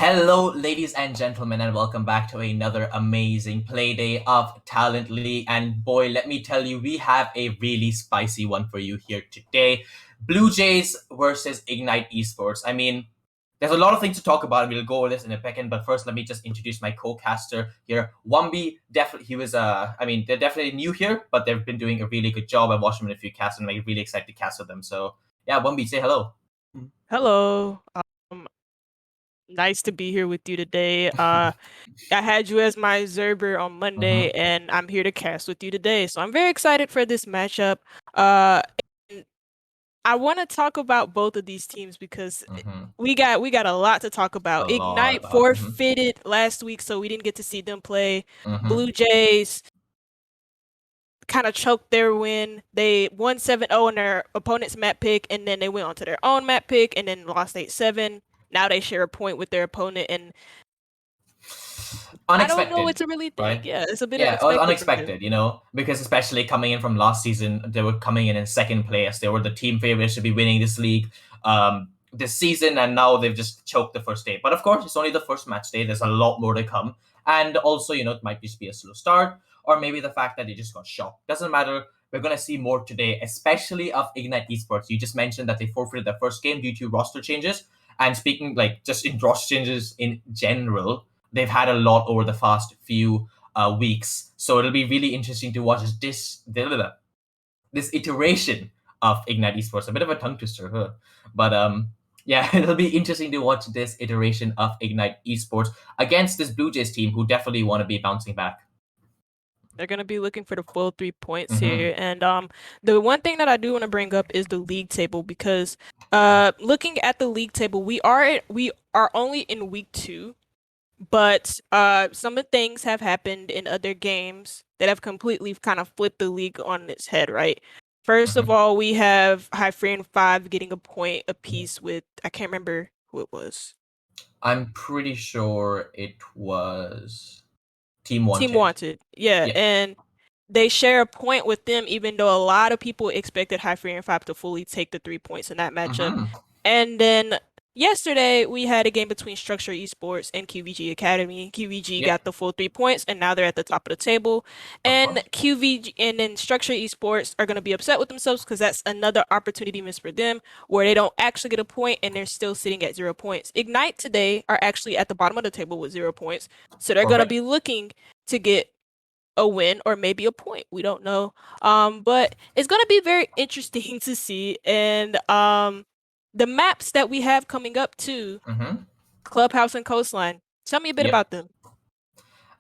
Hello, ladies and gentlemen, and welcome back to another amazing Playday of Talent League. And boy, let me tell you, we have a really spicy one for you here today. Blue Jays versus Ignite Esports. I mean, there's a lot of things to talk about, and we'll go over this in a second. But first, let me just introduce my co-caster here. Wumby, definitely, they're definitely new here, but they've been doing a really good job. I've watched them in a few casts, and I'm really excited to cast with them. So, yeah, Wumby, say hello. Hello. Nice to be here with you today. I had you as my Zerber on Monday, and I'm here to cast with you today. So I'm very excited for this matchup. And I want to talk about both of these teams because we got a lot to talk about. Ignite forfeited last week, so we didn't get to see them play. Blue Jays kind of choked their win. They won 7-0 on their opponent's map pick, and then they went on to their own map pick and then lost 8-7. Now they share a point with their opponent, and Unexpected, I don't know what to really think. right? Yeah, it's a bit unexpected, because especially coming in from last season, they were coming in second place. They were the team favorites to be winning this league this season, and now they've just choked the first day. But of course, it's only the first match day. There's a lot more to come. And also, it might just be a slow start, or maybe the fact that they just got shocked. Doesn't matter. We're going to see more today, especially of Ignite Esports. You just mentioned that they forfeited their first game due to roster changes. And speaking just in roster changes in general, they've had a lot over the past few weeks. So it'll be really interesting to watch this iteration of Ignite Esports. A bit of a tongue twister, huh? But yeah, it'll be interesting to watch this iteration of Ignite Esports against this Blue Jays team who definitely want to be bouncing back. They're gonna be looking for the full 3 points here, and the one thing that I do want to bring up is the league table because looking at the league table, we are only in week 2, but some of things have happened in other games that have completely kind of flipped the league on its head, right? First of all, we have Hyperion 5 getting a point apiece with, I can't remember who it was. I'm pretty sure it was Team Wanted. Team Wanted, yeah. And they share a point with them, even though a lot of people expected Hyperion 5 to fully take the 3 points in that matchup. And then yesterday, we had a game between Structure Esports and QVG Academy. QVG got the full 3 points, and now they're at the top of the table. And QVG and then Structure Esports are going to be upset with themselves because that's another opportunity missed for them where they don't actually get a point and they're still sitting at 0 points. Ignite today are actually at the bottom of the table with 0 points. So they're going to be looking to get a win or maybe a point. We don't know. But it's going to be very interesting to see. And the maps that we have coming up too, Clubhouse and Coastline. Tell me a bit about them.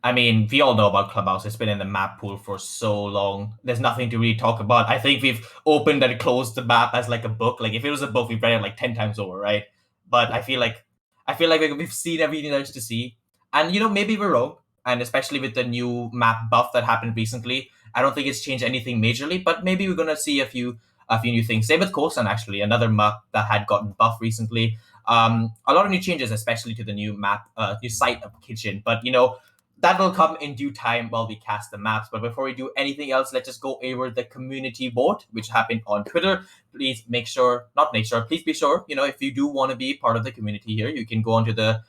I mean, we all know about Clubhouse. It's been in the map pool for so long. There's nothing to really talk about. I think we've opened and closed the map as like a book. Like if it was a book, we've read it like 10 times over, right? But I feel like we've seen everything there's to see. And maybe we're wrong. And especially with the new map buff that happened recently, I don't think it's changed anything majorly. But maybe we're gonna see a few new things. Same with Coastline, actually, another map that had gotten buffed recently. A lot of new changes, especially to the new map, new site of Kitchen. But that will come in due time while we cast the maps. But before we do anything else, let's just go over the community vote, which happened on Twitter. Please be sure, if you do want to be part of the community here, you can go onto the,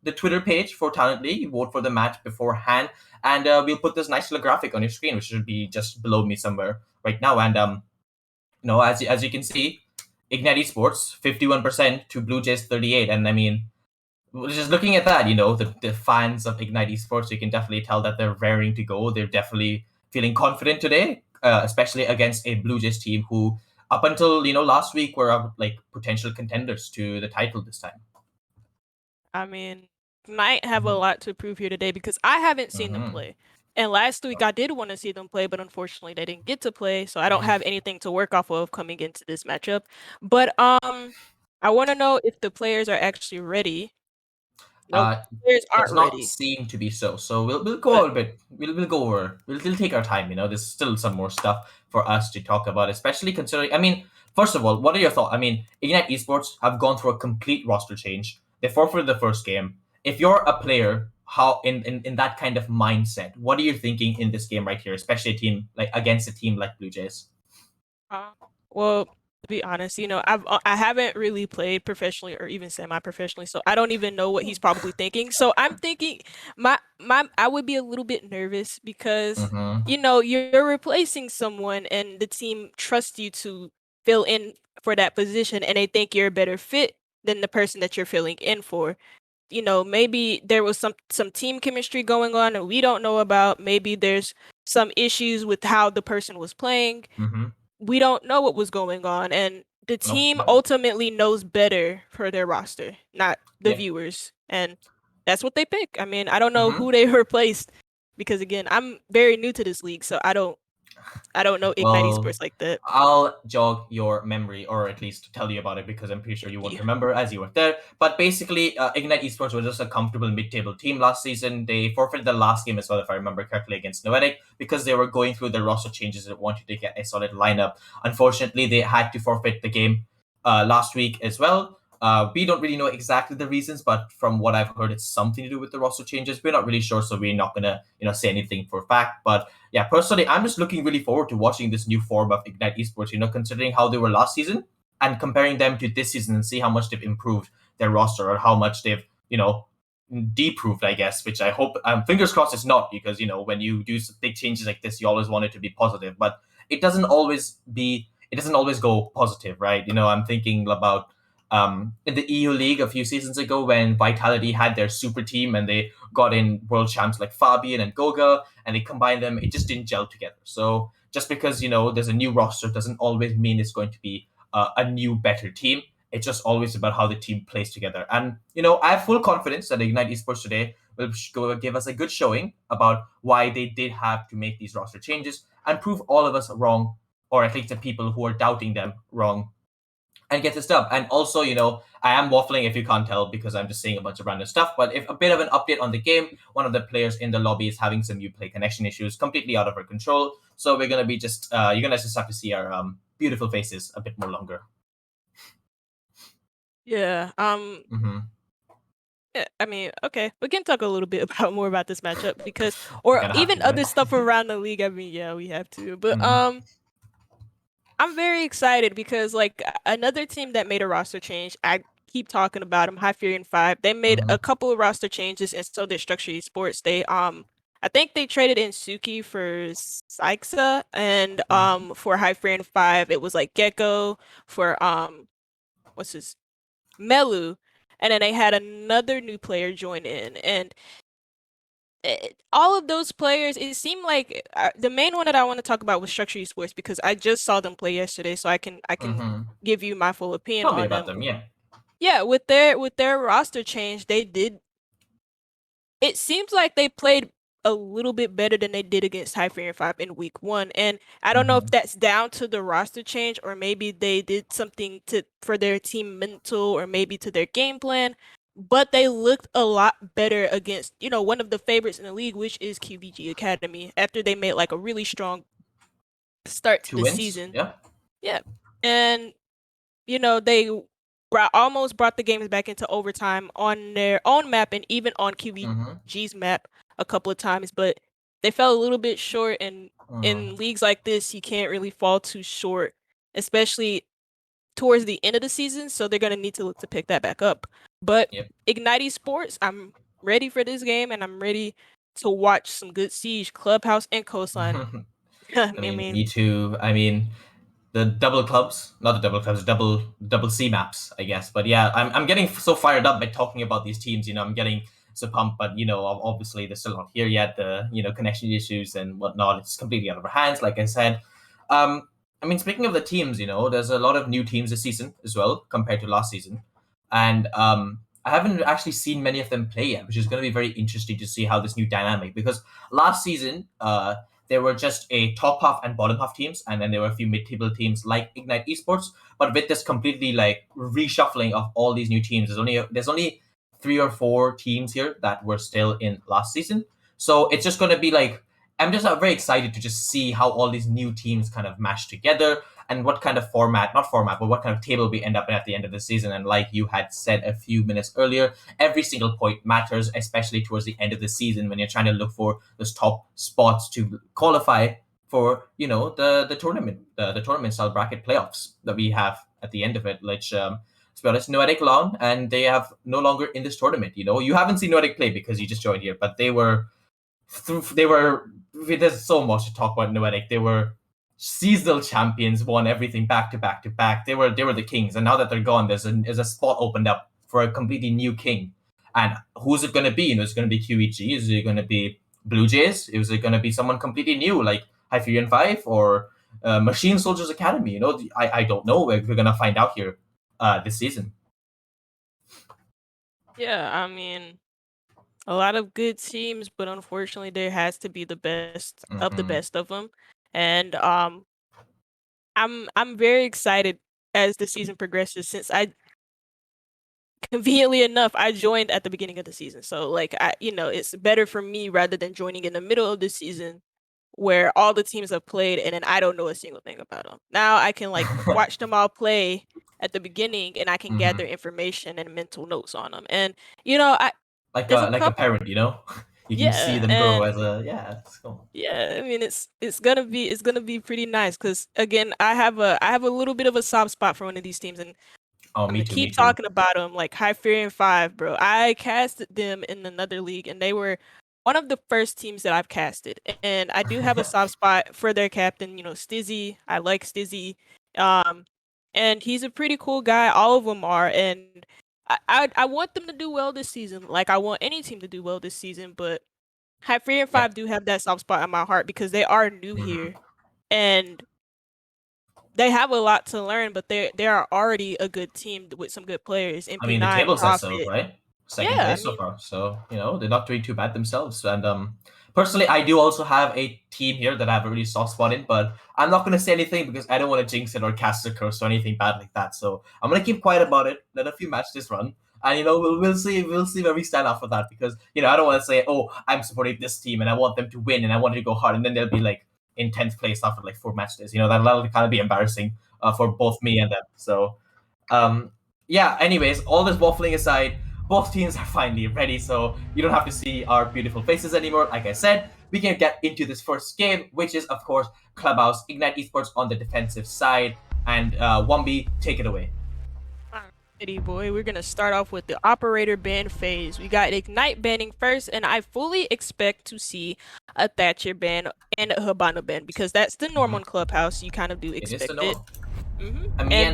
the Twitter page for Talent League, vote for the match beforehand. And we'll put this nice little graphic on your screen, which should be just below me somewhere right now. And, as you can see, Ignite Esports, 51% to Blue Jays 38. And I mean, just looking at that, the fans of Ignite Esports, you can definitely tell that they're raring to go. They're definitely feeling confident today, especially against a Blue Jays team who, up until last week, were like potential contenders to the title this time. I mean, might have a lot to prove here today because I haven't seen them play. And last week I did want to see them play, but unfortunately they didn't get to play, so I don't have anything to work off of coming into this matchup. But I want to know if the players are actually ready. No, players aren't does not ready. seem to be so. So we'll go a bit. We'll go over. We'll take our time. There's still some more stuff for us to talk about, especially considering. I mean, first of all, what are your thoughts? I mean, Ignite Esports have gone through a complete roster change. They forfeited the first game. If you're a player, how in that kind of mindset, what are you thinking in this game right here, especially against a team like Blue Jays? Well, To be honest, I haven't really played professionally or even semi-professionally, so I don't even know what he's probably thinking. So I'm thinking my I would be a little bit nervous because Mm-hmm. you're replacing someone and the team trusts you to fill in for that position and they think you're a better fit than the person that you're filling in for. Maybe there was some team chemistry going on that we don't know about. Maybe there's some issues with how the person was playing. Mm-hmm. We don't know what was going on, and the No. team Yep. ultimately knows better for their roster, not the Yeah. viewers. And that's what they pick. I mean, I don't know Mm-hmm. who they replaced because again, I'm very new to this league, so I don't know Ignite Well, Esports like that. I'll jog your memory, or at least tell you about it, because I'm pretty sure Thank you won't you. remember as you were there. But basically, Ignite Esports was just a comfortable mid-table team last season. They forfeited the last game as well, if I remember correctly, against Noetic, because they were going through the roster changes and wanted to get a solid lineup. Unfortunately, they had to forfeit the game last week as well. We don't really know exactly the reasons, but from what I've heard, it's something to do with the roster changes. We're not really sure, so we're not gonna, say anything for a fact. But yeah, personally, I'm just looking really forward to watching this new form of Ignite Esports, considering how they were last season and comparing them to this season and see how much they've improved their roster or how much they've, deproved, I guess, which I hope, fingers crossed it's not, because, when you do big changes like this, you always want it to be positive, but it doesn't always go positive, right? I'm thinking about in the EU League a few seasons ago when Vitality had their super team and they got in world champs like Fabian and Goga, and they combined them, it just didn't gel together. So just because there's a new roster doesn't always mean it's going to be a new better team. It's just always about how the team plays together. And I have full confidence that Ignite Esports today will give us a good showing about why they did have to make these roster changes and prove all of us wrong, or at least the people who are doubting them wrong, and get this done. And also, I am waffling if you can't tell because I'm just saying a bunch of random stuff. But if a bit of an update on the game, one of the players in the lobby is having some Uplay connection issues, completely out of our control. So we're gonna be you're gonna just have to see our beautiful faces a bit more longer. Yeah. Mm-hmm. Yeah, I mean, okay, we can talk a little bit about more about this matchup because, We're or gonna have even to, other right? stuff around the league. I mean, yeah, we have to. But Mm-hmm. I'm very excited because like another team that made a roster change. I keep talking about them, High Fury and Five. They made Mm-hmm. a couple of roster changes, and so did Structure Esports. I think they traded in Suki for Saixa, and for High Fury and Five, it was like Gecko for what's his Melu, and then they had another new player join in, and all of those players, it seemed like the main one that I want to talk about was Structure Esports because I just saw them play yesterday, so I can Mm-hmm. give you my full opinion Tell me on about them. them, yeah. Yeah, with their roster change, they did. It seems like they played a little bit better than they did against High Fury 5 in week 1, and I don't know if Mm-hmm. that's down to the roster change or maybe they did something to for their team mental or maybe to their game plan. But they looked a lot better against, one of the favorites in the league, which is QVG Academy, after they made like a really strong start to Two the wins, season. yeah. Yeah. And they almost brought the games back into overtime on their own map and even on Mm-hmm. QVG's map a couple of times, but they fell a little bit short. And in leagues like this, you can't really fall too short, especially towards the end of the season. So they're gonna need to look to pick that back up. But Yep. Ignite Esports, I'm ready for this game and I'm ready to watch some good Siege, Clubhouse, and Coastline. I I mean, mean, me too. I mean, the double clubs, not the double clubs, double C maps, I guess. But yeah, I'm getting so fired up by talking about these teams. I'm getting so pumped, but obviously they're still not here yet. The connection issues and whatnot, it's completely out of our hands. Like I said, I mean, speaking of the teams, there's a lot of new teams this season as well compared to last season, and I haven't actually seen many of them play yet, which is going to be very interesting to see how this new dynamic. Because last season, there were just a top half and bottom half teams, and then there were a few mid-table teams like Ignite Esports. But with this completely like reshuffling of all these new teams, there's only 3 or 4 teams here that were still in last season. So it's just going to be like I'm just very excited to just see how all these new teams kind of mash together and what kind of not format, but what kind of table we end up in at the end of the season. And like you had said a few minutes earlier, every single point matters, especially towards the end of the season when you're trying to look for those top spots to qualify for the tournament, the tournament style bracket playoffs that we have at the end of it, which to be honest, Noetic Lawn, and they have no longer in this tournament. You haven't seen Noetic play because you just joined here, but they were there's so much to talk about Noetic. They were seasonal champions, won everything back to back to back. They were the kings, and now that they're gone, there's a spot opened up for a completely new king. And who's it going to be? Is it going to be QEG? Is it going to be BLUEJAYS? Is it going to be someone completely new like Hyperion 5 or Machine Soldiers Academy? I don't know. We're going to find out here this season. Yeah, I mean, a lot of good teams, but unfortunately, there has to be the best of the best of them. And I'm very excited as the season progresses, since conveniently enough, I joined at the beginning of the season. So like it's better for me rather than joining in the middle of the season where all the teams have played and then I don't know a single thing about them. Now I can like watch them all play at the beginning and I can gather information and mental notes on them. And like a parent, you can see them grow as it's cool. Yeah, I mean it's gonna be pretty nice because again I have a little bit of a soft spot for one of these teams, and I'm gonna keep talking about them, like Hyperion 5, bro. I casted them in another league, and they were one of the first teams that I've casted. And I do have a soft spot for their captain, Stizzy. I like Stizzy. And he's a pretty cool guy. All of them are. And I want them to do well this season. Like, I want any team to do well this season, but Hyperion 5 do have that soft spot in my heart because they are new here. And they have a lot to learn, but they are already a good team with some good players. I mean, the table says so, right? Second place so far, so they're not doing too bad themselves. And personally, I do also have a team here that I have a really soft spot in, but I'm not going to say anything because I don't want to jinx it or cast a curse or anything bad like that. So I'm going to keep quiet about it. Let a few matches run, and we'll see where we stand after that, because I don't want to say, oh, I'm supporting this team and I want them to win and I want it to go hard, and then they'll be like in 10th place after like 4 match days. That'll kind of be embarrassing for both me and them. So anyways, all this waffling aside, both teams are finally ready, so you don't have to see our beautiful faces anymore. Like I said, we can get into this first game, which is of course Clubhouse Ignite Esports on the defensive side. And Wombi, take it away. Alrighty, boy, we're gonna start off with the operator ban phase. We got Ignite banning first, and I fully expect to see a Thatcher ban and a Hibana ban because that's the norm on Clubhouse. You kind of do expect it.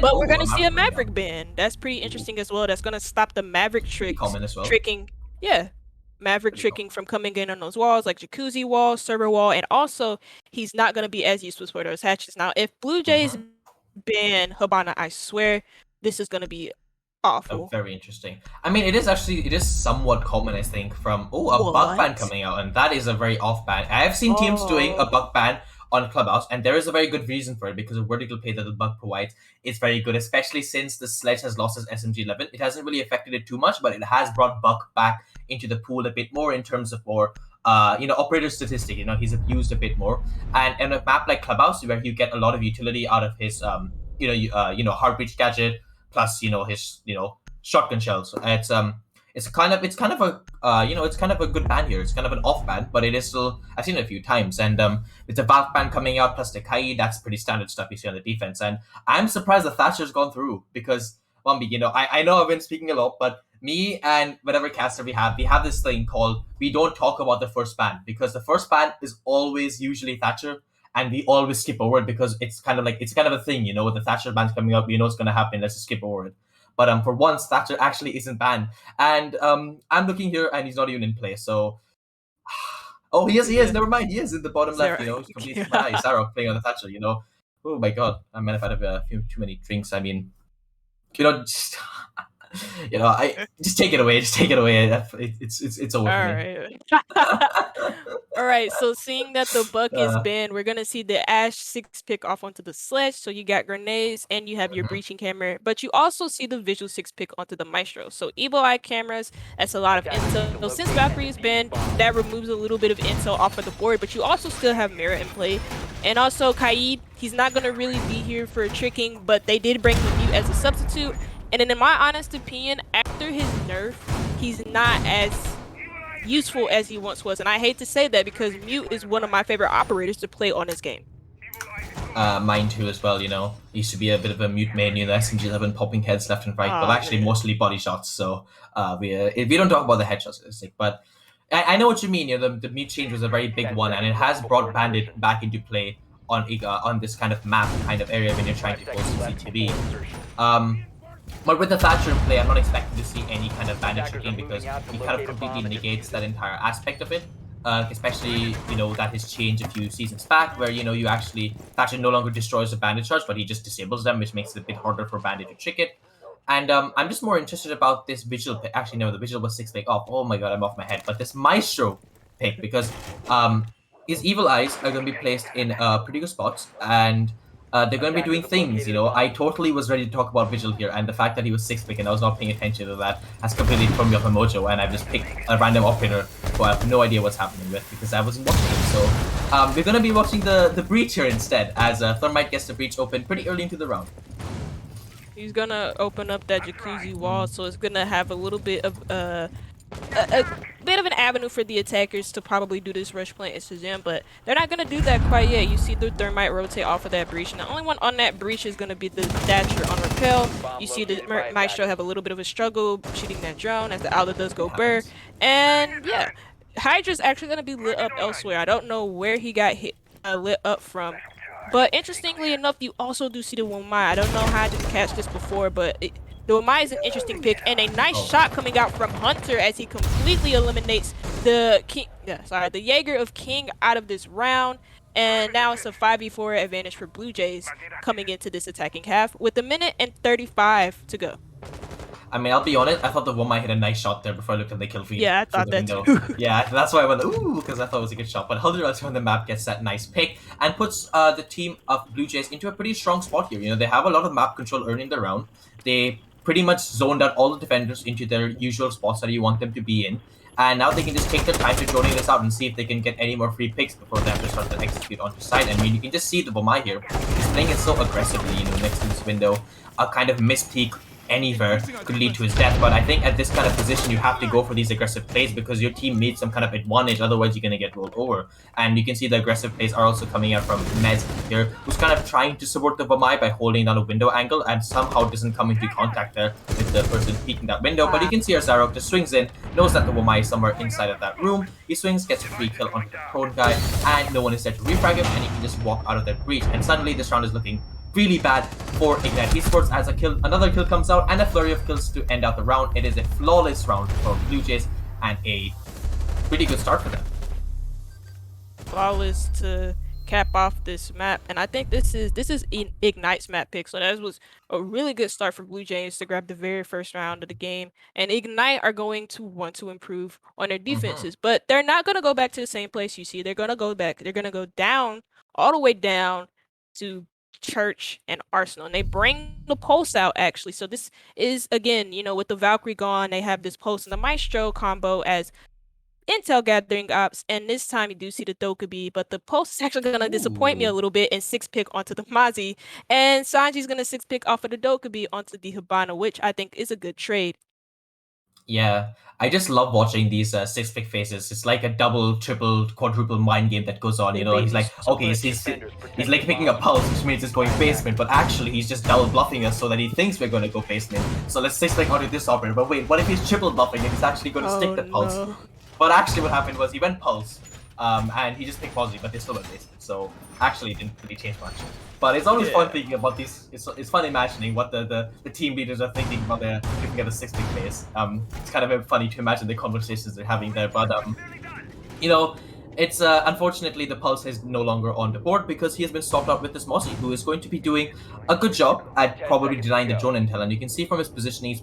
But we're gonna see a Maverick ban. That's pretty interesting as well. That's gonna stop the Maverick tricking. Yeah, Maverick tricking from coming in on those walls like Jacuzzi wall, server wall, and also he's not gonna be as useless for those hatches. Now, if BLUEJAYS ban Hibana, I swear this is gonna be awful. Very interesting. I mean, it is somewhat common, I think, from a bug ban coming out, and that is a very off ban. I have seen teams doing a bug ban on Clubhouse, and there is a very good reason for it, because the vertical pay that the bug provides is very good, especially since the Sledge has lost his SMG 11. It hasn't really affected it too much, but it has brought Buck back into the pool a bit more in terms of more operator statistic. He's abused a bit more, and in a map like Clubhouse where you get a lot of utility out of his heartbeat gadget plus his shotgun shells. It's kind of a good ban here. It's kind of an off ban, but it is still, I've seen it a few times. And with the Valk ban coming out plus the Kai, that's pretty standard stuff you see on the defense. And I'm surprised the Thatcher's gone through, because Wombi, I know I've been speaking a lot, but me and whatever caster we have this thing called, we don't talk about the first ban, because the first ban is always usually Thatcher, and we always skip over it because it's kind of a thing, with the Thatcher ban coming up, what's going to happen, let's just skip over it. But for once, Thatcher actually isn't banned. And I'm looking here, and he's not even in play. So, oh, he is. Never mind, he is in the bottom left. Completely nice. Sarok playing on the Thatcher. Oh my God, I might have had a few too many drinks. I mean, just, I just take it away. Just take it away. It's over for me. All right, so seeing that the Buck is banned, we're gonna see the Ash 6 pick off onto the Sledge. So you got grenades and you have your breaching camera, but you also see the visual 6 pick onto the Maestro. So Evil Eye cameras, that's a lot of intel. So since Valkyrie is banned, that removes a little bit of intel off of the board, but you also still have Mirror in play. And also Kaid, he's not gonna really be here for tricking, but they did bring the Mute as a substitute. And in my honest opinion, after his nerf, he's not as useful as he once was. And I hate to say that because Mute is one of my favorite operators to play on this game. Mine too as well, you know. Used to be a bit of a mute main, you know, SMG11 popping heads left and right, but actually mostly body shots. So we don't talk about the headshots, but I know what you mean. You know, the mute change was a very big one, and it has brought Bandit back into play on this kind of map kind of area when you're trying to close CCTV. But with the Thatcher in play, I'm not expecting to see any kind of Bandit tricking because he kind of completely negates that entire aspect of it. Especially, you know, that has changed a few seasons back where, you know, you actually, Thatcher no longer destroys the Bandit charge, but he just disables them, which makes it a bit harder for Bandit to trick it. And I'm just more interested about this Vigil pick. Actually, no, the Vigil was 6 pick off. Oh my god, I'm off my head. But this Maestro pick, because his Evil Eyes are going to be placed in pretty good spots, and they're going to be doing things, you know. I totally was ready to talk about Vigil here, and the fact that he was 6 pick and I was not paying attention to that has completely thrown me off my mojo, and I've just picked a random operator who I have no idea what's happening with because I wasn't watching him. So we're going to be watching the Breach here instead, as Thermite gets the Breach open pretty early into the round. He's gonna open up that jacuzzi wall, so it's gonna have a little bit of a bit of an avenue for the attackers to probably do this rush plant into them, but they're not gonna do that quite yet. You see the Thermite rotate off of that breach, and the only one on that breach is gonna be the Thatcher on Repel. You see the Maestro have a little bit of a struggle shooting that drone as the outlet does go burr, and yeah, Hydra's actually gonna be lit up elsewhere. I don't know where he got hit lit up from. But interestingly enough, you also do see the Womai. I don't know how I didn't catch this before, but the Womai is an interesting pick and a nice shot coming out from Hunter as he completely eliminates the the Jaeger of King out of this round. And now it's a 5v4 advantage for Blue Jays coming into this attacking half with 1:35 to go. I mean, I'll be honest, I thought the Womai hit a nice shot there before I looked at the kill feed. Yeah, I thought that too. Yeah, that's why I went, ooh, because I thought it was a good shot. But Hunter also on the map gets that nice pick and puts the team of Blue Jays into a pretty strong spot here. You know, they have a lot of map control early in the round. They pretty much zoned out all the defenders into their usual spots that you want them to be in. And now they can just take their time to joining this out and see if they can get any more free picks before they have to start to execute onto site. I mean, you can just see the Womai here. He's playing it so aggressively, you know, next to this window. A kind of miss-peek anywhere could lead to his death, but I think at this kind of position you have to go for these aggressive plays because your team needs some kind of advantage, otherwise you're going to get rolled over. And you can see the aggressive plays are also coming out from Mez here, who's kind of trying to support the Womai by holding down a window angle and somehow doesn't come into contact there with the person peeking that window. But you can see our Zarok just swings in, knows that the Womai is somewhere inside of that room. He swings, gets a free kill onto the prone guy, and no one is there to refrag him, and he can just walk out of that breach. And suddenly this round is looking really bad for Ignite Esports as another kill comes out and a flurry of kills to end out the round. It is a flawless round for Blue Jays and a pretty good start for them. Flawless to cap off this map, and I think this is Ignite's map pick, so that was a really good start for Blue Jays to grab the very first round of the game. And Ignite are going to want to improve on their defenses, but they're not going to go back to the same place. You see, they're going to go back. They're going to go down, all the way down to Church and Arsenal, and they bring the pulse out actually. So this is, again, you know, with the Valkyrie gone, they have this pulse and the Maestro combo as intel gathering ops, and this time you do see the Dokubi, but the pulse is actually gonna disappoint me a little bit and 6-pick onto the Mazi, and Sanji's gonna 6-pick off of the Dokubi onto the Hibana, which I think is a good trade. Yeah, I just love watching these 6-pick phases. It's like a double, triple, quadruple mind game that goes on. You know, he's like, okay, he's like picking a pulse, which means it's going basement, but actually he's just double bluffing us so that he thinks we're going to go basement. So let's 6-pick onto this operator. But wait, what if he's triple bluffing and he's actually going to stick the pulse? No. But actually, what happened was he went pulse, and he just picked positive, but they still went basement. So actually, it didn't really change much. But it's always fun thinking about these. It's fun imagining what the team leaders are thinking about their looking at the 6-pick phase. It's kind of funny to imagine the conversations they're having there. But you know, it's unfortunately the Pulse is no longer on the board because he has been swapped out with this Mossy, who is going to be doing a good job at probably denying the drone intel. And you can see from his positioning, he's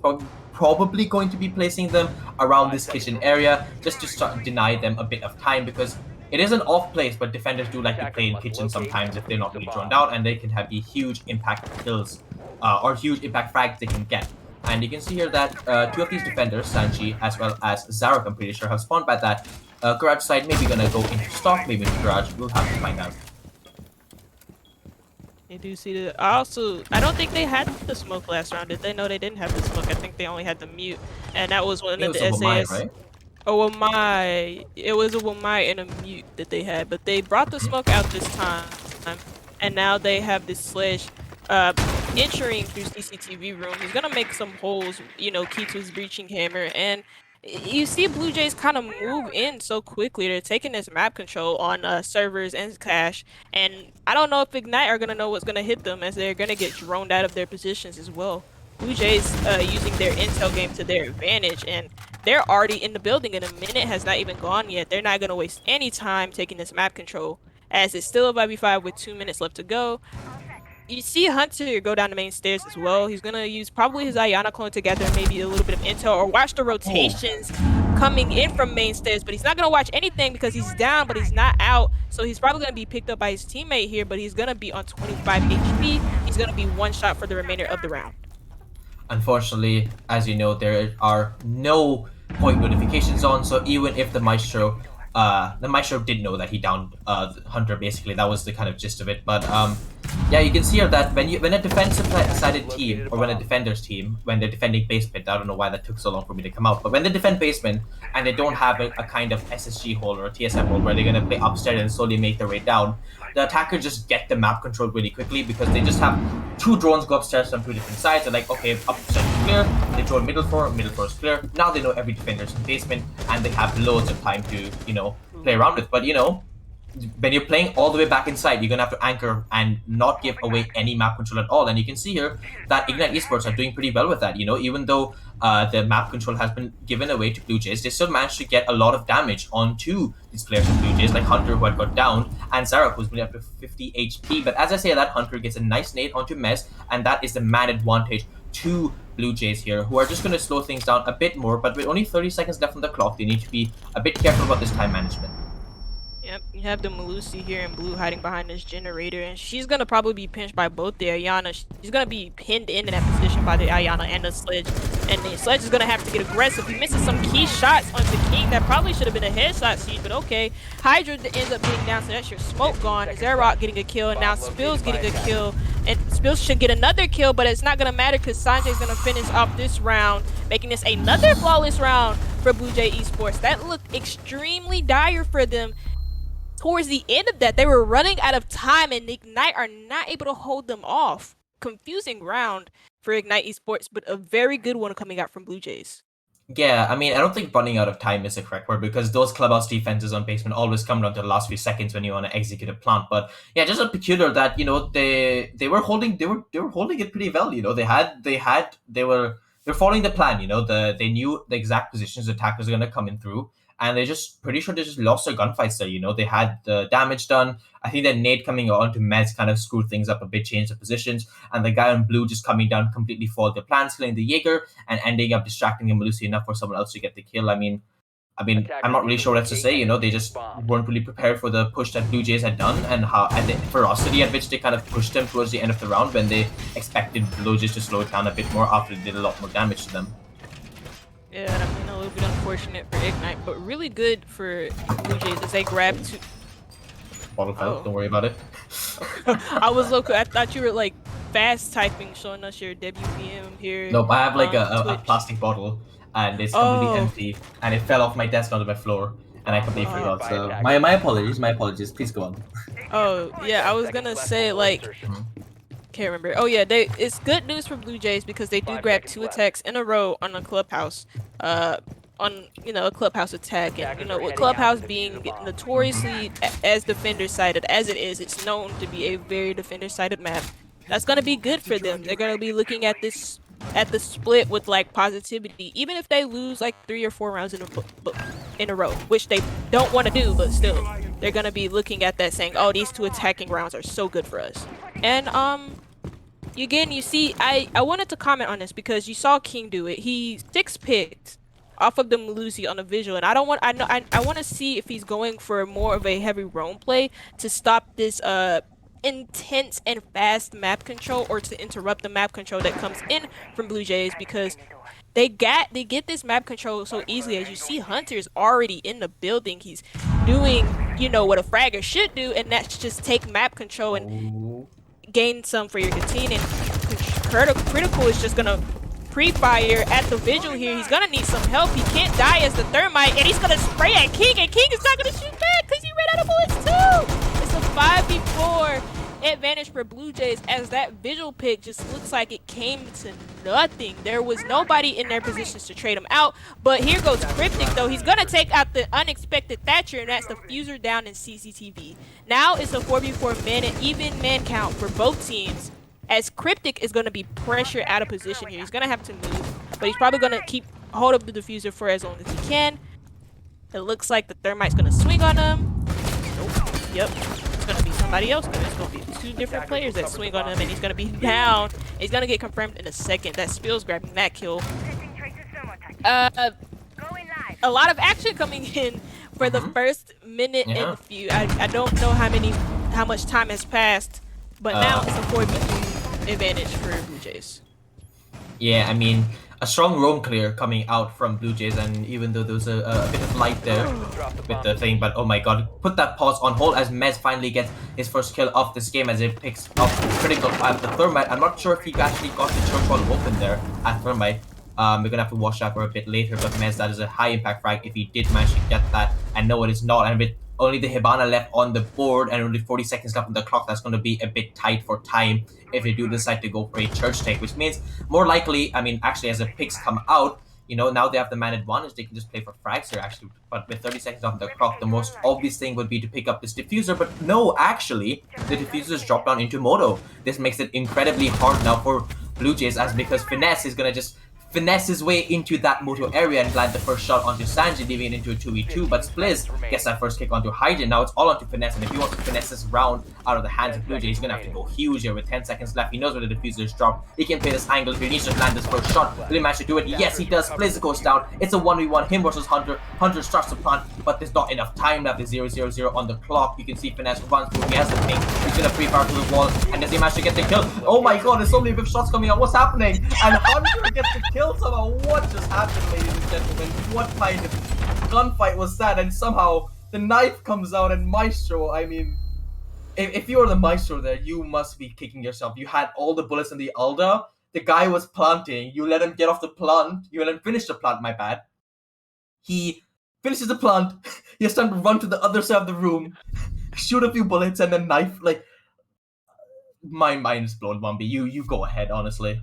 probably going to be placing them around this kitchen area just to start deny them a bit of time, because it is an off place, but defenders do like to play in kitchen sometimes if they're not really drawn out, and they can have the huge impact kills or huge impact frags they can get. And you can see here that 2 of these defenders, Sanji as well as Zarok, I'm pretty sure, have spawned by that garage side. Maybe gonna go into stock, maybe into garage. We'll have to find out. You do see the. I don't think they had the smoke last round. Did they? No, they didn't have the smoke. I think they only had the mute, and that was one of the SAS. Womai, right? It was a Wamai and a mute that they had, but they brought the smoke out this time, and now they have this sledge uh entering through CCTV room. He's gonna make some holes, key to his breaching hammer, and you see Blue Jays kind of move in so quickly. They're taking this map control on servers and cache, and I don't know if Ignite are gonna know what's gonna hit them, as they're gonna get droned out of their positions as well. Blue Jays using their intel game to their advantage, and they're already in the building, and a minute has not even gone yet. They're not going to waste any time taking this map control, as it's still a 5v5 with 2 minutes left to go. You see Hunter go down the main stairs as well. He's going to use probably his Ayana clone to gather maybe a little bit of intel, or watch the rotations coming in from main stairs, but he's not going to watch anything because he's down, but he's not out. So he's probably going to be picked up by his teammate here, but he's going to be on 25 HP. He's going to be one shot for the remainder of the round. Unfortunately, as you know, there are no point notifications on, so even if the Maestro did know that he downed Hunter, basically. That was the kind of gist of it. But yeah, you can see here that when a defensive-sided team, or when a defender's team, when they're defending basement, I don't know why that took so long for me to come out, but when they defend basement and they don't have a kind of SSG hole or a TSM hole where they're going to play upstairs and slowly make their way down, the attackers just get the map control really quickly because they just have 2 drones go upstairs from 2 different sides. They're like, okay, upstairs is clear, they drone middle floor is clear. Now they know every defender's in basement and they have loads of time to, play around with. But when you're playing all the way back inside, you're gonna have to anchor and not give away any map control at all. And you can see here that Ignite Esports are doing pretty well with that. Even though the map control has been given away to Blue Jays, they still managed to get a lot of damage onto these players of Blue Jays, like Hunter, who had got down, and Sarah, who's been up to 50 HP. But as I say that, Hunter gets a nice nade onto Mez, and that is the man advantage to Blue Jays here, who are just going to slow things down a bit more. But with only 30 seconds left on the clock, they need to be a bit careful about this time management. Yep, you have the Melusi here in blue hiding behind this generator, and she's gonna probably be pinched by both the Ayana. She's gonna be pinned in that position by the Ayana and the Sledge, and the Sledge is gonna have to get aggressive. He misses some key shots onto King. That probably should have been a headshot siege, but okay. Hydra ends up getting down, so that's your smoke gone. Zerok getting a kill, and now Spills getting a kill, and Spills should get another kill, but it's not gonna matter because Sanjay's gonna finish off this round, making this another flawless round for Blue Jay Esports. That looked extremely dire for them. Towards the end of that, they were running out of time, and Ignite are not able to hold them off. Confusing round for Ignite Esports, but a very good one coming out from Blue Jays. Yeah, I mean, I don't think running out of time is the correct word, because those clubhouse defenses on basement always come down to the last few seconds when you want to execute a plant. But yeah, just a peculiar that they were holding it pretty well. They were following the plan. They knew the exact positions the attackers are going to come in through. And they just pretty sure they just lost their gunfights there. They had the damage done. I think that nade coming on to Mez kind of screwed things up a bit, changed the positions, and the guy on blue just coming down completely foiled their plans, killing the Jaeger and ending up distracting the Melusi enough for someone else to get the kill. I mean, I'm not really sure what else to say. They just weren't really prepared for the push that Blue Jays had done, and the ferocity at which they kind of pushed them towards the end of the round when they expected Blue Jays to slow it down a bit more after they did a lot more damage to them. Yeah, I mean, a little bit unfortunate for Ignite, but really good for Blue Jays as they grab 2. Bottle fell, don't worry about it. I was local. I thought you were like fast typing, showing us your WPM here. Nope, I have like a plastic bottle, and it's completely empty, and it fell off my desk onto my floor, and I completely forgot. So my apologies. Please go on. Oh yeah, I was gonna say like. Can't remember. Oh yeah, it's good news for Blue Jays because they do grab 2 attacks in a row on a clubhouse, on a clubhouse attack, and with clubhouse being notoriously as defender sided as it is, it's known to be a very defender sided map. That's gonna be good for them. They're gonna be looking at this the split with like positivity, even if they lose like 3 or 4 rounds in a row, which they don't want to do, but still they're gonna be looking at that saying, oh, these 2 attacking rounds are so good for us. And again, you see, I wanted to comment on this because you saw King do it. He 6-picked off of the Melusi on a visual, and I want to see if he's going for more of a heavy roam play to stop this intense and fast map control, or to interrupt the map control that comes in from Blue Jays, because they get this map control so easily. As you see, Hunter's already in the building. He's doing what a fragger should do, and that's just take map control and gain some for your team. And critical is just gonna pre-fire at the Vigil here. He's gonna need some help. He can't die as the Thermite, and he's gonna spray at King, and King is not gonna shoot back because he ran out of bullets too. It's a 5v4 advantage for Blue Jays as that Vigil pick just looks like it came to nothing. There was nobody in their positions to trade him out, but here goes Cryptic though. He's gonna take out the unexpected Thatcher, and that's the Fuser down in CCTV. Now it's a 4v4 man and even man count for both teams, as Cryptic is gonna be pressured out of position here. He's gonna have to move, but he's probably gonna keep hold of the diffuser for as long as he can. It looks like the Thermite's gonna swing on him. Nope. Yep. It's gonna be somebody else. It's gonna be two different players that swing on him, and he's gonna be down. He's gonna get confirmed in a second. That Spill's grabbing that kill. A lot of action coming in for the first minute and a few. I don't know how much time has passed, but now it's a 4v2 advantage for Blue Jays. Yeah, I mean, a strong roam clear coming out from Blue Jays, and even though there was a bit of light there with the thing, but oh my god, put that pause on hold as Mez finally gets his first kill of this game as it picks up critical at the Thermite. I'm not sure if he actually got the church wall open there at Thermite. We're gonna have to watch that for a bit later, but Mez, that is a high impact frag if he did manage to get that, and no, it is not. And with only the Hibana left on the board and only 40 seconds left on the clock, that's going to be a bit tight for time if they do decide to go for a church take, which means more likely, I mean, actually, as the picks come out, you know, now they have the man advantage, they can just play for frags here, actually. But with 30 seconds on the clock, the most obvious thing would be to pick up this diffuser, but no, actually, the diffuser's dropped down into Moto. This makes it incredibly hard now for Blue Jays, as because Finesse is going to just finesse his way into that Moto area and land the first shot onto Sanji, leaving it into a 2v2, but Spliz gets that first kick onto Hydrant. Now it's all onto Finesse, and if he wants to finesse this round out of the hands of Blue Jay, he's gonna have to go huge here with 10 seconds left. He knows where the diffuser is dropped. He can play this angle if he needs to land this first shot. Will he manage to do it? Yes, he does. Spliz goes down. It's a 1v1, him versus Hunter. Hunter starts to plant, but there's not enough time left. There's 0-0-0 on the clock. You can see Finesse runs through. He has the ping. He's gonna free fire to the wall, and does he manage to get the kill? Oh my god, there's so many whip shots coming out. What's happening? And Hunter gets the kill somehow. What just happened, ladies and gentlemen? What kind of gunfight was that? And somehow the knife comes out, and Maestro, I mean, if you are the Maestro there, you must be kicking yourself. You had all the bullets in the Alda. The guy was planting. You let him get off the plant. You let him finish the plant, my bad. He finishes the plant. He has time to run to the other side of the room, shoot a few bullets, and then knife. Like, my mind is blown, Bumby. You go ahead, honestly.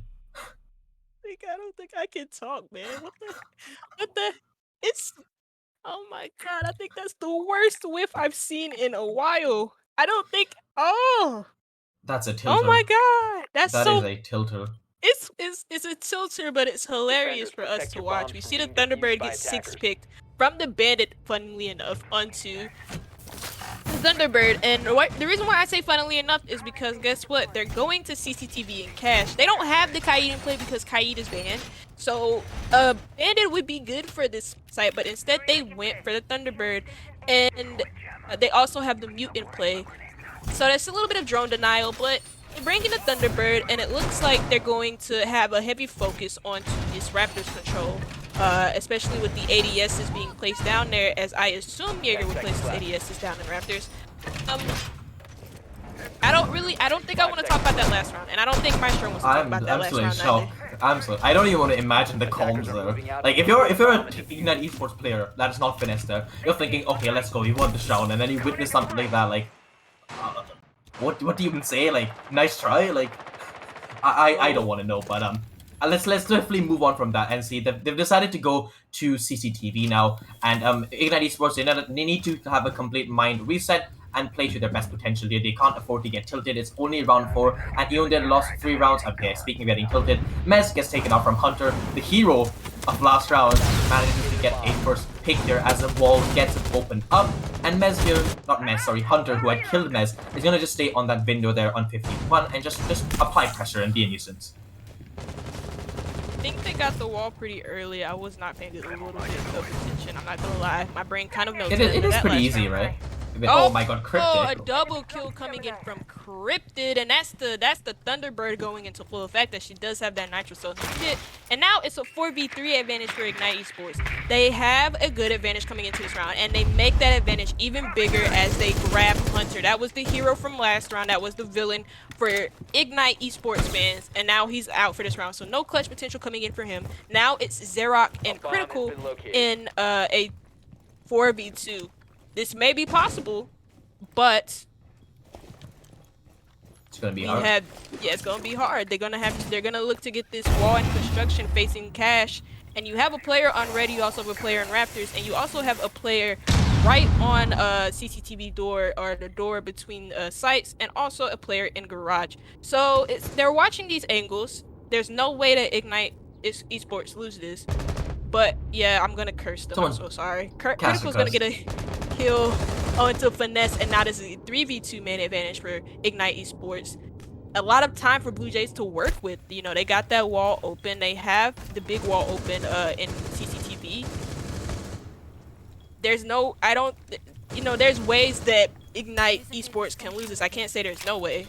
I don't think I can talk, man. What the? It's, oh my god, I think that's the worst whiff I've seen in a while. I don't think, That's a tilter. oh my god, that is a tilter. It's a tilter, but it's hilarious for us to watch. We see the Thunderbird get 6 picked from the Bandit, funnily enough, onto Thunderbird, and the reason why I say funnily enough is because guess what? They're going to CCTV and Cash. They don't have the Kaid in play because Kaid is banned. So Bandit would be good for this site, but instead they went for the Thunderbird, and they also have the Mute in play. So that's a little bit of drone denial, but they're bringing the Thunderbird, and it looks like they're going to have a heavy focus onto this Raptors control. Especially with the ADSs being placed down there, as I assume Jaeger would place his ADSs down in Raptors. I don't think I want to talk about that last round, and I don't think Maestro wants to talk about that last round either. I don't even want to imagine the comms there. Like, if you're a Ignite Esports player that is not Finesse there, you're thinking, okay, let's go, you won this round, and then you witness something like that, like, what do you even say? Like, nice try? Like, I don't want to know, but let's swiftly move on from that and see that they've decided to go to CCTV now, and Ignite Esports, they need to have a complete mind reset and play to their best potential here. They can't afford to get tilted. It's only round 4, and even they lost 3 rounds. Okay, speaking of getting tilted, Mez gets taken out from Hunter, the hero of last round, manages to get a first pick here as the wall gets opened up, and Hunter, who had killed Mez, is gonna just stay on that window there on 51 and just apply pressure and be a nuisance. I think they got the wall pretty early. I was not paying it a little bit of attention. I'm not gonna lie. My brain kind of knows it is pretty easy, right? Oh my god, Oh, a Cryptic. double kill coming in from Cryptid, and that's the Thunderbird going into full effect that she does have that Nitro Cell needed. And now it's a 4v3 advantage for Ignite Esports. They have a good advantage coming into this round, and they make that advantage even bigger as they grab Hunter. That was the hero from last round, that was the villain for Ignite Esports fans, and now he's out for this round. So no clutch potential coming in for him. Now it's Xerac and Critical in a 4v2. This may be possible, but it's gonna be hard. it's gonna be hard. They're gonna look to get this wall in construction facing Cash, and you have a player on Red, you also have a player in Raptors, and you also have a player right on CCTV door, or the door between sites, and also a player in Garage. So they're watching these angles. There's no way that Ignite Esports lose this. But yeah, I'm gonna curse them. I'm so sorry. Critical's gonna get a kill onto Finesse, and now this is a 3v2 man advantage for Ignite Esports. A lot of time for BLUEJAYS to work with. You know, they got that wall open. They have the big wall open in CCTV. There's no, I don't, you know, there's ways that Ignite Esports can lose this. I can't say there's no way.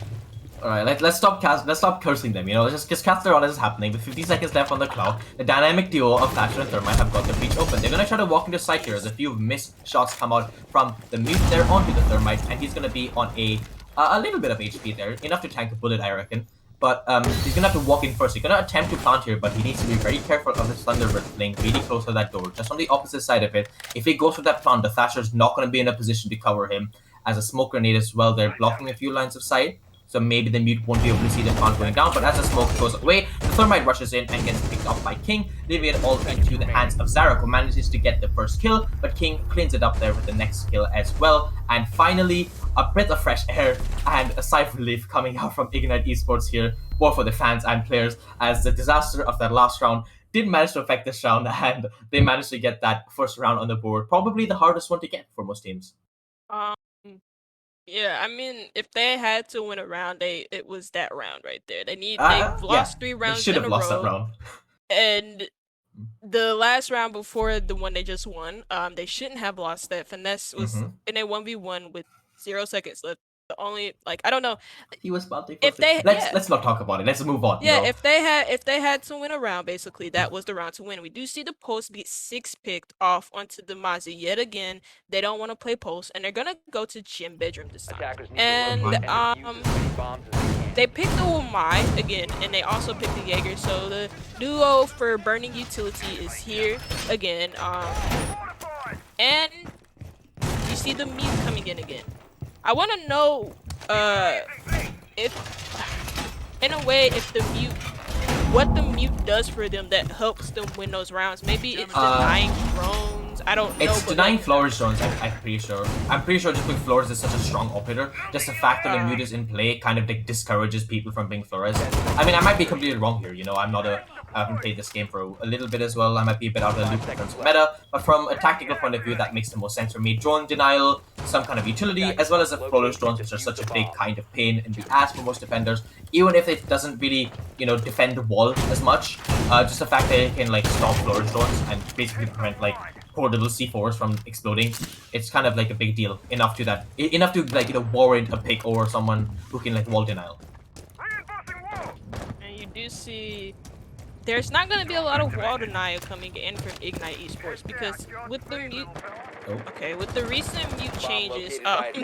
Alright, let's stop cursing them, you know, just cast their on as is happening. With 50 seconds left on the clock, the dynamic duo of Thatcher and Thermite have got the breach open. They're gonna try to walk into site here as a few missed shots come out from the mute there onto the Thermite, and he's gonna be on a little bit of HP there, enough to tank a bullet, I reckon. But he's gonna have to walk in first. He's gonna attempt to plant here, but he needs to be very careful of his Thunderbird playing really close to that door, just on the opposite side of it. If he goes for that plant, the Thatcher's not gonna be in a position to cover him, as a smoke grenade as well. They're blocking a few lines of sight. So maybe the mute won't be able to see the plant going down, but as the smoke goes away, the Thermite rushes in and gets picked up by King, leaving it all into the hands of Xerac, who manages to get the first kill, but King cleans it up there with the next kill as well. And finally, a breath of fresh air and a sigh of relief coming out from Ignite Esports here, both for the fans and players, as the disaster of that last round did manage to affect this round, and they managed to get that first round on the board, probably the hardest one to get for most teams. Yeah, I mean, if they had to win a round, it was that round right there. They've lost 3 rounds. They should have lost that round. And the last round before the one they just won, they shouldn't have lost that. Finesse was in a 1v1 with 0 seconds left. The only, like, I don't know. He was about to. Let's not talk about it. Let's move on. Yeah, you know? if they had to win a round, basically that was the round to win. We do see the post get 6 picked off onto the Mazi yet again. They don't want to play post, and they're gonna go to gym bedroom this time. And they picked the Umai again, and they also picked the Jaeger. So the duo for burning utility is here again. And you see the mute coming in again. I want to know if, in a way, if the mute, what the mute does for them that helps them win those rounds. Maybe it's denying drones. I don't know. It's denying Flores drones, I'm pretty sure. I'm pretty sure just because Flores is such a strong operator, just the fact that the mute is in play kind of like discourages people from being Flores. I mean, I might be completely wrong here, you know, I haven't played this game for a little bit as well. I might be a bit out of the loop in terms of meta, but from a tactical point of view, that makes the most sense for me. Drone denial, some kind of utility, as well as the Flores drones, which are such a big kind of pain in the ass for most defenders, even if it doesn't really, you know, defend the wall as much. Just the fact that it can like stop Flores drones and basically prevent like poor little C4s from exploding, it's kind of like a big deal. Enough to like, you know, warrant a pick over someone who can like wall denial. And you do see there's not going to be a lot of wall denial coming in from Ignite Esports, because with the mute, with the recent mute changes,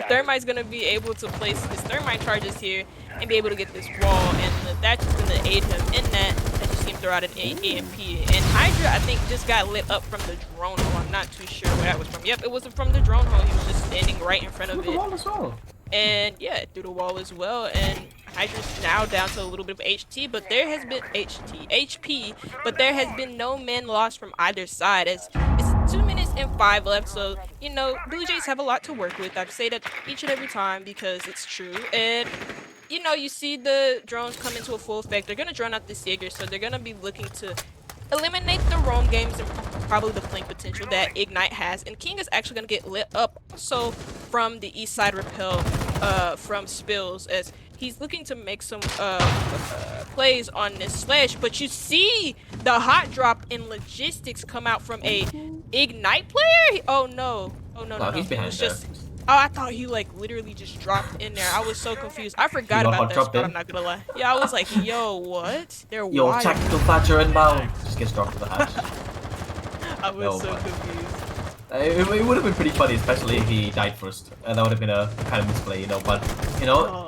Thermite's going to be able to place his Thermite charges here and be able to get this wall, and that's going to aid him in that. As you see him throw out an AMP. And Hydra, I think, just got lit up from the drone hole. I'm not too sure where that was from. Yep, it wasn't from the drone hole. He was just standing right in front of it. Through the wall as well. And yeah, through the wall as well. And Hydra's now down to a little bit of HT, but there has been HP, but there has been no men lost from either side, as it's 2 minutes and 5 left. So, you know, BLUEJAYS have a lot to work with. I say that each and every time because it's true. And you know, you see the drones come into a full effect. They're gonna drone out this Jaeger, so they're gonna be looking to eliminate the roam games and probably the flank potential that Ignite has. And King is actually gonna get lit up also from the east side repel from Spills, as he's looking to make some plays on this sledge. But you see the hot drop in logistics come out from a Ignite player. Oh no, he's behind there. Oh, I thought he like literally just dropped in there. I was so confused. I He forgot got about hot that dropped spot. in. I'm not gonna lie. Yeah, I was like, yo, what? They're Yo, wild. tactical Thatcher inbound. Just gets dropped to the hatch. I was Oh, so but confused. it would have been pretty funny, especially if he died first. That would have been a kind of misplay, you know. But Oh,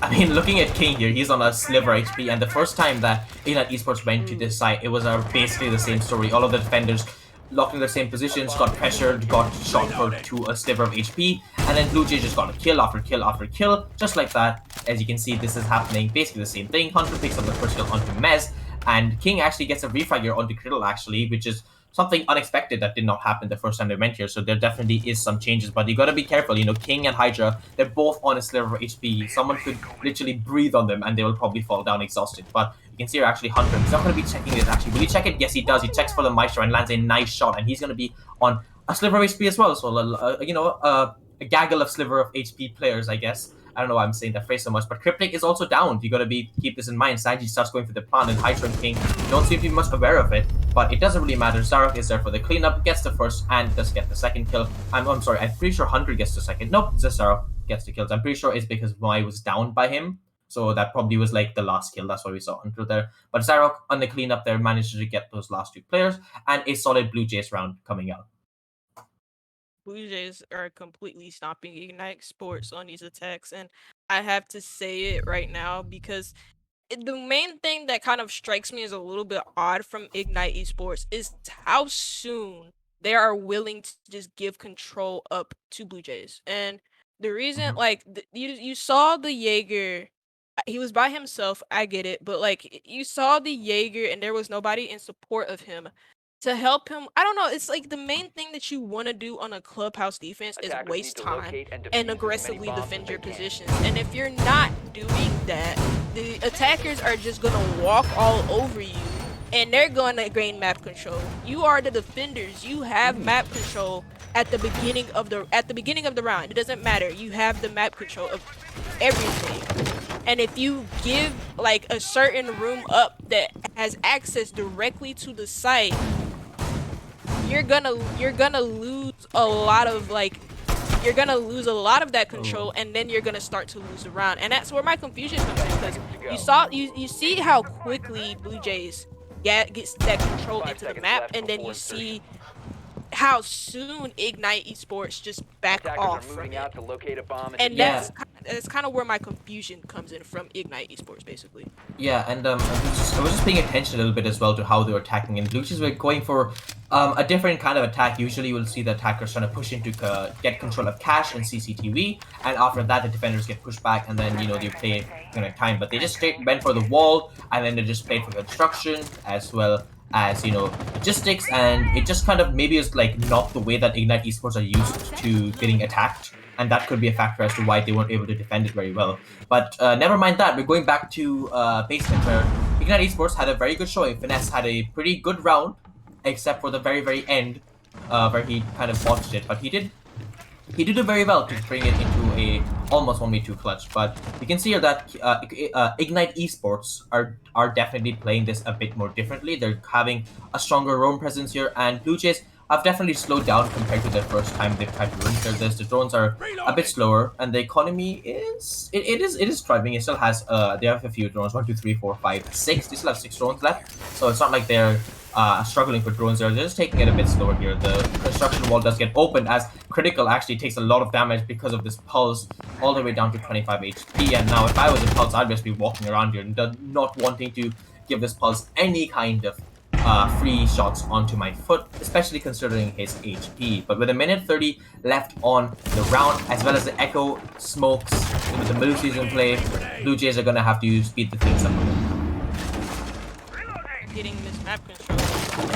I mean, looking at King here, he's on a sliver HP, and the first time that Ignite Esports went to this site, it was basically the same story. All of the defenders locked in their same positions, got pressured, got shot to a sliver of HP, and then BLUEJAYS just got a kill after kill after kill, just like that. As you can see, this is happening, basically the same thing. Hunter picks up the first kill onto Mez, and King actually gets a refrag here onto Criddle, actually, which is something unexpected that did not happen the first time they went here. So there definitely is some changes, but you gotta be careful. You know, King and Hydra, they're both on a sliver of HP. Someone could literally breathe on them and they will probably fall down exhausted. But you can see here actually Hunter, he's not gonna be checking this actually. Will he check it? Yes, he does. He checks for the Maestro and lands a nice shot, and he's gonna be on a sliver of HP as well. So a gaggle of sliver of HP players, I guess. I don't know why I'm saying that phrase so much, but Cryptic is also down. You gotta keep this in mind. Sanji starts going for the plant, and Hydra and King don't seem to be much aware of it, but it doesn't really matter. Zarok is there for the cleanup, gets the first, and does get the second kill. I'm sorry, I'm pretty sure Hunter gets the second. Nope, Zarok gets the kills. I'm pretty sure it's because Mai was down by him, so that probably was like the last kill. That's why we saw Hunter there. But Zarok on the cleanup there managed to get those last two players, and a solid BLUEJAYS round coming out. BLUEJAYS are completely stopping Ignite Sports on these attacks, and I have to say it right now because the main thing that kind of strikes me as a little bit odd from Ignite Esports is how soon they are willing to just give control up to BLUEJAYS. And the reason, like, you saw the Jaeger, he was by himself, I get it, but like, you saw the Jaeger and there was nobody in support of him to help him. I don't know, it's like the main thing that you want to do on a clubhouse defense is waste time and aggressively defend your positions. And if you're not doing that, the attackers are just gonna walk all over you and they're gonna gain map control. You are the defenders. You have map control at the beginning of the round. It doesn't matter. You have the map control of everything. And if you give like a certain room up that has access directly to the site, you're gonna lose a lot of that control, and then you're gonna start to lose around. And that's where my confusion comes in, because you see how quickly BLUEJAYS gets that control into the map, and then you see how soon Ignite Esports just back off from it. And that's kind of where my confusion comes in from Ignite Esports, basically. Yeah, and I was just paying attention a little bit as well to how they were attacking. And BLUEJAYS were going for a different kind of attack. Usually, you'll see the attackers trying to push into get control of cache and CCTV, and after that, the defenders get pushed back, and then they play time. But they just straight went for the wall, and then they just played for construction as well as logistics, and it just kind of maybe is like not the way that Ignite Esports are used to getting attacked, and that could be a factor as to why they weren't able to defend it very well. But never mind that. We're going back to basement, where Ignite Esports had a very good showing. Finesse had a pretty good round, except for the very end, where he kind of botched it. But he did it very well to bring it into a almost 1v2 clutch. But you can see here that Ignite Esports are definitely playing this a bit more differently. They're having a stronger roam presence here, and BLUEJAYS have definitely slowed down compared to the first time they've tried to run through this. The drones are a bit slower, and the economy is thriving. It still has they have a few drones, 1, 2, 3, 4, 5, 6. They still have 6 drones left, so it's not like they're struggling for drones. They're just taking it a bit slower here. The construction wall does get opened, as Critical actually takes a lot of damage because of this pulse all the way down to 25 HP. And now if I was a pulse, I'd just be walking around here and not wanting to give this pulse any kind of free shots onto my foot, especially considering his HP. But with a minute 30 left on the round, as well as the Echo smokes with the Melusi's in play, BLUEJAYS are going to have to speed the things up a bit. Getting this map control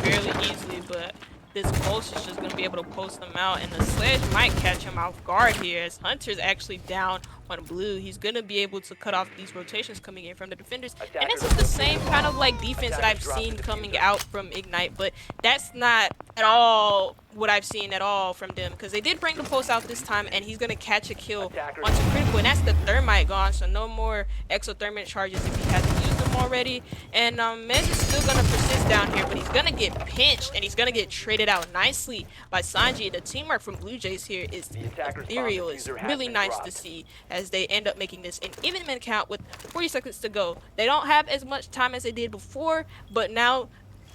fairly easily, but this pulse is just going to be able to post them out, and the sledge might catch him off guard here, as Hunter's actually down on blue. He's going to be able to cut off these rotations coming in from the defenders, and this is the same kind of like defense that I've seen coming out from Ignite, but that's not at all what I've seen at all from them, because they did bring the pulse out this time, and he's gonna catch a kill onto critical, and that's the thermite gone, so no more exothermic charges if he hasn't used them already. And Mez is still gonna persist down here, but he's gonna get pinched, and he's gonna get traded out nicely by Sanji. The teamwork from Blue Jays here is ethereal. It's really nice to see as they end up making this an even min count with 40 seconds to go. They don't have as much time as they did before, but now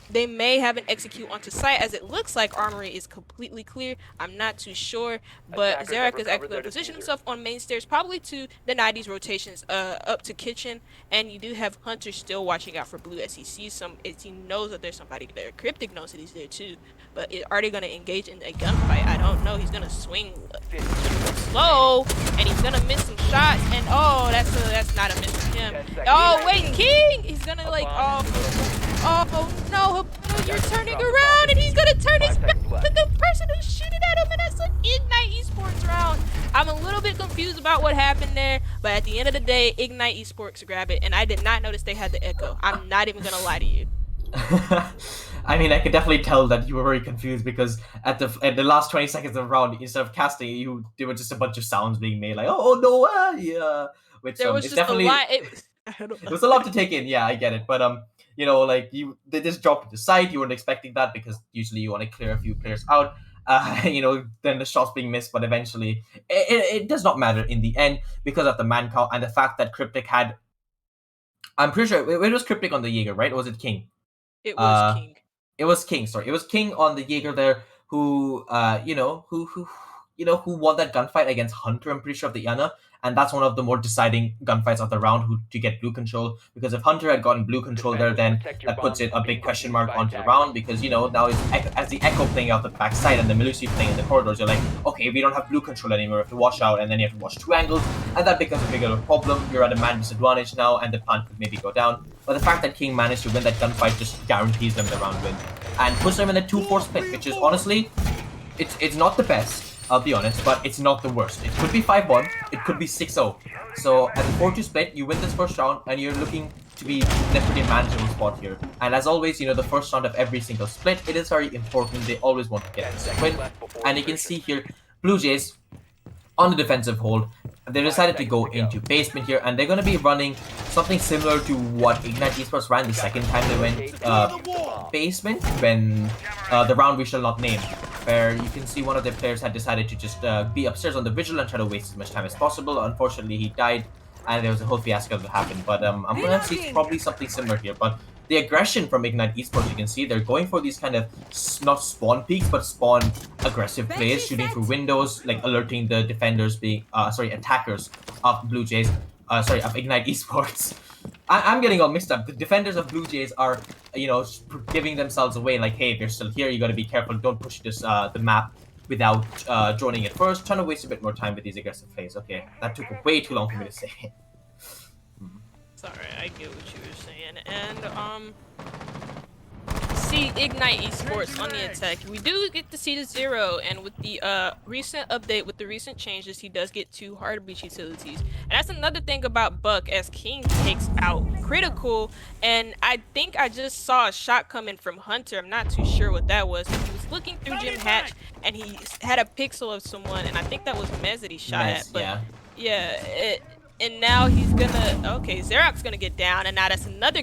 they may have an execute onto site, as it looks like Armory is completely clear. I'm not too sure, but Zarak is actually positioning himself on main stairs, probably to deny these rotations up to kitchen. And you do have Hunter still watching out for Blue as he sees some, as he knows that there's somebody there. Cryptic knows that he's there too, but are they going to engage in a gunfight? I don't know. He's going to swing slow, and he's going to miss some shots. And oh, that's not a miss for him. Oh wait, King! He's going to like oh no, you're turning around, and he's gonna turn his back to the person who's shooting at him, and that's an Ignite Esports round. I'm a little bit confused about what happened there, but at the end of the day, Ignite Esports grab it, and I did not notice they had the echo. I'm not even gonna lie to you. I mean, I could definitely tell that you were very confused, because at the last 20 seconds of the round, instead of casting, there were just a bunch of sounds being made, like oh no, yeah, which there was it's just definitely a lot. it was a lot to take in. Yeah, I get it, but you know, like they just dropped to the side. You weren't expecting that, because usually you want to clear a few players out. You know, then the shots being missed, but eventually it does not matter in the end, because of the man count and the fact that Cryptic had. I'm pretty sure it was Cryptic on the Jaeger, right? Or was it King? It was King. It was King. Sorry, it was King on the Jaeger there, who who won that gunfight against Hunter. I'm pretty sure, of the Yana, and that's one of the more deciding gunfights of the round, who to get blue control. Because if Hunter had gotten blue control there, then that puts it a big question mark onto the round, because now it's as the Echo playing out the backside and the Melusi playing in the corridors, you're like, okay, we don't have blue control anymore. You have to watch out, and then you have to watch two angles, and that becomes a bigger problem. You're at a man disadvantage now, and the plant could maybe go down. But the fact that King managed to win that gunfight just guarantees them the round win, and puts them in a 2-4 split, which is honestly, it's not the best, I'll be honest, but it's not the worst. It could be 5-1, it could be 6-0. So at the 4-2 split, you win this first round, and you're looking to be in a pretty manageable spot here. And as always, the first round of every single split, it is very important. They always want to get this win. And you can see here, Blue Jays on the defensive hold. They decided to go into basement here, and they're going to be running something similar to what Ignite Esports ran the second time they went basement, when the round we shall not name, where you can see one of their players had decided to just be upstairs on the vigil and try to waste as much time as possible. Unfortunately, he died, and there was a whole fiasco that happened. But I'm going to see probably something similar here. But the aggression from Ignite Esports, you can see they're going for these kind of not spawn peaks, but spawn aggressive plays, shooting through windows, like alerting the defenders attackers of Blue Jays, of Ignite Esports. I'm getting all mixed up. The defenders of Blue Jays are, giving themselves away, like, hey, if you're still here, you got to be careful. Don't push the map without droning it first. Trying to waste a bit more time with these aggressive plays. Okay, that took way too long for me to say. Sorry, I get what you were saying. And see Ignite Esports on the attack. We do get to see the 0, and with the recent update, with the recent changes, he does get 2 hard breach utilities. And that's another thing about Buck, as King takes out critical. And I think I just saw a shot coming from Hunter. I'm not too sure what that was. He was looking through Jim Hatch, and he had a pixel of someone, and I think that was Mez that he shot at. But yeah, and now he's gonna, okay, Zarak's gonna get down, and now that's another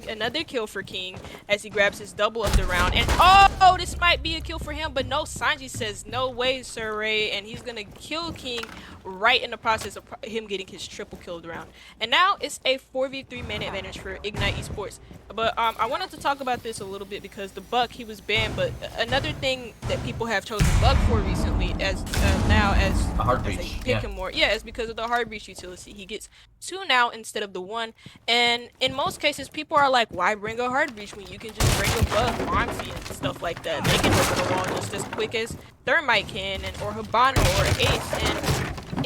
another kill for King, as he grabs his double of the round. And oh, this might be a kill for him, but no, Sanji says, no way, Sir Ray, and he's gonna kill King right in the process of him getting his triple kill round. And now it's a 4v3 man advantage for Ignite Esports. But I wanted to talk about this a little bit, because the Buck, he was banned, but another thing that people have chosen Buck for recently, as now as a hard breach, breach, pick him more, yeah, it's because of the hard breach utility. He gets 2 now instead of the 1, and in most cases, people are like, why bring a hard breach when you can just bring a Buck, Monty, and stuff like that? They can open the wall just as quick as Thermite can, or Habano, or Ace.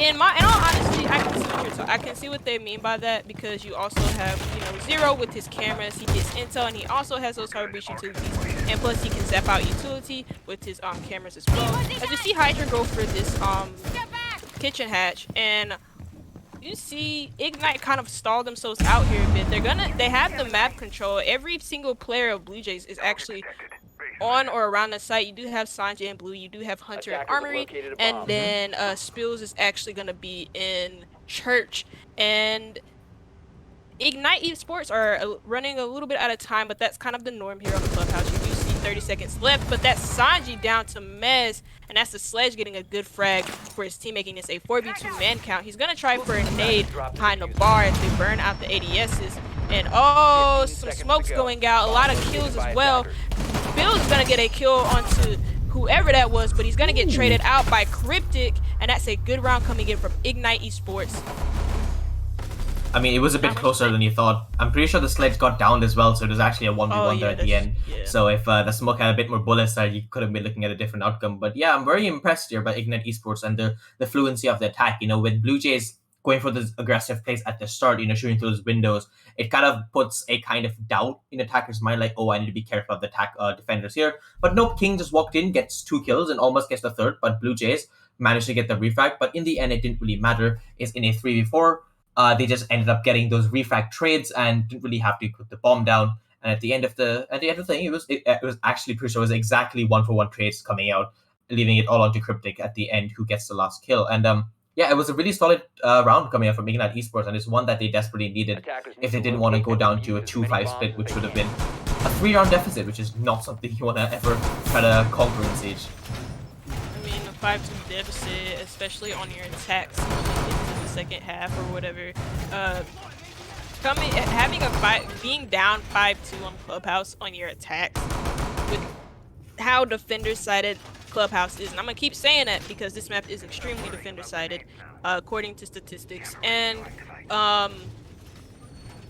And in all honesty, I can see what they mean by that, because you also have, Zero with his cameras. He gets intel, and he also has those hard breach utilities, and plus he can zap out utility with his cameras as well. As you see Hydra go for this kitchen hatch, and you see Ignite kind of stall themselves out here a bit. They have the map control. Every single player of Blue Jays is actually on or around the site, you do have Sanjay and Blue, you do have Hunter and Armory, and then Spills is actually going to be in Church. And Ignite Esports are running a little bit out of time, but that's kind of the norm here on the Clubhouse. You do see 30 seconds left, but that's Sanji down to Mez, and that's the Sledge getting a good frag for his team, making this a 4v2 man count. He's going to try for a nade behind the bar as they burn out the ADSs. And oh, some smoke's going out, a lot of kills as well. Bill's is going to get a kill onto whoever that was, but he's going to get traded out by Cryptic, and that's a good round coming in from Ignite Esports. I mean, it was a bit closer than you thought. I'm pretty sure the Sledge got downed as well, so it was actually a 1v1 there at the end. Yeah. So if the smoke had a bit more bullets there, you could have been looking at a different outcome. But yeah, I'm very impressed here by Ignite Esports and the fluency of the attack. You know, with BLUEJAYS going for those aggressive plays at the start, you know, shooting through those windows, it kind of puts a kind of doubt in attackers' mind, like, oh, I need to be careful of the defenders here. But nope, King just walked in, gets 2 kills, and almost gets the third, but BLUEJAYS managed to get the refrag. But in the end, it didn't really matter. It's in a 3v4. They just ended up getting those refrag trades and didn't really have to put the bomb down. And at the end of the thing, it was actually pretty sure it was exactly 1-for-1 trades coming out, leaving it all onto Cryptic at the end, who gets the last kill. And yeah, it was a really solid round coming out from Ignite Esports, and it's one that they desperately needed if they didn't want to go down to a 2-5 split, which would have been a 3-round deficit, which is not something you want to ever try to conquer in Siege. I mean, a 5-2 deficit, especially on your attacks into the second half or whatever. Being down 5-2 on Clubhouse on your attacks with how defender-sided Clubhouse is, and I'm gonna keep saying that because this map is extremely defender-sided, according to statistics, and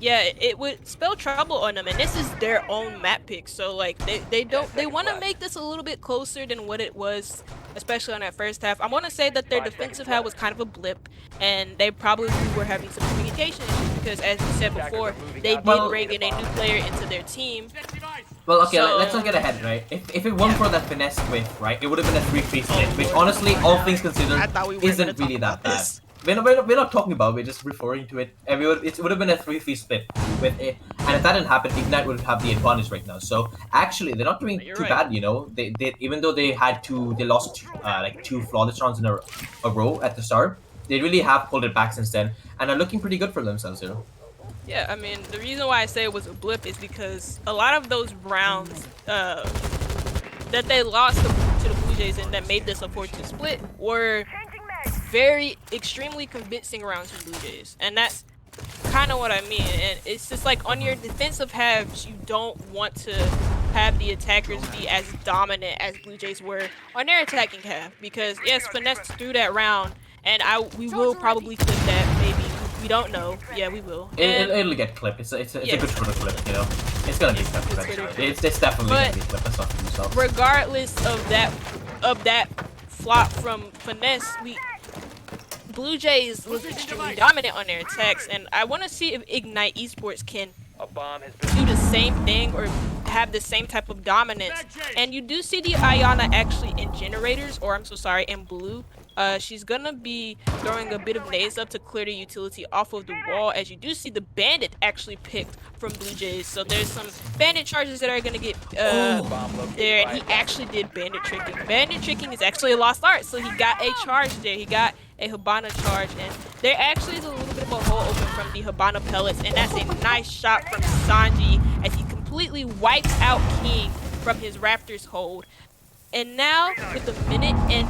yeah, it would spell trouble on them, and this is their own map pick, so like they want to make this a little bit closer than what it was, especially on that first half. I want to say that their defensive half was kind of a blip, and they probably were having some communication issues because, as you said before, they did bring in a new player into their team. Well, okay, let's not get ahead, right? If it weren't for that finesse whiff, right, it would have been a 3-3 split, which honestly, all things considered, isn't really that bad. We're not talking about it, we're just referring to it. And it would have been a 3-3 split with it, and if that didn't happen, Ignite would have the advantage right now. So actually, they're not doing too bad, you know. They even though they lost like 2 flawless rounds in a row at the start, they really have pulled it back since then, and are looking pretty good for themselves here. Yeah, I mean, the reason why I say it was a blip is because a lot of those rounds that they lost to the BLUEJAYS and that made this a 4-2 split were very extremely convincing rounds from BLUEJAYS, and that's kind of what I mean. And it's just like on your defensive halves, you don't want to have the attackers be as dominant as BLUEJAYS were on their attacking half, because yes, finesse through that round, and we will probably clip that, maybe. We don't know. Yeah, we will. It'll get clipped. It's a good Twitter clip, you know. It's gonna be clipped eventually. It's definitely gonna be clipped. That's not for yourself. Regardless of that flop from finesse, BLUEJAYS was extremely dominant on their attacks, and I want to see if Ignite Esports can do the same thing or have the same type of dominance. And you do see the Ayana actually in generators, or I'm so sorry, in blue. She's gonna be throwing a bit of nades up to clear the utility off of the wall, as you do see the bandit actually picked from BLUEJAYS. So there's some bandit charges that are gonna get there, and he actually did bandit tricking. Bandit tricking is actually a lost art, so he got a charge there. He got a Hibana charge, and there actually is a little bit of a hole open from the Hibana pellets, and that's a nice shot from Sanji as he completely wipes out King from his Raptors hold. And now with the minute and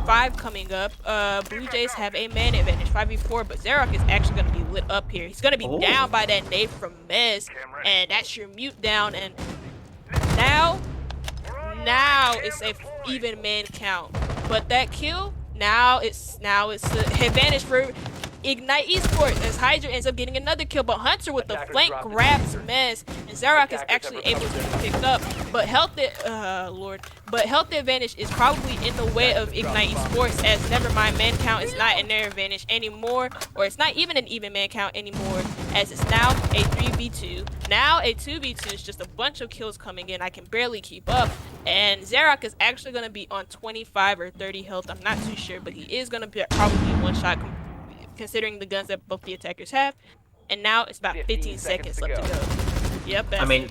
5 coming up, BLUEJAYS have a man advantage, 5v4, but Xerac is actually going to be lit up here. He's going to be down by that nade from Mez, and that's your mute down, and now it's a even man count. But that kill, now it's the advantage for Ignite Esports as Hydra ends up getting another kill, but Hunter with the flank grabs Mez, and Xerac is actually able to be picked up. But health advantage is probably in the way of Ignite Esports, as Nevermind man count is not in their advantage anymore, or it's not even an even man count anymore, as it's now a 3v2. Now a 2v2 is just a bunch of kills coming in. I can barely keep up, and Xerac is actually going to be on 25 or 30 health. I'm not too sure, but he is going to be probably one shot considering the guns that both the attackers have. And now it's about 15 seconds left to go. Yep, I mean,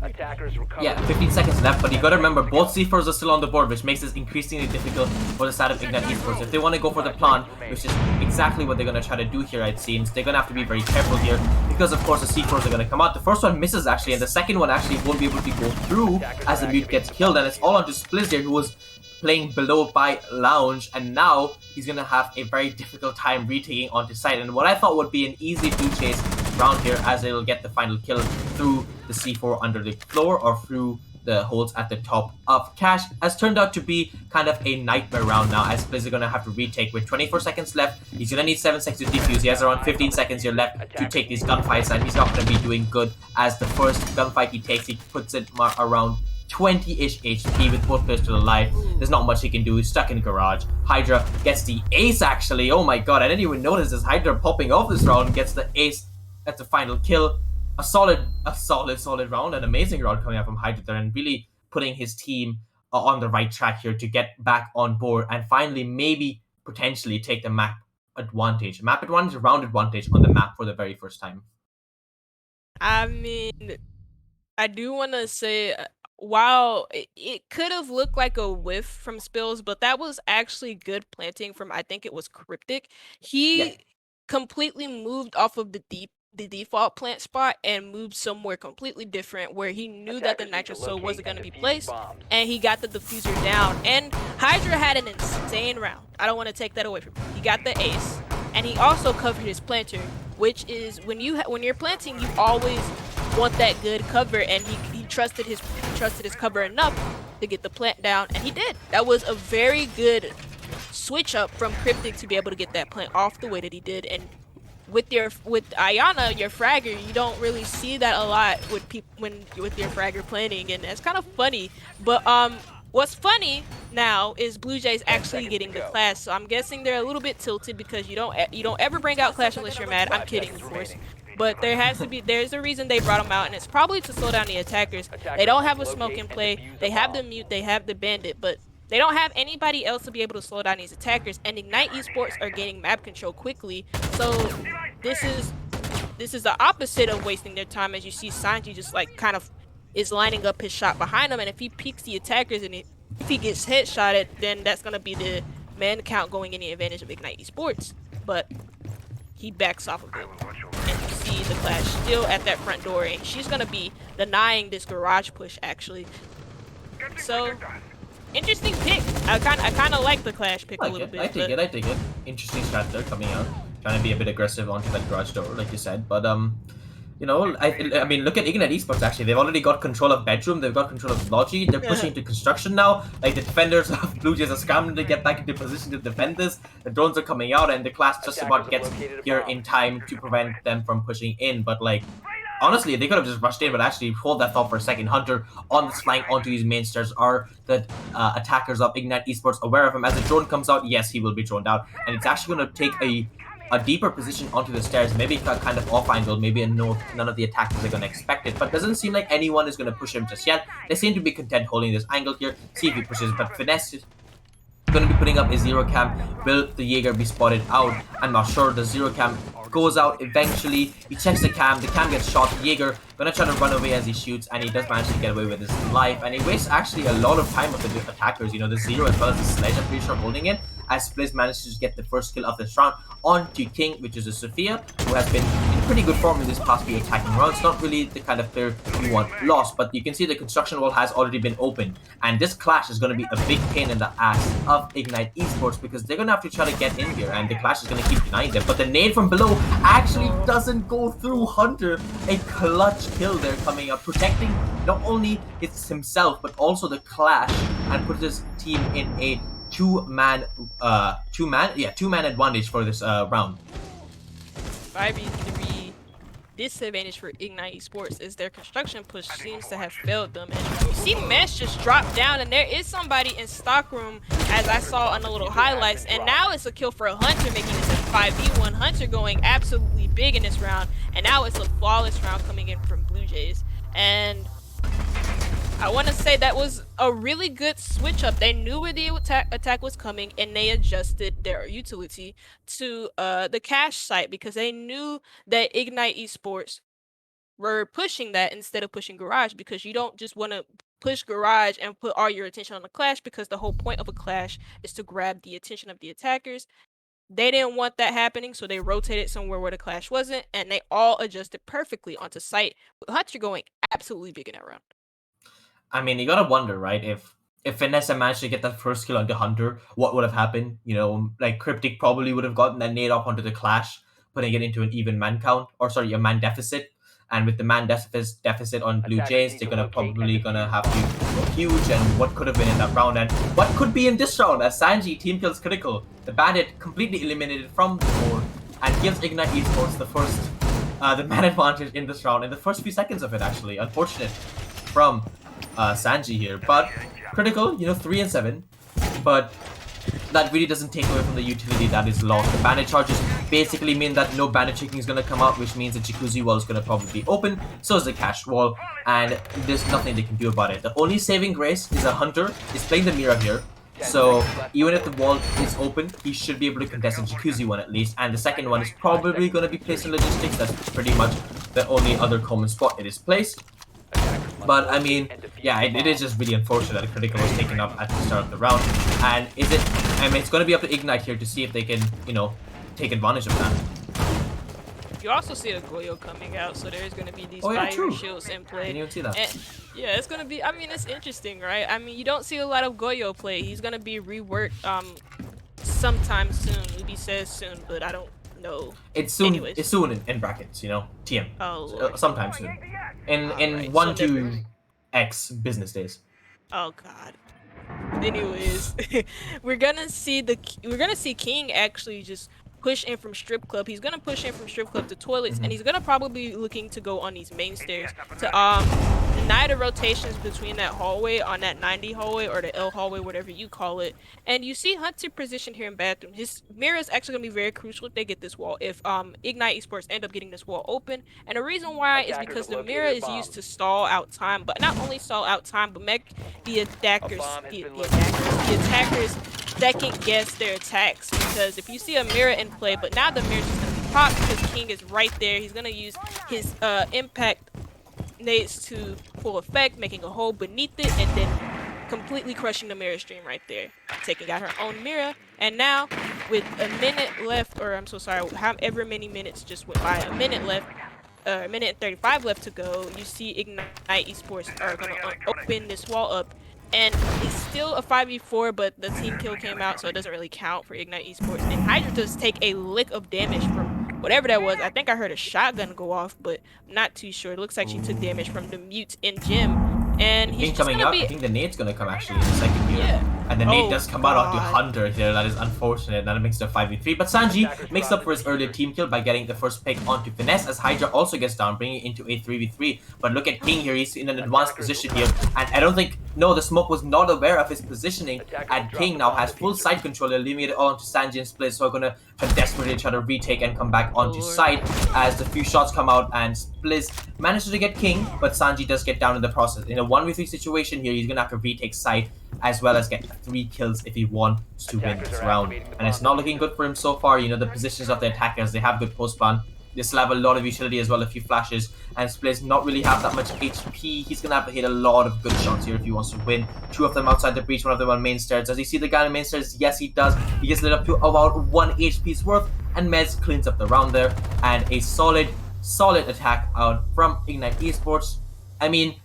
Attackers recover. yeah, 15 seconds left, but you gotta remember, both C4s are still on the board, which makes this increasingly difficult for the side of Ignite Esports. If they want to go for the plan, which is exactly what they're gonna try to do here, it seems, they're gonna have to be very careful here, because of course the C4s are gonna come out. The first one misses actually, and the second one actually won't be able to go through as the mute gets killed, and it's all onto Spliz here, who was playing below by Lounge, and now he's gonna have a very difficult time retaking onto site. And what I thought would be an easy blue chase round here, as it'll get the final kill through the C4 under the floor or through the holes at the top of Cash, has turned out to be kind of a nightmare round now, as Blizz are gonna have to retake with 24 seconds left. He's gonna need 7 seconds to defuse. He has around 15 seconds here left to take these gunfights, and he's not gonna be doing good, as the first gunfight he takes, he puts it around 20-ish HP with both players still alive. There's not much he can do. He's stuck in garage. Hydra gets the ace actually. Oh my god, I didn't even notice this. Hydra popping off this round gets the ace. That's the final kill. A solid round, an amazing round coming out from Hydra there, and really putting his team on the right track here to get back on board and finally maybe potentially take the map advantage, round advantage on the map for the very first time. I mean, I do want to say, while it could have looked like a whiff from Spills, but that was actually good planting from, I think it was Cryptic. He completely moved off of the default plant spot and moved somewhere completely different, where he knew that the Nitro wasn't going to be placed, and he got the diffuser down. And Hydra had an insane round. I don't want to take that away from him. He got the ace, and he also covered his planter, which is when you're planting, you always want that good cover, and he trusted his cover enough to get the plant down, and he did. That was a very good switch up from Cryptic to be able to get that plant off the way that he did. And with Ayana, your fragger, you don't really see that a lot with with your fragger planting, and that's kind of funny. But what's funny now is BLUEJAYS actually getting the Clash, so I'm guessing they're a little bit tilted because you don't ever bring out Clash unless you're mad. I'm kidding, of course. But there's a reason they brought him out, and it's probably to slow down the attackers. They don't have a smoke in play. They have the mute, they have the bandit, but they don't have anybody else to be able to slow down these attackers. And Ignite Esports are gaining map control quickly, so this is the opposite of wasting their time. As you see, Sanji just like kind of is lining up his shot behind him, and if he peeks the attackers and if he gets headshotted, then that's gonna be the man count going in the advantage of Ignite Esports. But he backs off of it, and you see the Clash still at that front door, and she's gonna be denying this garage push actually. So interesting pick. I kind of like the Clash pick a little bit. I take it. Interesting strat there coming out, trying to be a bit aggressive onto that garage door, like you said. But you know, I mean, look at Ignite Esports actually. They've already got control of bedroom. They've got control of Logi. They're pushing into construction now. Like, the defenders of BLUEJAYS are scrambling to get back into position to defend this. The drones are coming out, and the Clash just about gets here in time to prevent them from pushing in. But like, honestly, they could have just rushed in, but actually hold that thought for a second. Hunter on this flying onto these main stairs. Are the attackers of Ignite Esports aware of him? As the drone comes out, yes, he will be droned out, and it's actually going to take a deeper position onto the stairs, maybe kind of off angle, maybe none of the attackers are going to expect it, but doesn't seem like anyone is going to push him just yet. They seem to be content holding this angle here, see if he pushes, but Finesse is going to be putting up a zero cam. Will the Jaeger be spotted out? I'm not sure. The zero cam goes out eventually. He checks the cam gets shot. Jaeger gonna try to run away as he shoots, and he does manage to get away with his life, and he wastes actually a lot of time with the attackers, you know, the zero as well as the sledge, I'm pretty sure, holding it, as Spliz manages to get the first kill of this round onto King, which is a Sophia, who has been in pretty good form in this past few attacking rounds. Not really the kind of player you want lost, but you can see the construction wall has already been opened, and this Clash is going to be a big pain in the ass of Ignite Esports, because they're going to have to try to get in here, and the Clash is going to keep denying them. But the nade from below actually doesn't go through Hunter. A clutch kill there coming up, protecting not only himself but also the Clash, and put his team in a two-man advantage for this round. 5v3 disadvantage for Ignite Esports is their construction push seems to have failed them. And you see Mesh just drop down, and there is somebody in stockroom, as I saw on the little highlights, and now it's a kill for a Hunter, making this a 5v1. Hunter going absolutely big in this round, and now it's a flawless round coming in from BLUEJAYS. And I want to say that was a really good switch up. They knew where the attack was coming, and they adjusted their utility to the cache site, because they knew that Ignite Esports were pushing that instead of pushing Garage, because you don't just want to push Garage and put all your attention on the Clash, because the whole point of a Clash is to grab the attention of the attackers. They didn't want that happening, so they rotated somewhere where the Clash wasn't, and they all adjusted perfectly onto site, with Hunter going absolutely big in that round. I mean, you gotta wonder, right? If Finesse had managed to get that first kill onto Hunter, what would have happened? You know, like Cryptic probably would have gotten that nade off onto the Clash, putting it into an even man count, or sorry, a man deficit. And with the man deficit on Blue Jays, they're probably gonna have to go huge. And what could have been in that round, and what could be in this round, as Sanji team kills Critical, the Bandit completely eliminated from the board, and gives Ignite Esports the man advantage in this round in the first few seconds of it. Actually, unfortunate from Sanji here, but Critical, 3 and 7, but that really doesn't take away from the utility that is lost. The bandit charges basically mean that no bandit checking is going to come out, which means the jacuzzi wall is going to probably be open, so is the cash wall, and there's nothing they can do about it. The only saving grace is a Hunter is playing the mirror here, so even if the wall is open, he should be able to contest the jacuzzi one at least, and the second one is probably going to be placed in logistics. That's pretty much the only other common spot it is placed. But I mean, yeah, it is just really unfortunate that Critical was taken up at the start of the round. And it's going to be up to Ignite here to see if they can, take advantage of that. You also see a Goyo coming out, so there's going to be these fire shields in play. Didn't even see that. And, yeah, it's going to be, I mean, it's interesting, right? I mean, you don't see a lot of Goyo play. He's going to be reworked sometime soon. Ubi says soon, but I don't know. It's soon. Anyways. It's soon in brackets, TM. Oh, sometime soon. In 1 to X business days. Oh god. Anyways, we're gonna see King actually just push in from strip club. He's gonna push in from strip club to toilets, and he's gonna probably be looking to go on these main stairs to deny the rotations between that hallway, on that 90 hallway or the L hallway, whatever you call it. And you see Hunter positioned here in bathroom. His mirror is actually gonna be very crucial if they get this wall. If Ignite Esports end up getting this wall open, and the reason why is because the mirror is used to stall out time, but not only stall out time, but make the attackers second guess their attacks. Because if you see a mirror in play, but now the mirror's just gonna be popped because King is right there. He's gonna use his impact nades to full effect, making a hole beneath it, and then completely crushing the mirror stream right there, taking out her own mirror. And now with a minute left, or I'm so sorry, however many minutes just went by, a minute left, a minute and 35 left to go, you see Ignite Esports are gonna open this wall up. And it's still a 5v4, but the team kill came out, so it doesn't really count for Ignite Esports. And Hydra does take a lick of damage from whatever that was. I think I heard a shotgun go off, but I'm not too sure. It looks like she took damage from the mute in gym. And he's coming out. I think the nade's gonna come actually in the second here. Yeah. And the nade does come out onto Hunter here. That is unfortunate. That makes it a 5v3. But Sanji makes up for his earlier team kill by getting the first pick onto Finesse, as Hydra also gets down, bringing it into a 3v3. But look at King here. He's in an advanced position here. And I don't think, no, the smoke was not aware of his positioning. And King now has full side control. They'll leave it all onto Sanji and Split. So we're gonna desperately try to retake and come back onto side as the few shots come out, and Spliz manages to get King, but Sanji does get down in the process. In a 1v3 situation here, he's gonna have to retake side as well as get 3 kills if he wants to win this round. And it's not looking good for him so far. The positions of the attackers, they have good post plan. They still have a lot of utility as well, a few flashes, and Spliz not really have that much HP. He's gonna have to hit a lot of good shots here if he wants to win. 2 of them outside the breach, 1 of them on main stairs. Does he see the guy on main stairs? Yes, he does. He gets lit up to about 1 HP's worth, and Mez cleans up the round there. And a solid attack out from Ignite Esports. I mean,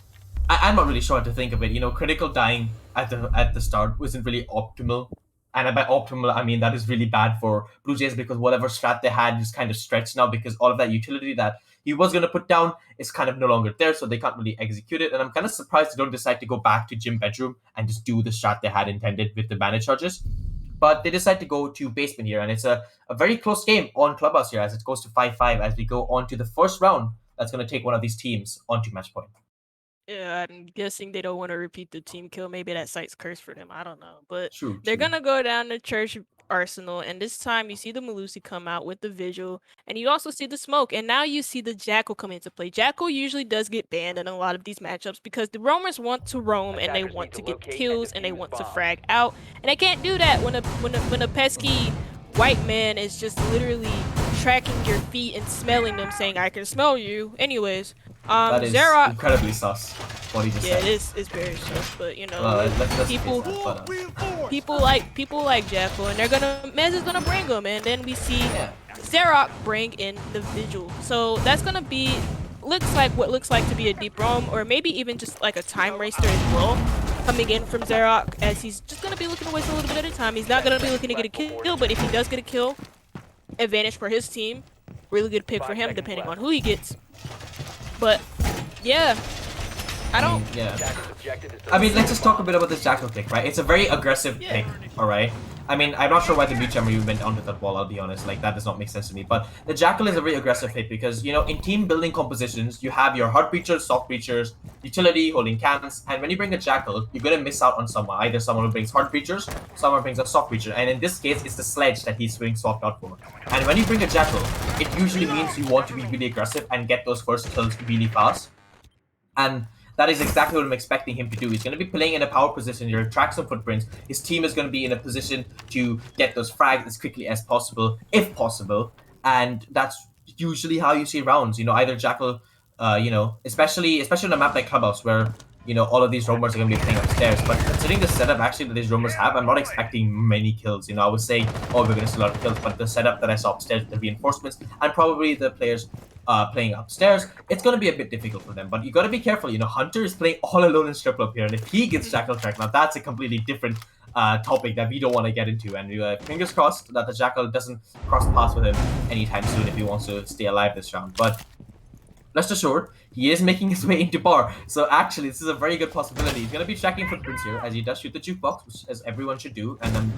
I'm not really sure what to think of it. Critical dying at the start wasn't really optimal. And by optimal, I mean that is really bad for Blue Jays, because whatever strat they had is kind of stretched now, because all of that utility that he was going to put down is kind of no longer there, so they can't really execute it. And I'm kind of surprised they don't decide to go back to gym bedroom and just do the strat they had intended with the bandit charges. But they decide to go to basement here, and it's a very close game on Clubhouse here, as it goes to 5-5 as we go on to the first round. That's going to take one of these teams onto match point. Yeah, I'm guessing they don't want to repeat the team kill. Maybe that site's cursed for them. I don't know. But they're going to go down to Church Arsenal. And this time you see the Malusi come out with the Vigil. And you also see the Smoke. And now you see the Jackal come into play. Jackal usually does get banned in a lot of these matchups because the roamers want to roam and they want to get kills and they want to frag out. And they can't do that when a pesky white man is just literally tracking your feet and smelling them, saying I can smell you. Anyways, That is Xerac, incredibly sus. What he just said. it's very sus, but you know, Well, let's people face that, but, people like Jackal, and Mez is gonna bring them, and then we see yeah. Xerac bring in the Vigil. So that's gonna be what looks like to be a deep roam, or maybe even just like a time racer as well, coming in from Xerac, as he's just gonna be looking to waste a little bit of time. He's not gonna be looking to get a kill, but if he does get a kill, advantage for his team. Really good pick for him, depending on who he gets. But yeah, I don't. I mean, let's just talk a bit about this Jackal pick, right? It's a very aggressive pick, alright? I mean, I'm not sure why the Mute Jammer even went onto that wall, I'll be honest. Like, that does not make sense to me. But the Jackal is a very aggressive pick because, you know, in team building compositions, you have your hard breachers, soft breachers, utility, holding cans, and when you bring a Jackal, you're gonna miss out on someone. Either someone who brings hard breachers, someone brings a soft breacher, and in this case, it's the sledge that he's being swapped out for. And when you bring a Jackal, it usually means you want to be really aggressive and get those first kills really fast. And that is exactly what I'm expecting him to do. He's going to be playing in a power position, your track some footprints. His team is going to be in a position to get those frags as quickly as possible, if possible. And that's usually how you see rounds. You know, either Jackal, you know, especially on a map like Clubhouse where, you know, all of these roamers are going to be playing upstairs. But considering the setup actually that these roamers have, I'm not expecting many kills. You know, I was saying, oh, we're going to see a lot of kills. But the setup that I saw upstairs with the reinforcements and probably the players playing upstairs, it's going to be a bit difficult for them. But you got to be careful. You know, Hunter is playing all alone in strip club here, and if he gets Jackal track, now that's a completely different topic that we don't want to get into. And fingers crossed that the Jackal doesn't cross paths with him anytime soon if he wants to stay alive this round. But rest assured, he is making his way into bar. So actually, this is a very good possibility. He's going to be tracking footprints here as he does shoot the jukebox, which as everyone should do. And then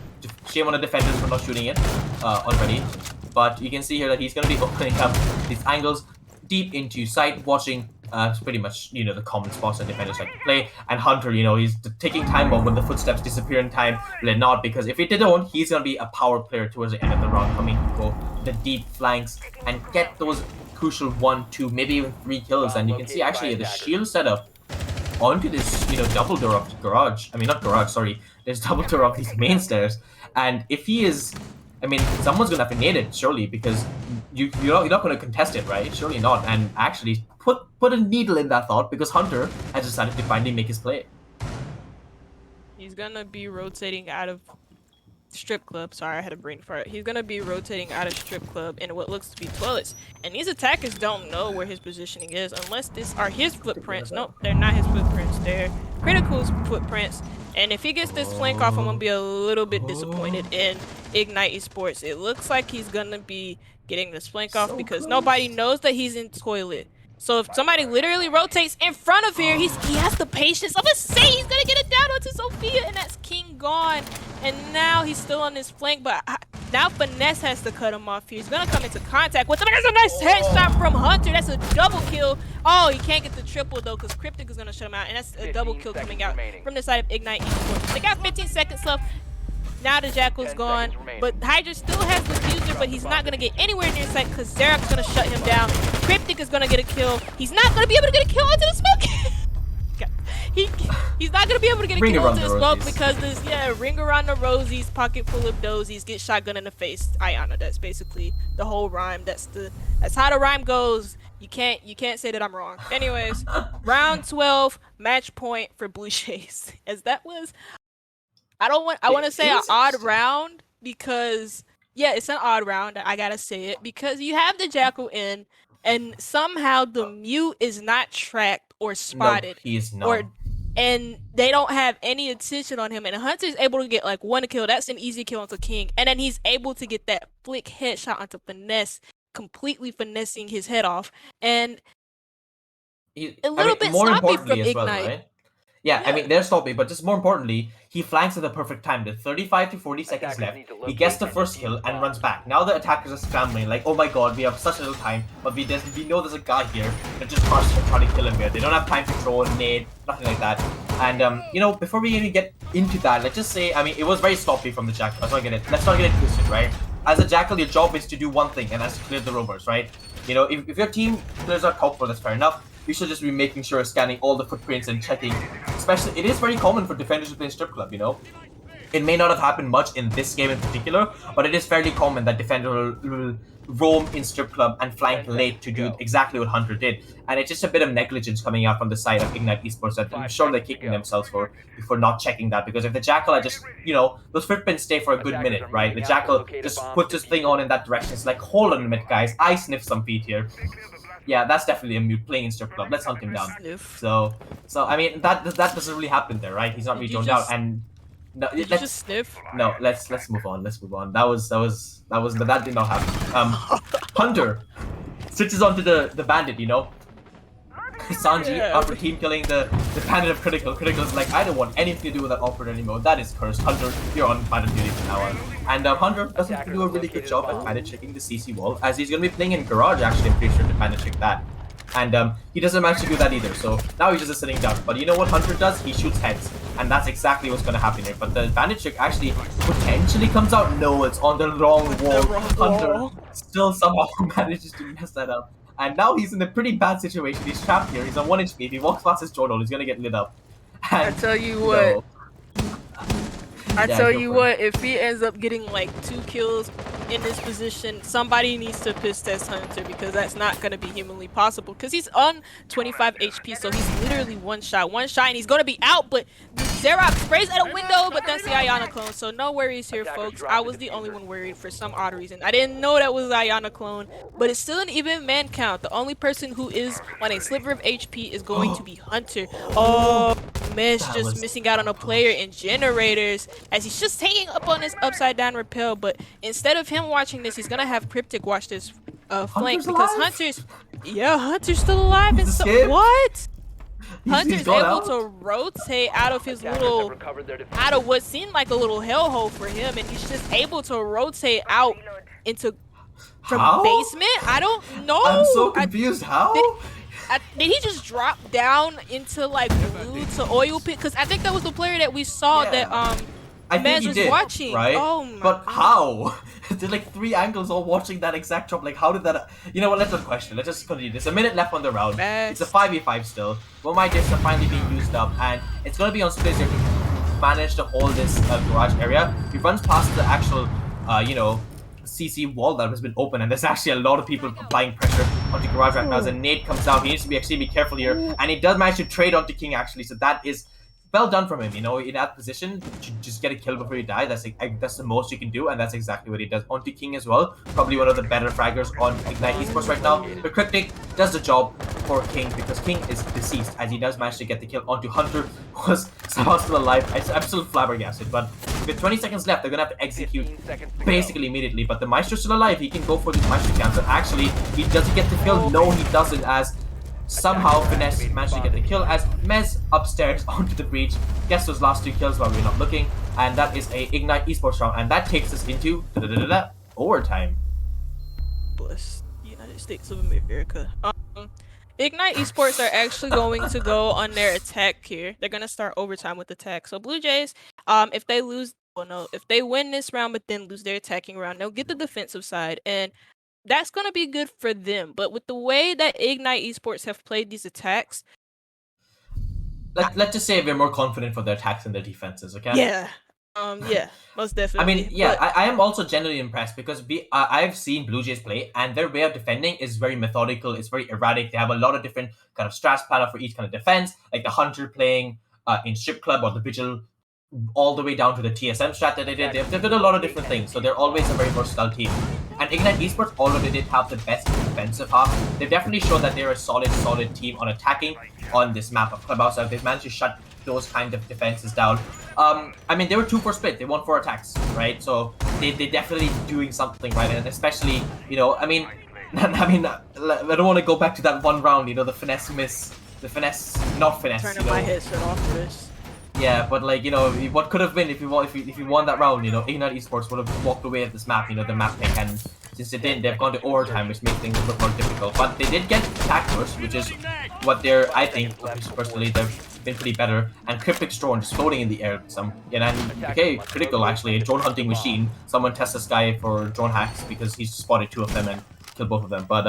shame on the defenders for not shooting it already. But you can see here that he's going to be opening up these angles deep into sight, watching pretty much, you know, the common spots that defenders like to play. And Hunter, you know, he's taking time bomb when the footsteps disappear in time. Will it not? Because if he didn't, he's going to be a power player towards the end of the round, coming to go the deep flanks and get those crucial 1, 2, maybe even 3 kills. And you can see actually the shield setup onto this, you know, double door of the garage. I mean, not garage, sorry. There's double door of these main stairs. And if he is, I mean, someone's gonna have to nade it, surely, because you're not gonna contest it, right? Surely not. And actually put a needle in that thought, because Hunter has decided to finally make his play. He's gonna be rotating out of strip club. Sorry, I had a brain fart. He's gonna be rotating out of strip club in what looks to be toilets. And these attackers don't know where his positioning is unless these are his footprints. Nope, they're not his footprints. They're Critical's footprints. And if he gets this flank off, I'm gonna be a little bit disappointed in Ignite Esports. It looks like he's gonna be getting this flank off because nobody knows that he's in toilet. So if somebody literally rotates in front of here, he has the patience. I'm gonna say he's gonna get it down onto Sophia, and that's King gone. And now he's still on his flank, but now Finesse has to cut him off here. He's gonna come into contact with him. There's a nice headshot from Hunter. That's a double kill. Oh, he can't get the triple though, because Cryptic is gonna shut him out, and that's a double kill coming out from the side of Ignite Esports. They got 15 seconds left. Now the Jackal's gone, but Hydra still has the diffuser, but he's not going to get anywhere near sight because Xerac's going to shut him down. Cryptic is going to get a kill. He's not going to be able to get a kill onto the smoke. He's not going to be able to get a kill onto the smoke because this, ring around the rosies, pocket full of dozies, get shotgun in the face. Ayana, that's basically the whole rhyme. That's how the rhyme goes. You can't say that I'm wrong. Anyways, round 12, match point for BLUEJAYS. As that was, I want to say an odd round because, it's an odd round. I gotta say it because you have the Jackal in, and somehow the Mute is not tracked or spotted. No, he is not. And they don't have any attention on him. And Hunter's able to get like 1 kill. That's an easy kill onto King. And then he's able to get that flick headshot onto Finesse, completely finessing his head off. And a little bit sloppy from Ignite. Well, right? Yeah, I mean, they're sloppy, but just more importantly, he flanks at the perfect time. There's 35 to 40 seconds left. He gets the first kill and runs back. Now the attackers are scrambling, like, oh my god, we have such little time, but we know there's a guy here that just rushed to try to kill him here. They don't have time to throw a nade, nothing like that. And, you know, before we even get into that, let's just say, I mean, it was very sloppy from the Jackal. Let's not get it twisted, right? As a Jackal, your job is to do one thing, and that's to clear the roamers, right? You know, if your team clears our top floor, that's fair enough. You should just be making sure scanning all the footprints and checking. Especially, it is very common for defenders to play in strip club, you know. It may not have happened much in this game in particular, but it is fairly common that defender will roam in strip club and flank late to do exactly what Hunter did. And it's just a bit of negligence coming out from the side of Ignite Esports that I'm sure they're kicking themselves for not checking that. Because if the Jackal are just, those fit pins stay for a good minute, right? The Jackal just puts his thing on in that direction. It's like, hold on a minute, guys. I sniff some feet here. Yeah, that's definitely a mute playing in strip club. Let's hunt him down. So I mean, that doesn't really happen there, right? He's not really zoned out. And no, let's just sniff. No, let's move on. Let's move on. That did not happen. Hunter switches onto the bandit. Sanji, after team killing the bandit of Critical's like, I don't want anything to do with that operator anymore. That is cursed. Hunter, you're on bandit duty from now on. And Hunter doesn't do a really good job at bandit checking the CC wall, as he's gonna be playing in garage. Actually, I'm pretty sure to bandit check that. And he doesn't manage to do that either, so now he's just sitting down. But you know what Hunter does? He shoots heads, and that's exactly what's going to happen here. But the bandit trick actually potentially comes out. No, it's on the wrong wall. Hunter still somehow manages to mess that up. And now he's in a pretty bad situation. He's trapped here. He's on 1 HP. If he walks past his drone hole, he's going to get lit up. And, I tell you what. I tell you what, if he ends up getting like 2 kills in this position, somebody needs to piss test Hunter, because that's not going to be humanly possible. Because he's on 25 HP, so he's literally one shot, and he's going to be out. But Xerox sprays at a window, but that's the Ayana clone, so no worries here, folks. I was the only one worried for some odd reason. I didn't know that was the Ayana clone, but it's still an even man count. The only person who is on a sliver of HP is going to be Hunter. Oh, Mesh just missing out on a player in generators, as he's just hanging up on his upside down rappel. But instead of him watching this, he's gonna have Cryptic watch this flank, because Hunter's still alive. And so what? Hunter's able to rotate out of his little, out of what seemed like a little hellhole for him, and he's just able to rotate out into from basement. I don't know. I'm so confused. How? Did he just drop down into like blue to oil pit? Because I think that was the player that we saw that Mez was watching. Right? Oh my but how? There's like 3 angles all watching that exact drop. Like, how did that? You know what? Let's not question. Let's just continue. There's a minute left on the round. It's a 5v5 still. Well, my dips are finally being used up, and it's gonna be on Splizzer to manage to hold this garage area. He runs past the actual, CC wall that has been open, and there's actually a lot of people applying pressure onto garage right now. As a nade comes out, he needs to be actually careful here, and he does manage to trade onto King actually. So that is well done from him, in that position, to just get a kill before you die. That's the most you can do, and that's exactly what he does onto King as well. Probably one of the better fraggers on Ignite Esports right now. But Cryptic does the job for King, because King is deceased, as he does manage to get the kill onto Hunter, who was somehow still alive. I'm still flabbergasted, but with 20 seconds left, they're gonna have to execute basically immediately. But the Maestro's still alive. He can go for these Maestro camps, and actually, he doesn't get the kill. No, he doesn't, as somehow Finesse managed to get the kill, as Mez upstairs onto the breach gets those last 2 kills while we're not looking, and that is a Ignite Esports round, and that takes us into overtime. Bless the United States of America. Ignite Esports are actually going to go on their attack here. They're gonna start overtime with attack. So Blue Jays, if they lose, if they win this round but then lose their attacking round, they'll get the defensive side, and that's going to be good for them. But with the way that Ignite Esports have played these attacks, let's just say we're more confident for their attacks and their defenses, okay? Yeah. Most definitely. I mean, yeah, but I am also genuinely impressed, because I've seen Blue Jays play, and their way of defending is very methodical. It's very erratic. They have a lot of different kind of strats planned out for each kind of defense, like the Hunter playing in Strip Club, or the Vigil, all the way down to the TSM strat that they did. They've done a lot of different things, so they're always a very versatile team. And Ignite Esports, although they did have the best defensive half, they've definitely shown that they're a solid team on attacking on this map of Clubhouse. So they've managed to shut those kind of defenses down. I mean, they were 2 for split. They won 4 attacks, right? So they're definitely doing something right, and especially, I mean, I don't want to go back to that one round, the finesse miss, not finesse. Turning my headset off for this. Yeah, but like, what could have been if you won that round, Ignite Esports would have walked away at this map, the map pick, and since they didn't, they've gone to overtime, which makes things look more difficult. But they did get attack first, which is what I think, personally, they've been pretty better. And Cryptic's drone just floating in the air, and okay, Critical actually, a drone hunting machine. Someone test this guy for drone hacks, because he's spotted 2 of them and killed both of them. But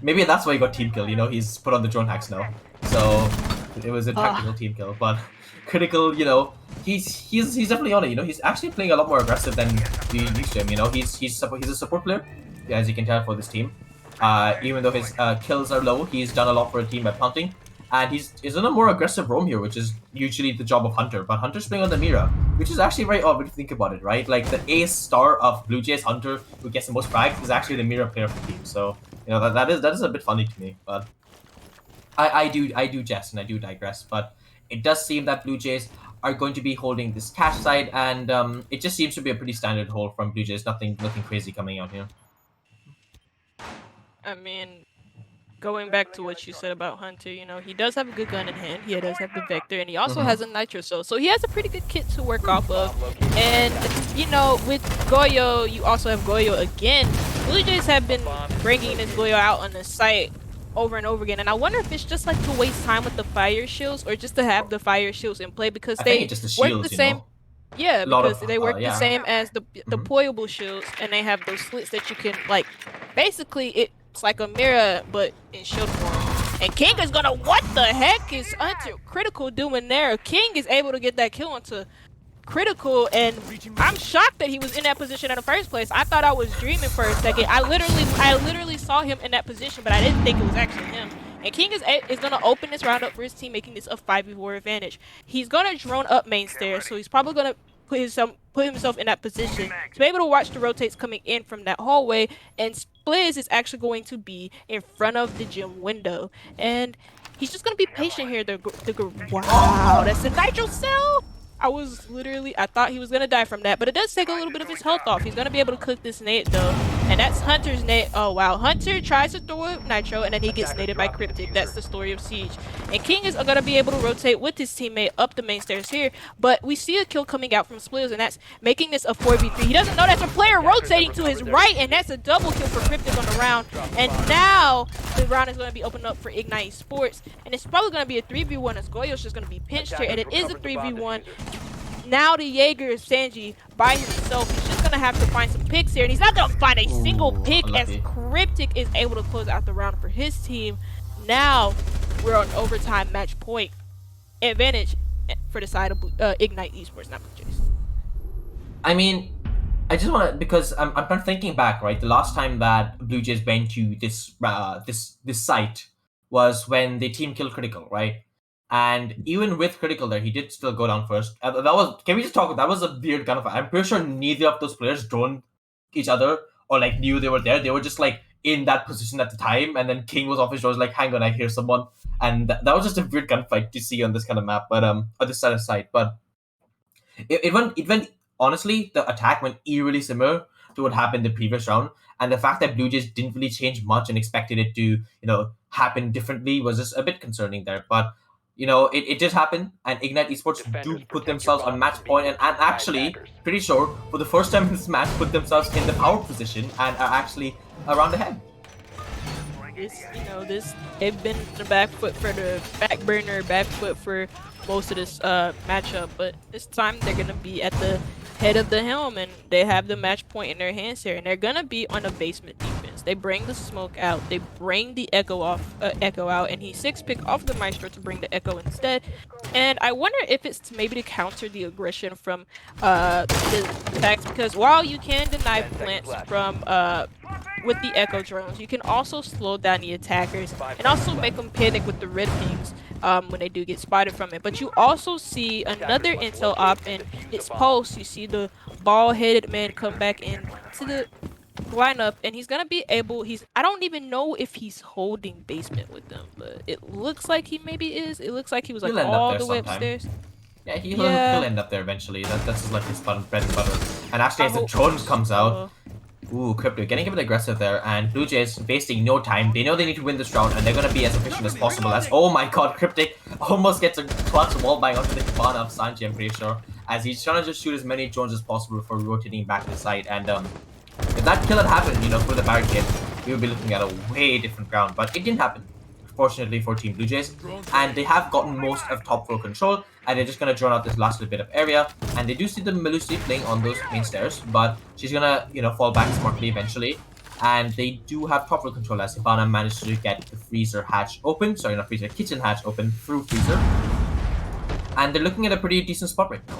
maybe that's why he got team kill. He's put on the drone hacks now, so it was a tactical team kill. But Critical, he's definitely on it. You know, he's actually playing a lot more aggressive than we used to him. You know, he's a support player, as you can tell, for this team. Even though his kills are low, he's done a lot for the team by punting, and he's on a more aggressive roam here, which is usually the job of Hunter. But Hunter's playing on the Mira, which is actually very odd when you think about it, right? Like the ace star of BLUEJAYS, Hunter, who gets the most frags, is actually the Mira player for the team. So you know that is a bit funny to me, but I do jest and I do digress, but it does seem that BLUEJAYS are going to be holding this cash side, and it just seems to be a pretty standard hold from BLUEJAYS. Nothing crazy coming out here. I mean, going back to what you said about Hunter, you know, he does have a good gun in hand. He does have the Vector, and he also has a Nitro Cell. So he has a pretty good kit to work off of. And, you know, with Goyo, you also have Goyo again. BLUEJAYS have been bringing this Goyo out on the site over and over again. And I wonder if it's just like to waste time with the fire shields or just to have the fire shields in play because they just the shields, work the same. Know? Yeah, because they work the same as the deployable shields, and they have those slits that you can, like, basically it's like a mirror, but in shield form. And King is gonna, what the heck is Hunter Critical doing there? King is able to get that kill onto Critical, and I'm shocked that he was in that position in the first place. I thought I was dreaming for a second. I literally saw him in that position, but I didn't think it was actually him. And King is going to open this round up for his team, making this a 5v4 advantage. He's going to drone up main stairs, so he's probably going to put himself in that position to be able to watch the rotates coming in from that hallway. And Spliz is actually going to be in front of the gym window. And he's just going to be patient here. Wow, that's a Nitro Cell! I thought he was going to die from that, but it does take a little bit of his health off. He's going to be able to cook this nade, though. And that's Hunter's nade. Oh, wow. Hunter tries to throw a Nitro, and then he gets naded by Cryptic. That's the story of Siege. And King is going to be able to rotate with his teammate up the main stairs here, but we see a kill coming out from Spliz, and that's making this a 4v3. He doesn't know that's a player rotating to his right, and that's a double kill for Cryptic on the round. And now the round is going to be opened up for Ignite Esports, and it's probably going to be a 3v1 as Goyo's just going to be pinched here, and it is a 3v1. Now the Jaeger is Sanji by himself. He's just going to have to find some picks here, and he's not going to find a single pick as Cryptic is able to close out the round for his team. Now we're on overtime match point advantage for the side of Ignite Esports, not BLUEJAYS. I mean, I just want to, because I'm thinking back, right? The last time that BLUEJAYS went to this site was when they team killed Critical, right? And even with Critical there, he did still go down first. Can we just talk? That was a weird kind of. I'm pretty sure neither of those players droned each other or like knew they were there. They were just like in that position at the time, and then King was off his shoulders like, hang on, I hear someone. And that was just a weird gunfight to see on this kind of map, but on this side of site. But it went honestly, the attack went eerily similar to what happened the previous round. And the fact that BLUEJAYS didn't really change much and expected it to, happen differently was just a bit concerning there. But it did happen, and Ignite Esports do put themselves on match point, and actually, pretty sure, for the first time in this match, put themselves in the power position and are actually around the head. They've been the back foot for most of this matchup, but this time they're going to be at the head of the helm, and they have the match point in their hands here, and they're going to be on a basement defense. They bring the smoke out, they bring the echo out, and he 6-pick off the Maestro to bring the echo instead. And I wonder if it's maybe to counter the aggression from the facts, because while you can deny plants from with the echo drones, you can also slow down the attackers and also make them panic with the red pings when they do get spotted from it. But you also see another intel op, and it's Pulse. You see the bald-headed man come back into the lineup, and he's gonna be able, I don't even know if he's holding basement with them, but it looks like he maybe is. It looks like he was like all the way upstairs. Yeah, he'll end up there eventually. That's just like his bread and butter. And actually, as the drone comes out, ooh, Crypto getting a bit aggressive there, and BLUEJAYS wasting no time. They know they need to win this round, and they're gonna be as efficient as possible. As, oh my god, Cryptic almost gets a clutch wall bang onto the cabana of Sanji, I'm pretty sure, as he's trying to just shoot as many drones as possible before rotating back to the side. And if that kill had happened, for the barricade, we would be looking at a way different ground. But it didn't happen, fortunately for Team BLUEJAYS, and they have gotten most of top floor control, and they're just gonna drone out this last little bit of area. And they do see the Melusi playing on those main stairs, but she's gonna fall back smartly eventually. And they do have top floor control as Hibana managed to get the freezer hatch open. Sorry, not freezer, kitchen hatch open through freezer. and they're looking at a pretty decent spot right now.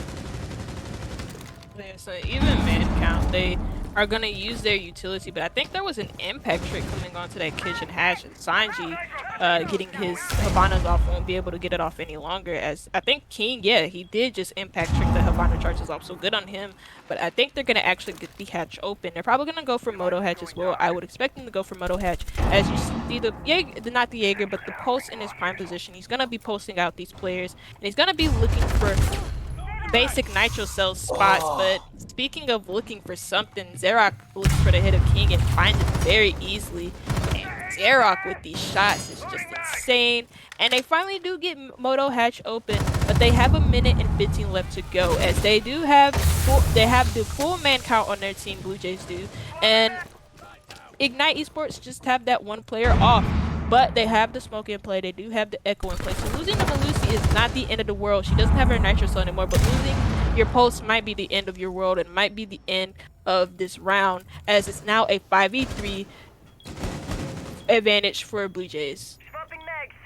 Yeah, so even man count, they are gonna use their utility, but I think there was an impact trick coming onto that kitchen hatch, and Sanji, getting his Havanas off, won't be able to get it off any longer. As I think King, yeah, he did just impact trick the Havana charges off, so good on him. But I think they're gonna actually get the hatch open. They're probably gonna go for Moto hatch as well. I would expect them to go for Moto hatch, as you see the Jaeger, not the Jaeger, but the Pulse in his prime position. He's gonna be posting out these players, and he's gonna be looking for basic nitro cell spots. But speaking of looking for something, Xerac looks for the hit of King and finds it very easily. And Xerac with these shots is just insane. And they finally do get Moto hatch open, but they have a minute and 15 left to go, as they do have the full man count on their team. Blue Jays do, and Ignite Esports just have that one player off. But they have the smoke in play. They do have the echo in play. So losing to Melusi is not the end of the world. She doesn't have her nitro cell anymore. But losing your pulse might be the end of your world. It might be the end of this round, as it's now a 5v3 advantage for Blue Jays.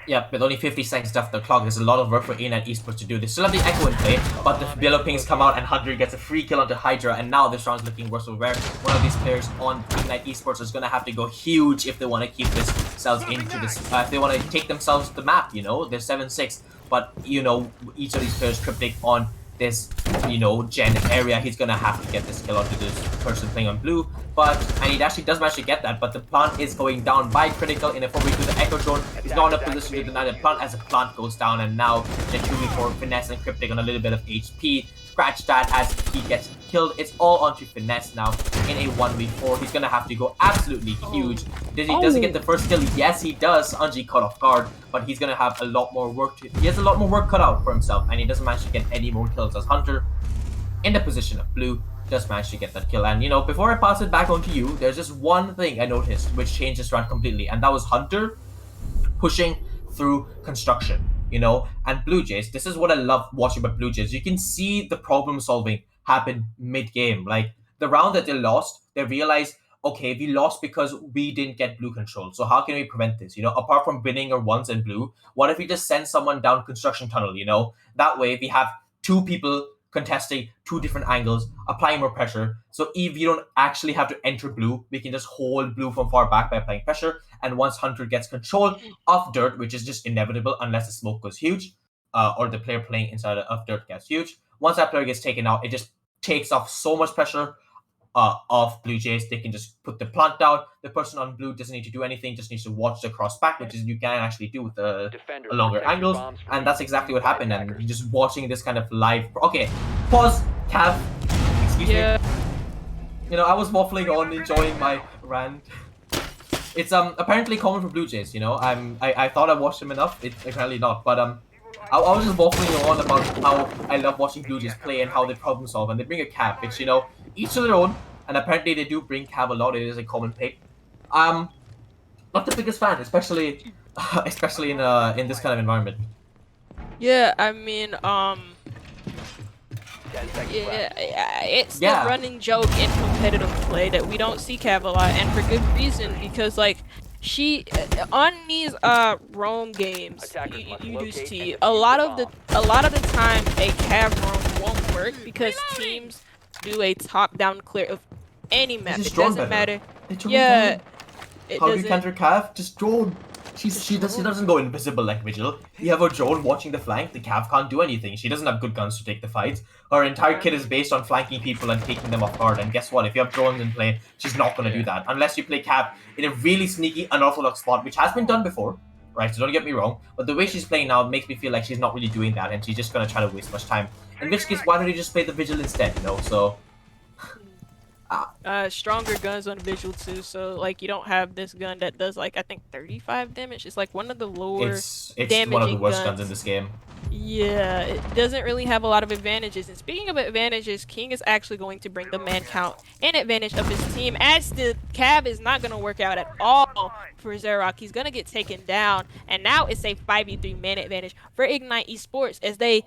Yeah, with only 50 seconds left on the clock, there's a lot of work for Ignite Esports to do. They still have the Echo in play, but the Billow Pings come out and Hunter gets a free kill onto Hydra, and now this round's looking worse. So where one of these players on Ignite Esports is going to have to go huge if they want to keep themselves into this, if they want to take themselves to the map, you know? They're 7-6, but, you know, each of these players cryptic on this, you know, gen area, he's gonna have to get this kill onto this person playing on blue, and he actually does manage to get that, but the plant is going down by critical in a 4v2. The Echo Drone is not in a position to deny the plant as the plant goes down, and now the 2v4 Finesse and Cryptic on a little bit of HP. Scratch that as he gets killed. It's all onto Finesse now in a 1v4. He's gonna have to go absolutely huge. Does he get the first kill? Yes, he does. Unji caught off guard, but he's gonna have a lot more work he has a lot more work cut out for himself, and he doesn't manage to get any more kills as Hunter in the position of blue just managed to get that kill. And you know, before I pass it back on to you, there's just one thing I noticed which changed this round completely, and that was Hunter pushing through construction, you know. And Blue Jays, this is what I love watching about Blue Jays. You can see the problem solving happen mid-game. Like the round that they lost, they realized, okay, we lost because we didn't get blue control. So how can we prevent this? You know, apart from winning or ones in blue, what if we just send someone down construction tunnel, you know? That way we have two people contesting two different angles, applying more pressure. So if you don't actually have to enter blue, we can just hold blue from far back by applying pressure. And once Hunter gets control of dirt, which is just inevitable unless the smoke goes huge, or the player playing inside of dirt gets huge, once that player gets taken out, it just takes off so much pressure of Blue Jays. They can just put the plant down. The person on blue doesn't need to do anything, just needs to watch the cross back, which is you can actually do with the longer angles. And that's exactly what happened. And you're just watching this kind of live. Okay, pause. Cav, excuse me. You know, I was waffling on, enjoying my rant. It's apparently common for Blue Jays. You know, I thought I watched him enough. It's apparently not, but I was just waffling on about how I love watching Blue Jays play and how they problem solve, and they bring a Cav, which, you know, each to their own, and apparently they do bring Cav a lot. It is a common pick. Not the biggest fan, especially in this kind of environment. Yeah, I mean, it's the running joke in competitive play that we don't see Cav a lot, and for good reason, because like she on these roam games, you do see a lot of the time a Cav roam won't work because teams do a top-down clear of any map. It doesn't matter. Yeah. How do you counter Cav? Just drone. She doesn't go invisible like Vigil. You have a drone watching the flank. The Cav can't do anything. She doesn't have good guns to take the fights. Her entire kit is based on flanking people and taking them off guard. And guess what? If you have drones in play, she's not going to do that. Unless you play Cav in a really sneaky, unorthodox spot, which has been done before. Right, so don't get me wrong. But the way she's playing now makes me feel like she's not really doing that. And she's just going to try to waste much time. In which case, why don't you just play the Vigil instead, you know? So... stronger guns on Visual too, so like you don't have this gun that does like I think 35 damage. It's like one of the lower it's one of the worst guns in this game. Yeah, it doesn't really have a lot of advantages. And speaking of advantages, King is actually going to bring the man count and advantage of his team, as the Cav is not going to work out at all for Xerac. He's going to get taken down, and now it's a 5v3 man advantage for Ignite Esports, as they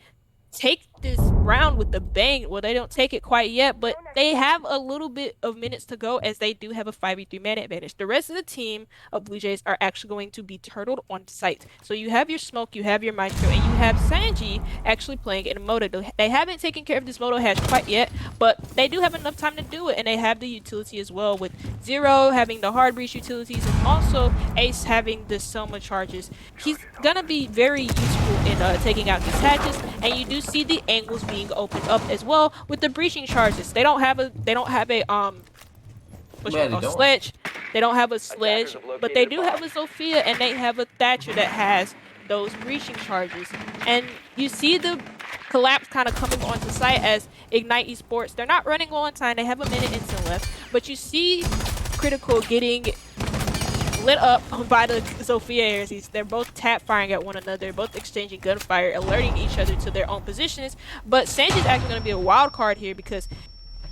take this round with the bang. Well, they don't take it quite yet, but they have a little bit of minutes to go as they do have a 5v3 man advantage. The rest of the team of Blue Jays are actually going to be turtled on site. So you have your Smoke, you have your Maestro, and you have Sanji actually playing in a Moto. They haven't taken care of this Moto hash quite yet, but they do have enough time to do it, and they have the utility as well, with Zero having the hard breach utilities and also Ace having the Soma charges. He's gonna be very useful in taking out these hatches, and you do see the angles being opened up as well with the breaching charges. They don't have a what you Yeah, they call don't. sledge. They don't have a sledge, but they do have a Sophia, and they have a Thatcher that has those breaching charges. And you see the collapse kind of coming onto site as Ignite Esports. They're not running low on time. They have a minute instant left, but you see Critical getting lit up by the Sophia Heresies. They're both tap firing at one another, both exchanging gunfire, alerting each other to their own positions. But Sanji's actually going to be a wild card here because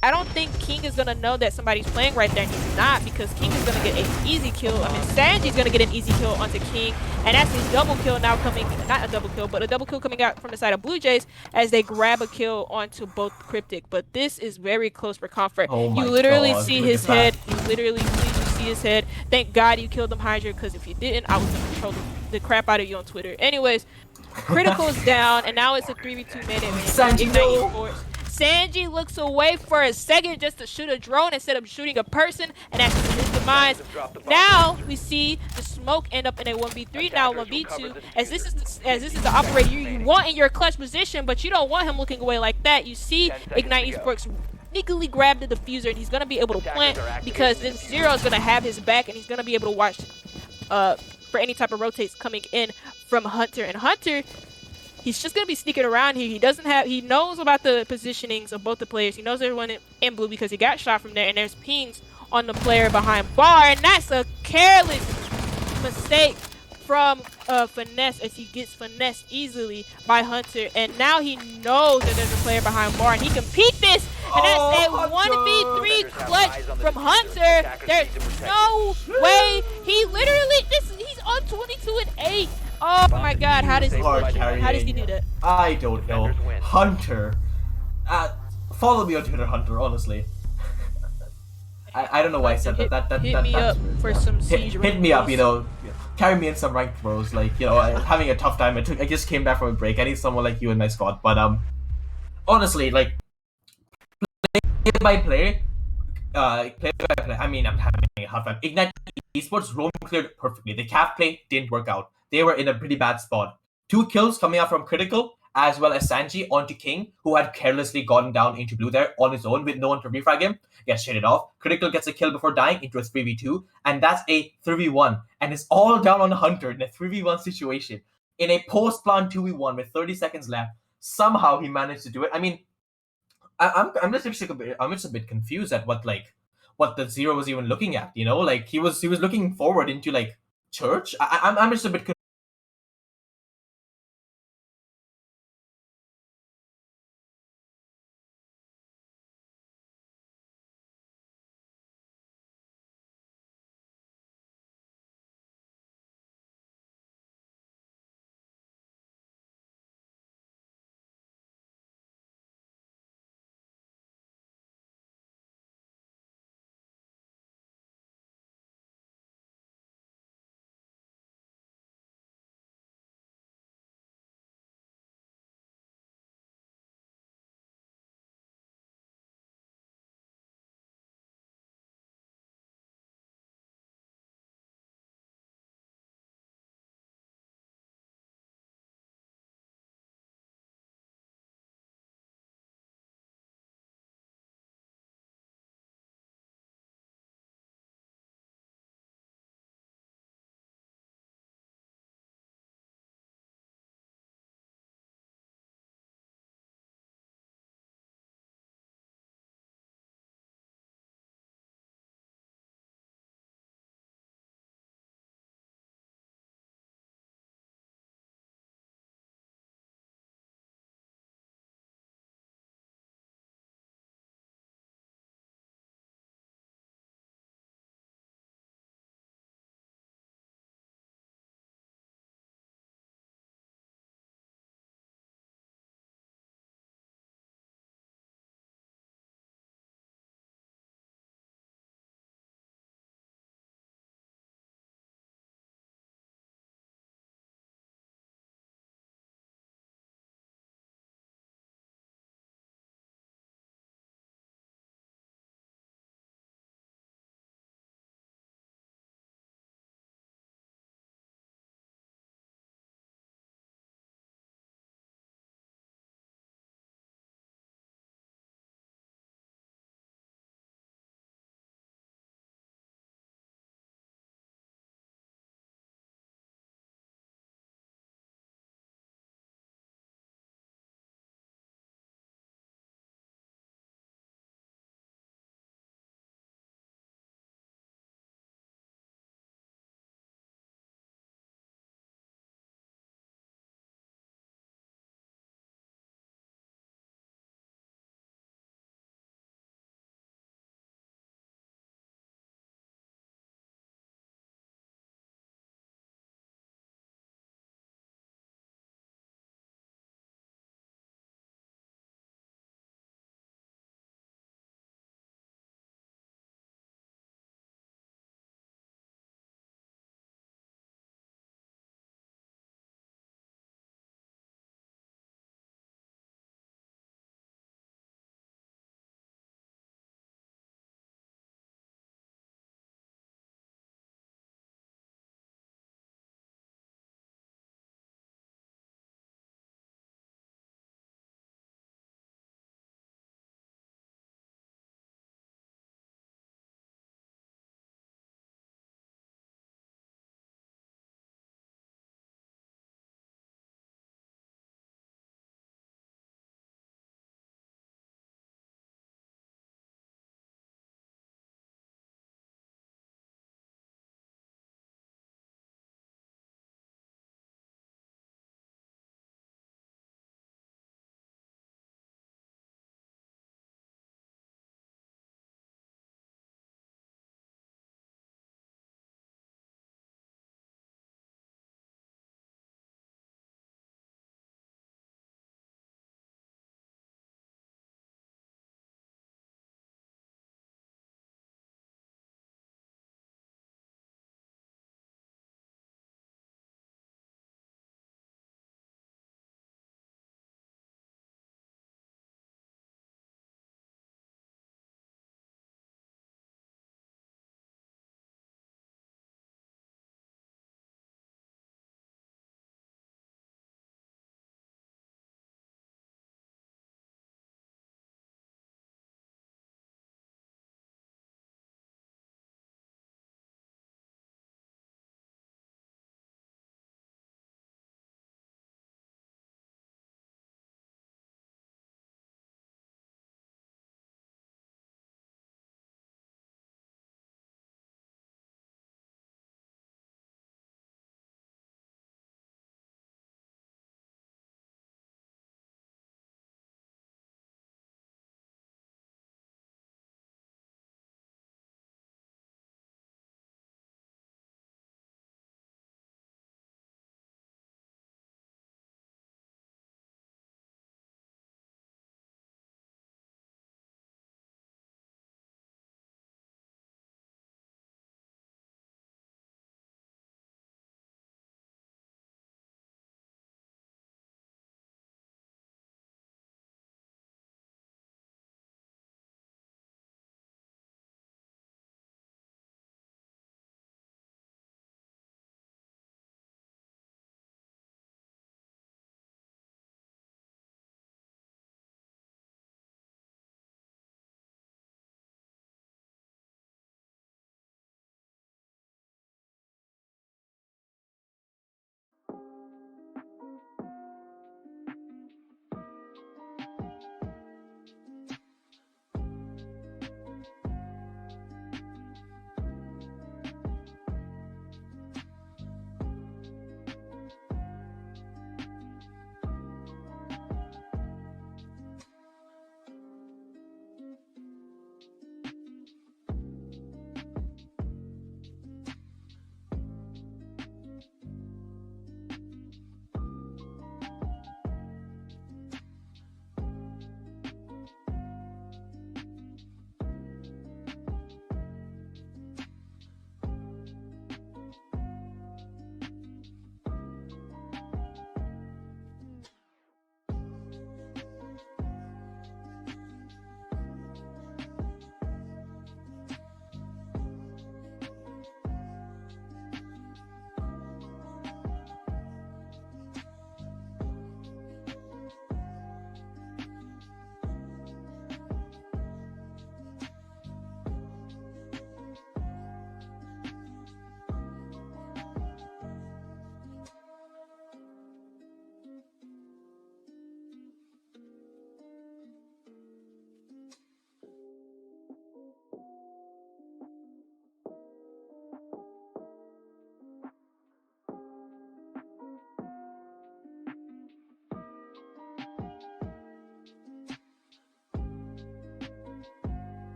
I don't think King is going to know that somebody's playing right there, and he's not, because King is going to get an easy kill. I mean, Sanji's going to get an easy kill onto King, and that's his double kill now coming, not a double kill, but a double kill coming out from the side of Blue Jays as they grab a kill onto both Cryptic. But this is very close for comfort. Oh You my literally god, see look his at that. head. You literally see his head. Thank God you killed him, Hydra, because if you didn't, I was going to troll the crap out of you on Twitter. Anyways, Critical's down, and now it's a 3v2 man advantage for Sanji, Ignite no! Esports. Sanji looks away for a second just to shoot a drone instead of shooting a person, and that's his demise. Now we see the Smoke end up in a 1v3, now 1v2, as this is the operator you want in your clutch position, but you don't want him looking away like that. You see Ignite Esports sneakily grab the diffuser, and he's gonna be able to plant because this Zero is gonna have his back, and he's gonna be able to watch for any type of rotates coming in from Hunter. And Hunter, he's just gonna be sneaking around here. He knows about the positionings of both the players. He knows everyone in blue because he got shot from there, and there's pings on the player behind bar, and that's a careless mistake from Finesse, as he gets finessed easily by Hunter, and now he knows that there's a player behind bar, and he can peek this, and that's a 1v3 clutch from Hunter. There's no way. He's on 22 and 8. Oh my god, how does he do that? I don't know. Hunter. Follow me on Twitter, Hunter, honestly. I don't know why I said that. Hit me up for some siege. Hit me up, carry me in some ranked bros. Like, having a tough time. I just came back from a break. I need someone like you in my squad. But honestly, like, play by play, play by play. I mean, I'm having a hard time. Ignite Esports roam cleared perfectly. The calf play didn't work out. They were in a pretty bad spot. 2 kills coming out from Critical, as well as Sanji onto King, who had carelessly gotten down into blue there on his own with no one to refrag him. Gets shaded off. Critical gets a kill before dying into a 3v2, and that's a 3v1. And it's all down on Hunter in a 3v1 situation. In a post-plan 2v1 with 30 seconds left, somehow he managed to do it. I mean, I'm just a bit confused at what the Zero was even looking at. Like he was looking forward into like church. I'm just a bit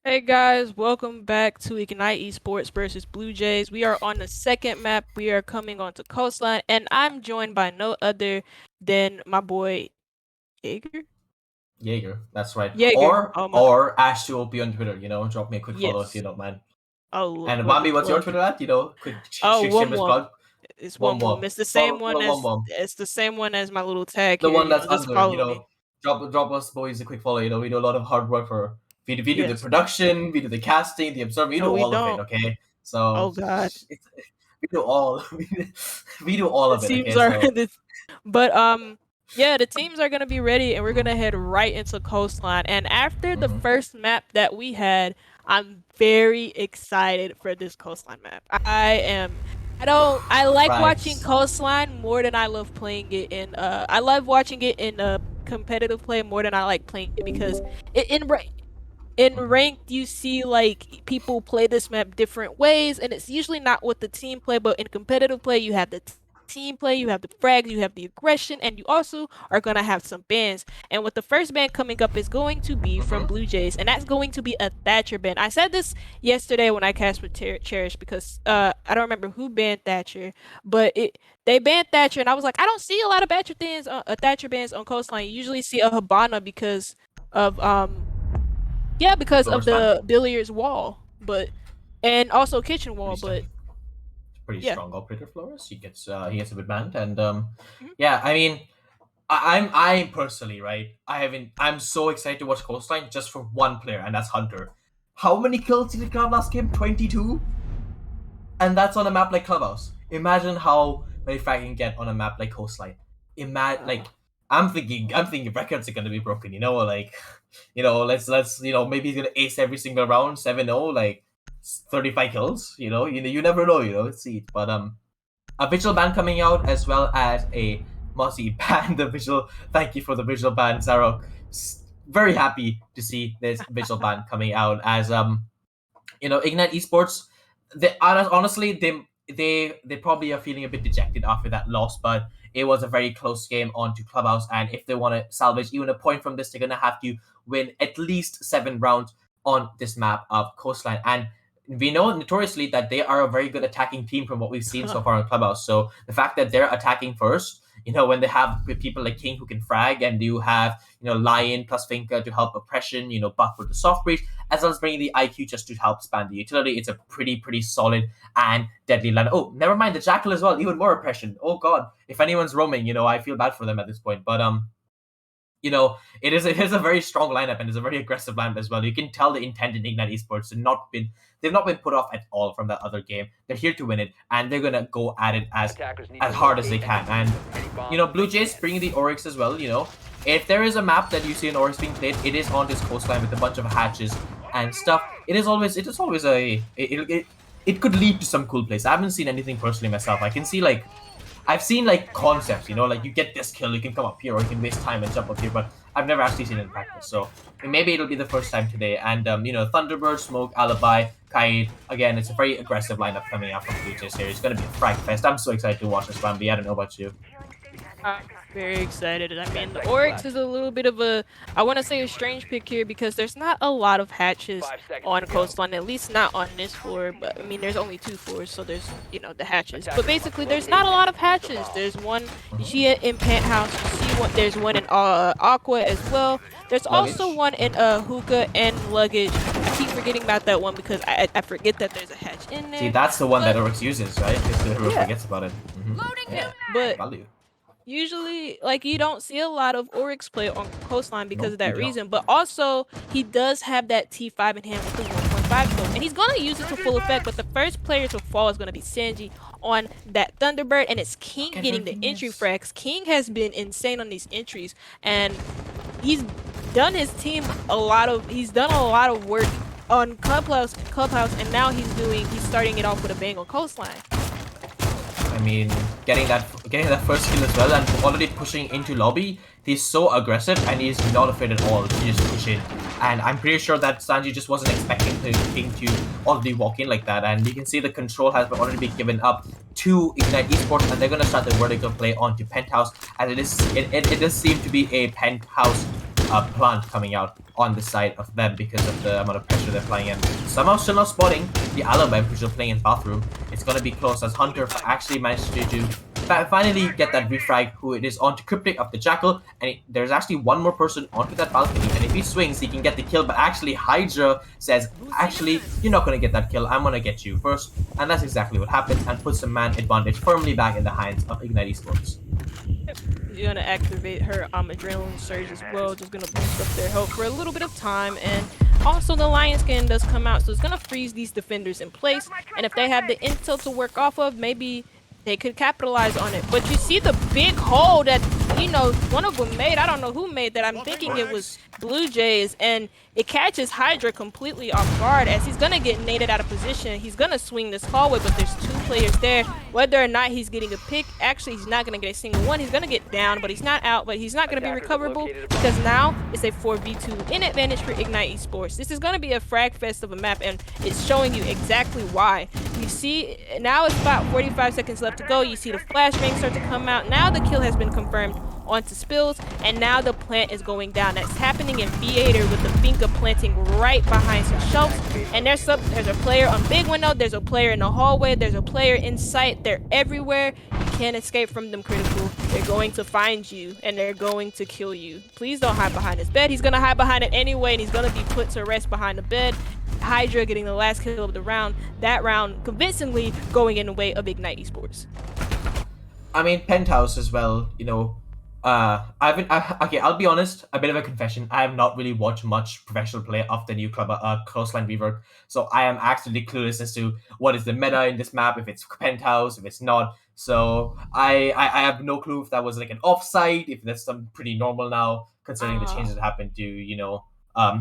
Hey guys, welcome back to Ignite Esports versus BLUEJAYS. We are on the second map. We are coming onto Coastline, and I'm joined by no other than my boy Jaeger. Jaeger, that's right. Jaeger. Or Oh my. or Ash2OP on Twitter. Drop me a quick follow if you Yes. don't mind. Oh, And let me Wambi, what's pull your up. Twitter at? Quick Oh, shameless Wum. plug. It's One Wum. more. It's the same one Follow as one. my little tag The here. one that's Just under. follow me. Drop us boys a quick follow. We do a lot of hard work for. We do the Yes. production. We do the casting, the observer. We No, do we all of it. don't. Okay. So Oh God. we do all. We do all The of it. teams Okay. are So. but yeah, the teams are gonna be ready and we're gonna head right into Coastline. And after the first map that we had, I'm very excited for this Coastline map. I like Right. watching Coastline more than I love playing it in I love watching it in competitive play more than I like playing it because in ranked you see like people play this map different ways and it's usually not what the team play, but in competitive play you have the team play, you have the frags, you have the aggression, and you also are going to have some bans. And what the first ban coming up is going to be from BLUEJAYS, and that's going to be a Thatcher ban. I said this yesterday when I cast with Cherish because I don't remember who banned Thatcher, but they banned Thatcher and I was like, I don't see a lot of Thatcher bans on Coastline. You usually see a Habana because of because of Flores ban. the billiards wall, and also kitchen wall, but Pretty yeah. strong operator Flores. He gets a bit banned, and Mhm. yeah, I mean, I'm personally right. I'm so excited to watch Coastline just for one player, and that's Hunter. How many kills did he grab last game? 22, and that's on a map like Clubhouse. Imagine how many frag you can get on a map like Coastline. Imagine like. I'm thinking records are gonna be broken. Let's maybe he's gonna ace every single round 7-0, like 35 kills. You never know. Let's see. But a visual ban coming out as well as a Mossy ban. The visual. Thank you for the visual ban, Zarok. Very happy to see this visual ban coming out as Ignite Esports. Honestly, they probably are feeling a bit dejected after that loss, but it was a very close game onto Clubhouse, and if they want to salvage even a point from this, they're gonna have to win at least 7 rounds on this map of Coastline. And we know notoriously that they are a very good attacking team from what we've seen so far on Clubhouse. So the fact that they're attacking first, when they have people like King who can frag, and you have Lion plus Finka to help oppression, buff with the soft breach, as well as bringing the IQ just to help span the utility. It's a pretty solid and deadly line. Oh, never mind the Jackal as well, even more oppression. Oh god, if anyone's roaming, I feel bad for them at this point. But it is a very strong lineup and it's a very aggressive lineup as well. You can tell the intent in Ignite Esports they've not been put off at all from that other game. They're here to win it, and they're gonna go at it as hard as they can. And BLUEJAYS bringing the Oryx as well. If there is a map that you see an Oryx being played, it is on this coastline with a bunch of hatches and stuff. It could lead to some cool plays. I haven't seen anything personally myself. I've seen like concepts, like you get this kill, you can come up here, or you can waste time and jump up here, but I've never actually seen it in practice. So maybe it'll be the first time today. And Thunderbird, Smoke, Alibi, Kaid. Again, it's a very aggressive lineup coming out from BLUEJAYS here. It's gonna be a frag fest. I'm so excited to watch this, Bambi. I don't know about you. I'm very excited. I mean, the Oryx is a little bit of I want to say a strange pick here because there's not a lot of hatches on Coastline, at least not on this floor. But I mean, there's only 2 floors, so there's, the hatches. But basically, there's not a lot of hatches. There's one, you see it in Penthouse, you see there's one in Aqua as well. There's also one in Hookah and Luggage. I keep forgetting about that one because I forget that there's a hatch in there. See, that's the one that Oryx uses, right? Because the hero forgets about it. Yeah, but value. usually, like, you don't see a lot of Oryx play on Coastline because of that reason. But also, he does have that T5 in hand with the 1.5 scope. And he's going to use it to full effect. But the first player to fall is going to be Sanji on that Thunderbird. And it's King getting the entry frags. King has been insane on these entries. And he's done his team he's done a lot of work on Clubhouse. And now he's starting it off with a bang on Coastline. I mean, getting that first kill as well, and already pushing into lobby. He's so aggressive, and he's not afraid at all to just push in. And I'm pretty sure that Sanji just wasn't expecting the King to already walk in like that. And you can see the control has already been given up to Ignite Esports, and they're gonna start the vertical play onto Penthouse. And it does seem to be a Penthouse plant coming out on the side of them because of the amount of pressure they're playing in. Somehow still not spotting the Alabama who's still playing in bathroom. It's gonna be close as Hunter actually managed to finally get that refrag, who it is onto Cryptic of the Jackal, and there's actually one more person onto that balcony, and if he swings he can get the kill, but actually Hydra says, actually you're not gonna get that kill, I'm gonna get you first, and that's exactly what happens and puts the man advantage firmly back in the hands of Ignite Esports. You're gonna activate her adrenaline surge as well, just gonna boost up their health for a little bit of time, and also the lion skin does come out, so it's gonna freeze these defenders in place, and if they have the intel to work off of, maybe they could capitalize on it. But you see the big hole that, you know, one of them made. I don't know who made that. I'm thinking it was BLUEJAYS, and it catches Hydra completely off guard as he's gonna get naded out of position. He's gonna swing this hallway, but there's two players there. Whether or not he's getting a pick, actually he's not gonna get a single one. He's gonna get down, but he's not out, but he's not gonna be recoverable because now it's a 4v2 in advantage for Ignite Esports. This is gonna be a frag fest of a map, and it's showing you exactly why. You see, now it's about 45 seconds left to go. You see the flashbang start to come out. Now the kill has been confirmed onto Spills, and now the plant is going down. That's happening in Theater with the Finka planting right behind some shelves. And there's a player on big window, there's a player in the hallway, there's a player in sight. They're everywhere. You can't escape from them, Critical. They're going to find you, and they're going to kill you. Please don't hide behind his bed. He's gonna hide behind it anyway, and he's gonna be put to rest behind the bed. Hydra getting the last kill of the round. That round convincingly going in the way of Ignite Esports. I mean, Penthouse as well, you know. Okay, I'll be honest, a bit of a confession. I have not really watched much professional play of the new club, Coastline Rework, so I am actually clueless as to what is the meta in this map, if it's Penthouse, if it's not. So I have no clue if that was like an offside, if that's some pretty normal now, considering the changes that happened to, you know,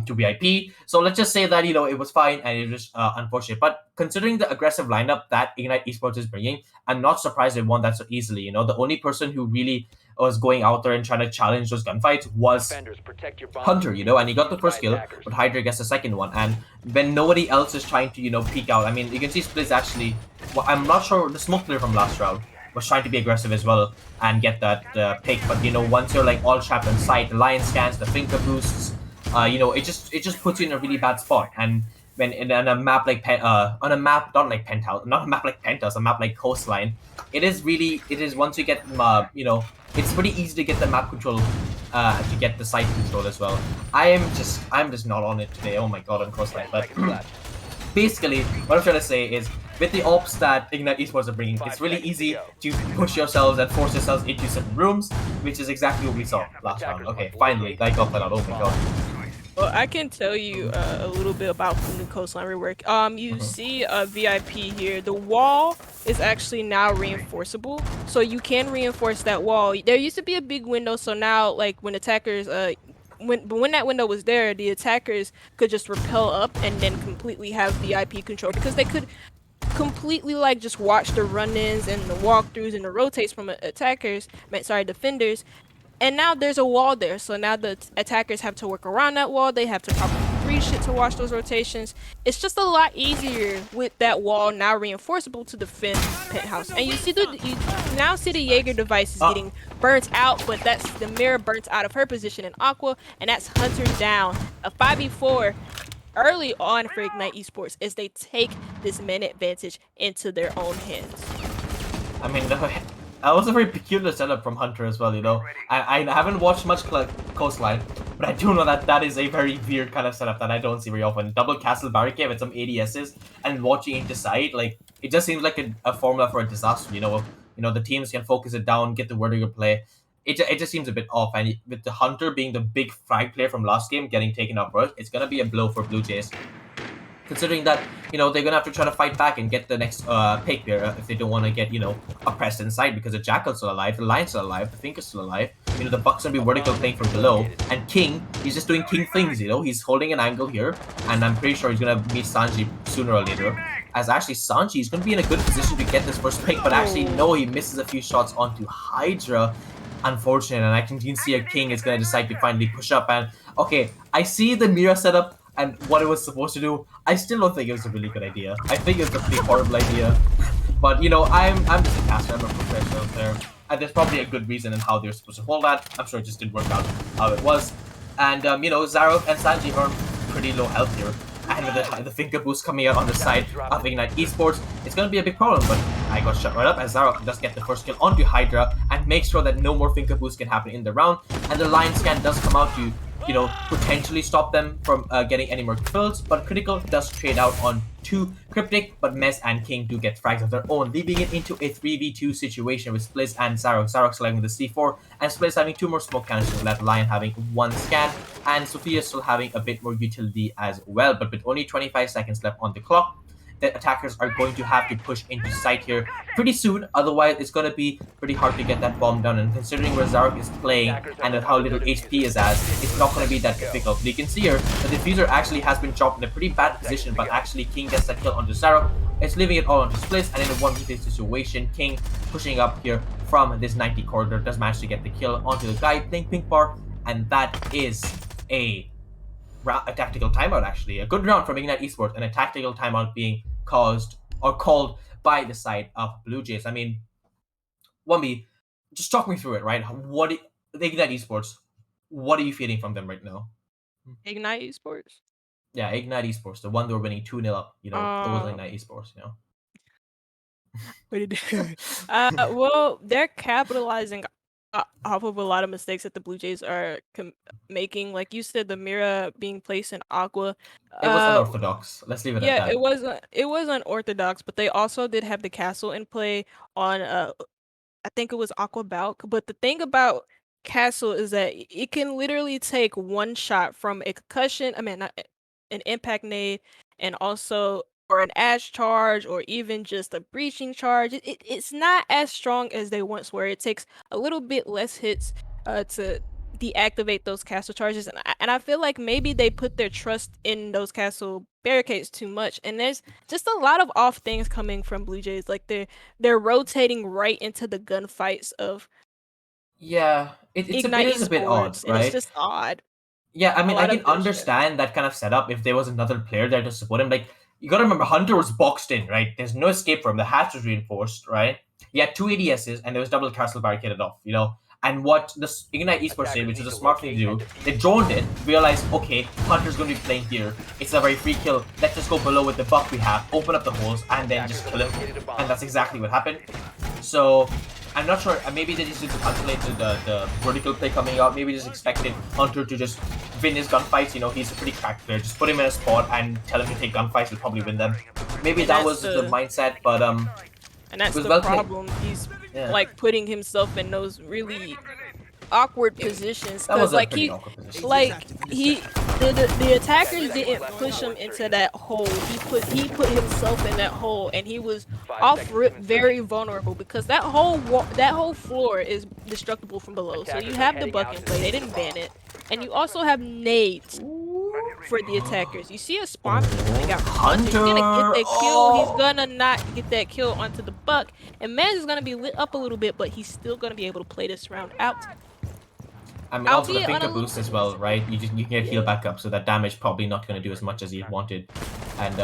to VIP. So let's just say that, you know, it was fine and it was unfortunate. But considering the aggressive lineup that Ignite Esports is bringing, I'm not surprised they won that so easily. You know, the only person who really was going out there and trying to challenge those gunfights was Hunter, you know, and he got the first kill, but Hydra gets the second one. And when nobody else is trying to, you know, peek out, I mean, you can see Splits actually, well, I'm not sure, the smoke clear from last round was trying to be aggressive as well and get that pick. But, you know, once you're like all trapped in sight, the lion scans, the finger boosts, you know, it just puts you in a really bad spot. And when on a map like on a map not like Penthouse, not a map like Penthouse, a map like Coastline, it is once you get you know, it's pretty easy to get the map control, to get the site control as well. I'm just not on it today. Oh my god, on Coastline. But basically, what I'm trying to say is, with the ops that Ignite Esports are bringing, it's really easy to push yourselves and force yourselves into certain rooms, which is exactly what we saw last round. Okay, finally, I got that out. Oh my god. Well, I can tell you a little bit about the new Coastline rework. You see a VIP here. The wall is actually now reinforceable, so you can reinforce that wall. There used to be a big window, so now, like, when attackers, when that window was there, the attackers could just rappel up and then completely have VIP control, because they could completely, like, just watch the run-ins and the walkthroughs and the rotates from defenders. And now there's a wall there, so now the attackers have to work around that wall. They have to probably free shit to watch those rotations. It's just a lot easier with that wall now reinforceable to defend Penthouse. And you now see the Jaeger device is getting burnt out, but that's the mirror burnt out of her position in Aqua, and that's Hunter down. A 5v4 early on for Ignite Esports as they take this man advantage into their own hands. I mean, that was a very peculiar setup from Hunter as well, you know. I haven't watched much Coastline, but I do know that that is a very weird kind of setup that I don't see very often. Double castle barricade with some ADSs and watching it decide, like, it just seems like a formula for a disaster, you know. You know, the teams can focus it down, get the vertical play. It just seems a bit off, and with the Hunter being the big frag player from last game getting taken out first, it's gonna be a blow for BLUEJAYS. Considering that, you know, they're gonna have to try to fight back and get the next pick there if they don't want to get, you know, oppressed inside, because the Jackal's still alive, the Lion's still alive, the Finker's still alive. You know, the Buck's gonna be vertical playing from below, and King, he's just doing King things, you know. He's holding an angle here, and I'm pretty sure he's gonna meet Sanji sooner or later. As actually Sanji is gonna be in a good position to get this first pick, but actually no, he misses a few shots onto Hydra. Unfortunate, and I can see a King is gonna decide to finally push up. And okay, I see the mirror setup and what it was supposed to do. I still don't think it was a really good idea. I think it was a pretty horrible idea. But, you know, I'm just a caster, I'm a professional player, and there's probably a good reason in how they're supposed to hold that. I'm sure it just didn't work out how it was. And, Zarok and Sanji are pretty low health here. And with the finger boost coming out on the side of Ignite Esports, it's going to be a big problem. But I got shut right up as Zarok does get the first kill onto Hydra and makes sure that no more finger boost can happen in the round. And the Lion Scan does come out to, potentially stop them from getting any more kills. But Critical does trade out on 2 Cryptic, but Mez and King do get frags of their own, leaving it into a 3v2 situation with Spliz and Zarok. Zarok selecting the C4, and Spliz having 2 more smoke cannons to let Lion having 1 scan, and Sophia still having a bit more utility as well. But with only 25 seconds left on the clock, the attackers are going to have to push into site here pretty soon. Otherwise, it's going to be pretty hard to get that bomb done. And considering where Zarok is playing and how little HP is as, it's not going to be that difficult. You can see here, the diffuser actually has been dropped in a pretty bad position, but actually King gets that kill onto Zarok. It's leaving it all onto Spliss, and in a 1v3 situation, King pushing up here from this 90 corridor does manage to get the kill onto the guy playing Pink Bar, and that is a tactical timeout, actually. A good round from Ignite Esports, and a tactical timeout being caused or called by the side of Blue Jays. I mean, Wumby, just talk me through it, right? The Ignite Esports, what are you feeling from them right now? Ignite Esports? Yeah, Ignite Esports, the one they were winning 2-0 up, it was Ignite Esports, Well, they're capitalizing off of a lot of mistakes that the Blue Jays are making. Like you said, the Mira being placed in Aqua. It was unorthodox. Let's leave it at that. Yeah, it was unorthodox, but they also did have the castle in play on I think it was Aqua Balk. But the thing about castle is that it can literally take one shot from a concussion. I mean, not an impact nade, and also or an ash charge, or even just a breaching charge. It's not as strong as they once were. It takes a little bit less hits to deactivate those castle charges, and I feel like maybe they put their trust in those castle barricades too much, and there's just a lot of off things coming from Blue Jays. Like they're rotating right into the gunfights of it is a bit odd, right? And it's just odd. Yeah, I mean, I can understand that kind of setup if there was another player there to support him. Like, you gotta remember, Hunter was boxed in, right? There's no escape for him. The hatch was reinforced, right? He had 2 ADSs, and there was double castle barricaded off, And what the Ignite Esports did, which is a smart thing to do, they droned it, realized, okay, Hunter's going to be playing here. It's a very free kill. Let's just go below with the buff we have, open up the holes, and then just kill him. And that's exactly what happened. So, I'm not sure. Maybe they just didn't calculate the vertical play coming out. Maybe just expected Hunter to just win his gunfights. He's a pretty cracked player. Just put him in a spot and tell him to take gunfights. He'll probably win them. Maybe that was the mindset, but and that's the problem. He's like putting himself in those really awkward positions, because the attackers didn't push him into that hole. He put himself in that hole, and he was off rip very vulnerable, because that whole floor is destructible from below. So you have the buck and play. They didn't ban it, and you also have nades for the attackers. You see a spawn coming out. Hunter. He's gonna get that kill. He's gonna not get that kill onto the buck, and Mez is gonna be lit up a little bit, but he's still gonna be able to play this round out. I mean, also the finger boost as well, right? You can get heal back up, so that damage probably not going to do as much as you wanted. And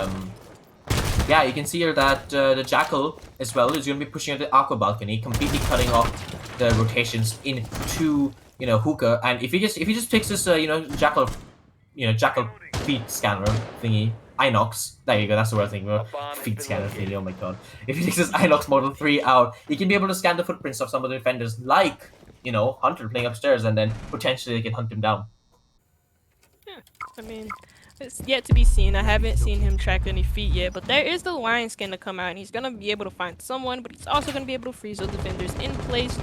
yeah, you can see here that the Jackal as well is going to be pushing at the Aqua balcony, completely cutting off the rotations into Hookah. And if he just picks this Jackal feet scanner thingy, Inox, there you go, that's the word I'm thinking about. Feet scanner thingy, oh my god. If he takes this Inox Model 3 out, he can be able to scan the footprints of some of the defenders, like Hunter playing upstairs, and then potentially they can hunt him down. Yeah, I mean, it's yet to be seen. I haven't seen him track any feet yet, but there is the lion skin to come out, and he's gonna be able to find someone, but he's also gonna be able to freeze those defenders in place.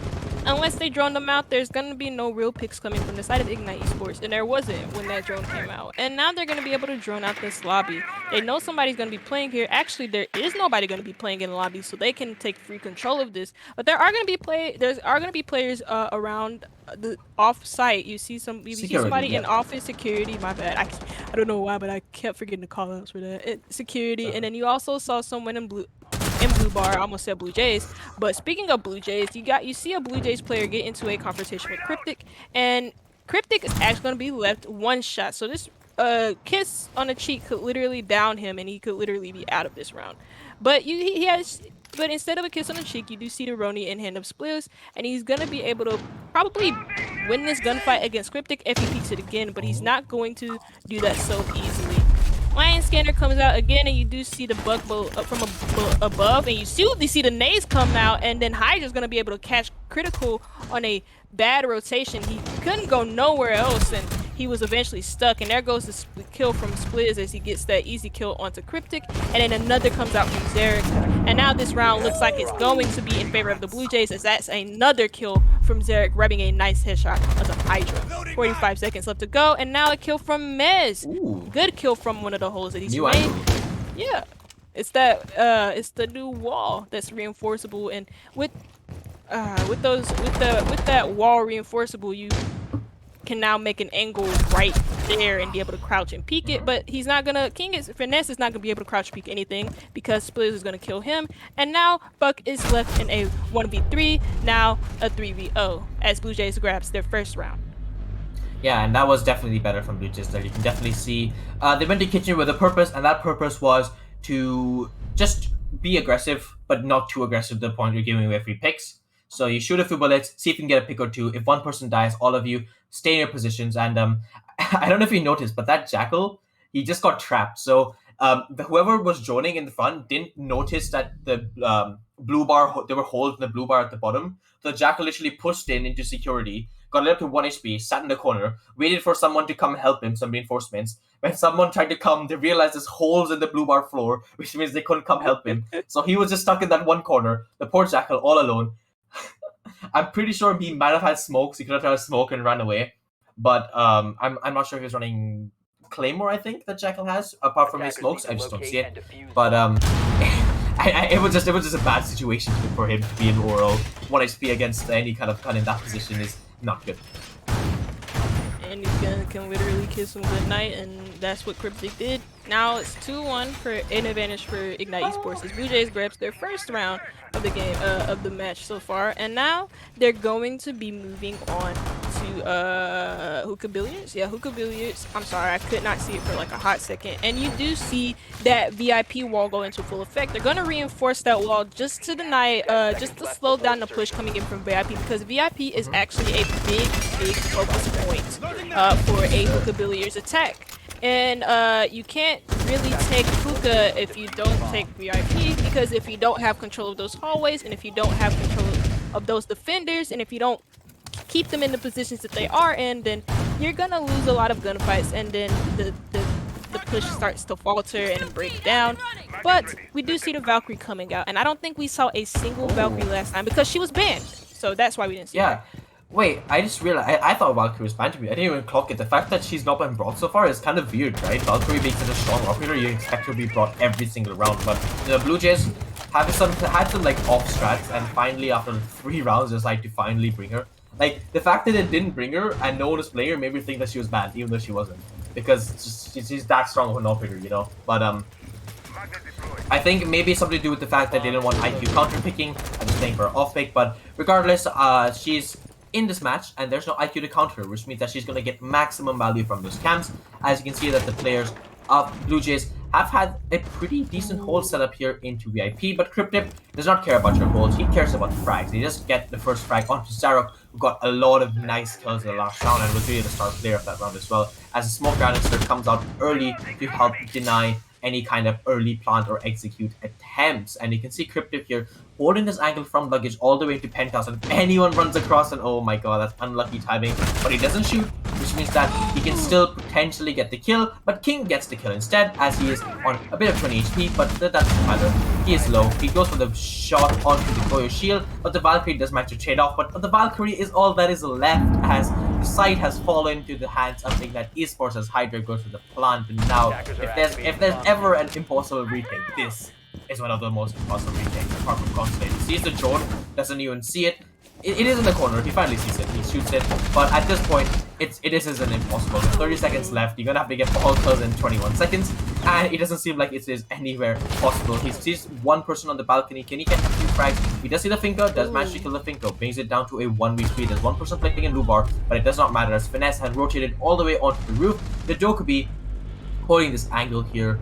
Unless they drone them out, there's gonna be no real picks coming from the side of Ignite Esports, and there wasn't when that drone came out. And now they're gonna be able to drone out this lobby. They know somebody's gonna be playing here. Actually, there is nobody gonna be playing in the lobby, so they can take free control of this. But there are gonna be players around the off-site. You see somebody in office security. My bad. I don't know why, but I kept forgetting to call outs for that. Security, and then you also saw someone in blue bar. I almost said Blue Jays. But speaking of Blue Jays, you see a Blue Jays player get into a confrontation with Cryptic, and Cryptic is actually going to be left one shot. So this kiss on the cheek could literally down him, and he could literally be out of this round. But he has But instead of a kiss on the cheek, you do see the Roni in hand of Spliz, and he's gonna be able to probably win this gunfight against Cryptic if he peeks it again, but he's not going to do that so easily. Lion Scanner comes out again, and you do see the bug up from above, and you see the nades come out, and then Hydra's gonna be able to catch Critical on a bad rotation. He couldn't go nowhere else, and he was eventually stuck, and there goes the kill from Spliz as he gets that easy kill onto Cryptic, and then another comes out from Zarek, and now this round looks like it's going to be in favor of the Blue Jays, as that's another kill from Zarek, grabbing a nice headshot onto Hydra. 45 seconds left to go, and now a kill from Mez. Good kill from one of the holes that he's made. Yeah, it's the new wall that's reinforceable, and with that wall reinforceable, you can now make an angle right there and be able to crouch and peek it, but he's not gonna Finesse is not gonna be able to crouch peek anything because Spliz is gonna kill him, and now Buck is left in a 1v3, now a 3v0 as Blue Jays grabs their first round. Yeah, and that was definitely better from Blue Jays there. You can definitely see they went to kitchen with a purpose, and that purpose was to just be aggressive, but not too aggressive to the point you're giving away free picks. So you shoot a few bullets, see if you can get a pick or two. If one person dies, all of you stay in your positions. And I don't know if you noticed, but that Jackal, he just got trapped. So whoever was joining in the front didn't notice that the blue bar, there were holes in the blue bar at the bottom. So the Jackal literally pushed into security, got it up to 1 HP, sat in the corner, waited for someone to come help him, some reinforcements. When someone tried to come, they realized there's holes in the blue bar floor, which means they couldn't come help him. So he was just stuck in that one corner, the poor Jackal, all alone. I'm pretty sure he might have had smokes. He could have had smoke and ran away. But I'm not sure if he's running Claymore, I think, that Jackal has. Apart from his smokes, I just don't see it. But it was just a bad situation for him to be in oral. 1 HP against any kind of gun in that position is not good. And he's gonna can literally kiss him goodnight, and that's what Cryptic did. Now it's 2-1 for an advantage for Ignite Esports as Blue Jays grabs their first round of the game of the match so far, and now they're going to be moving on to Hookah Billiards. Yeah, Hookah Billiards. I'm sorry, I could not see it for like a hot second. And you do see that VIP wall go into full effect. They're gonna reinforce that wall just to deny, just to slow down the push coming in from VIP, because VIP is actually a big focus point for a Hookah Billiards attack. And you can't really take Hookah if you don't take VIP, because if you don't have control of those hallways, and if you don't have control of those defenders, and if you don't keep them in the positions that they are in, then you're gonna lose a lot of gunfights, and then the push starts to falter and break down. But we do see the Valkyrie coming out, and I don't think we saw a single Valkyrie last time because she was banned, so that's why we didn't see her. Wait, I just realized, I thought Valkyrie was banned to me. I didn't even clock it. The fact that she's not been brought so far is kind of weird, right? Valkyrie being such a strong operator, you expect her to be brought every single round. But the Blue Jays had some like off strats, and finally after 3 rounds decided to finally bring her. Like, the fact that it didn't bring her and no one was playing her made me think that she was banned, even though she wasn't. Because she's that strong of an operator, you know? But I think maybe something to do with the fact that they didn't want IQ counter picking. I'm just playing for her off pick, but regardless, she's in this match, and there's no IQ to counter, which means that she's going to get maximum value from those camps. As you can see that the players of Blue Jays have had a pretty decent hold set up here into VIP, but Cryptic does not care about your holds, he cares about the frags. He just get the first frag onto Zarok, who got a lot of nice kills in the last round and was really the star player of that round as well, as a smoke canister comes out early to help deny any kind of early plant or execute attempts. And you can see Cryptic here holding this angle from luggage all the way to penthouse, and if anyone runs across, and oh my god, that's unlucky timing, but he doesn't shoot, which means that he can still potentially get the kill, but King gets the kill instead, as he is on a bit of 20 HP, but that doesn't matter. He is low. He goes for the shot onto the Goyo shield, but the Valkyrie does manage to trade off, but the Valkyrie is all that is left, as the site has fallen to the hands of Ignite Esports as Hydra goes to the plant. And now, if there's ever an impossible retake, this is one of the most impossible retakes, apart from Constellate. He sees the drone, doesn't even see it. It is in the corner, he finally sees it, he shoots it, but at this point, it isn't impossible. There's 30 seconds left, you're gonna have to get all kills in 21 seconds, and it doesn't seem like it is anywhere possible. He sees one person on the balcony, can he get a few frags? He does see the Finko, does manage to kill the Finko, brings it down to a 1v3. There's one person playing in blue bar, but it does not matter, as Finesse had rotated all the way onto the roof. The Dokubi holding this angle here.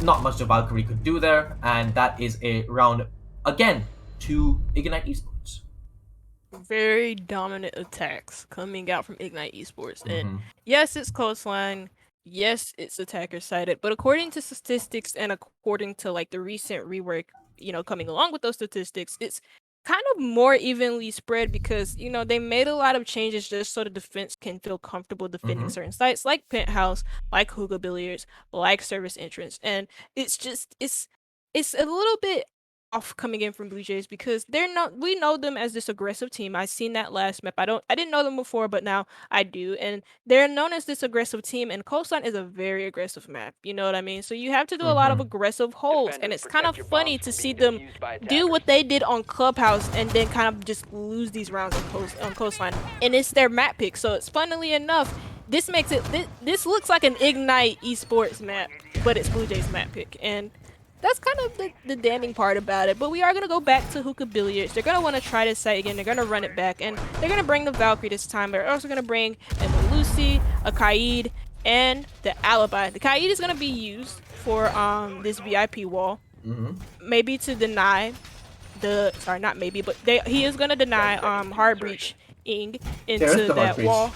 Not much the Valkyrie could do there, and that is a round again to Ignite Esports. Very dominant attacks coming out from Ignite Esports. And Mm-hmm. yes, it's coastline. Yes, it's attacker sided. But according to statistics and according to like the recent rework, coming along with those statistics, it's kind of more evenly spread because, they made a lot of changes just so the defense can feel comfortable defending certain sites like Penthouse, like Hookah Billiards, like Service Entrance. And it's a little bit off coming in from Blue Jays because we know them as this aggressive team. I seen that last map. I didn't know them before, but now I do. And they're known as this aggressive team, and Coastline is a very aggressive map. You know what I mean? So you have to do a lot of aggressive holds, and it's kind of funny to see them do what they did on Clubhouse and then kind of just lose these rounds on Coastline. And it's their map pick. So it's funnily enough, this makes it this looks like an Ignite Esports map, but it's Blue Jays map pick. And that's kind of the damning part about it. But we are going to go back to Hookah Billiards. They're going to want to try this site again. They're going to run it back. And they're going to bring the Valkyrie this time. They're also going to bring a Malusi, a Kaid, and the Alibi. The Kaid is going to be used for this VIP wall. Maybe to deny the... Sorry, not maybe, but he is going to deny Hard Breach Ing into that wall.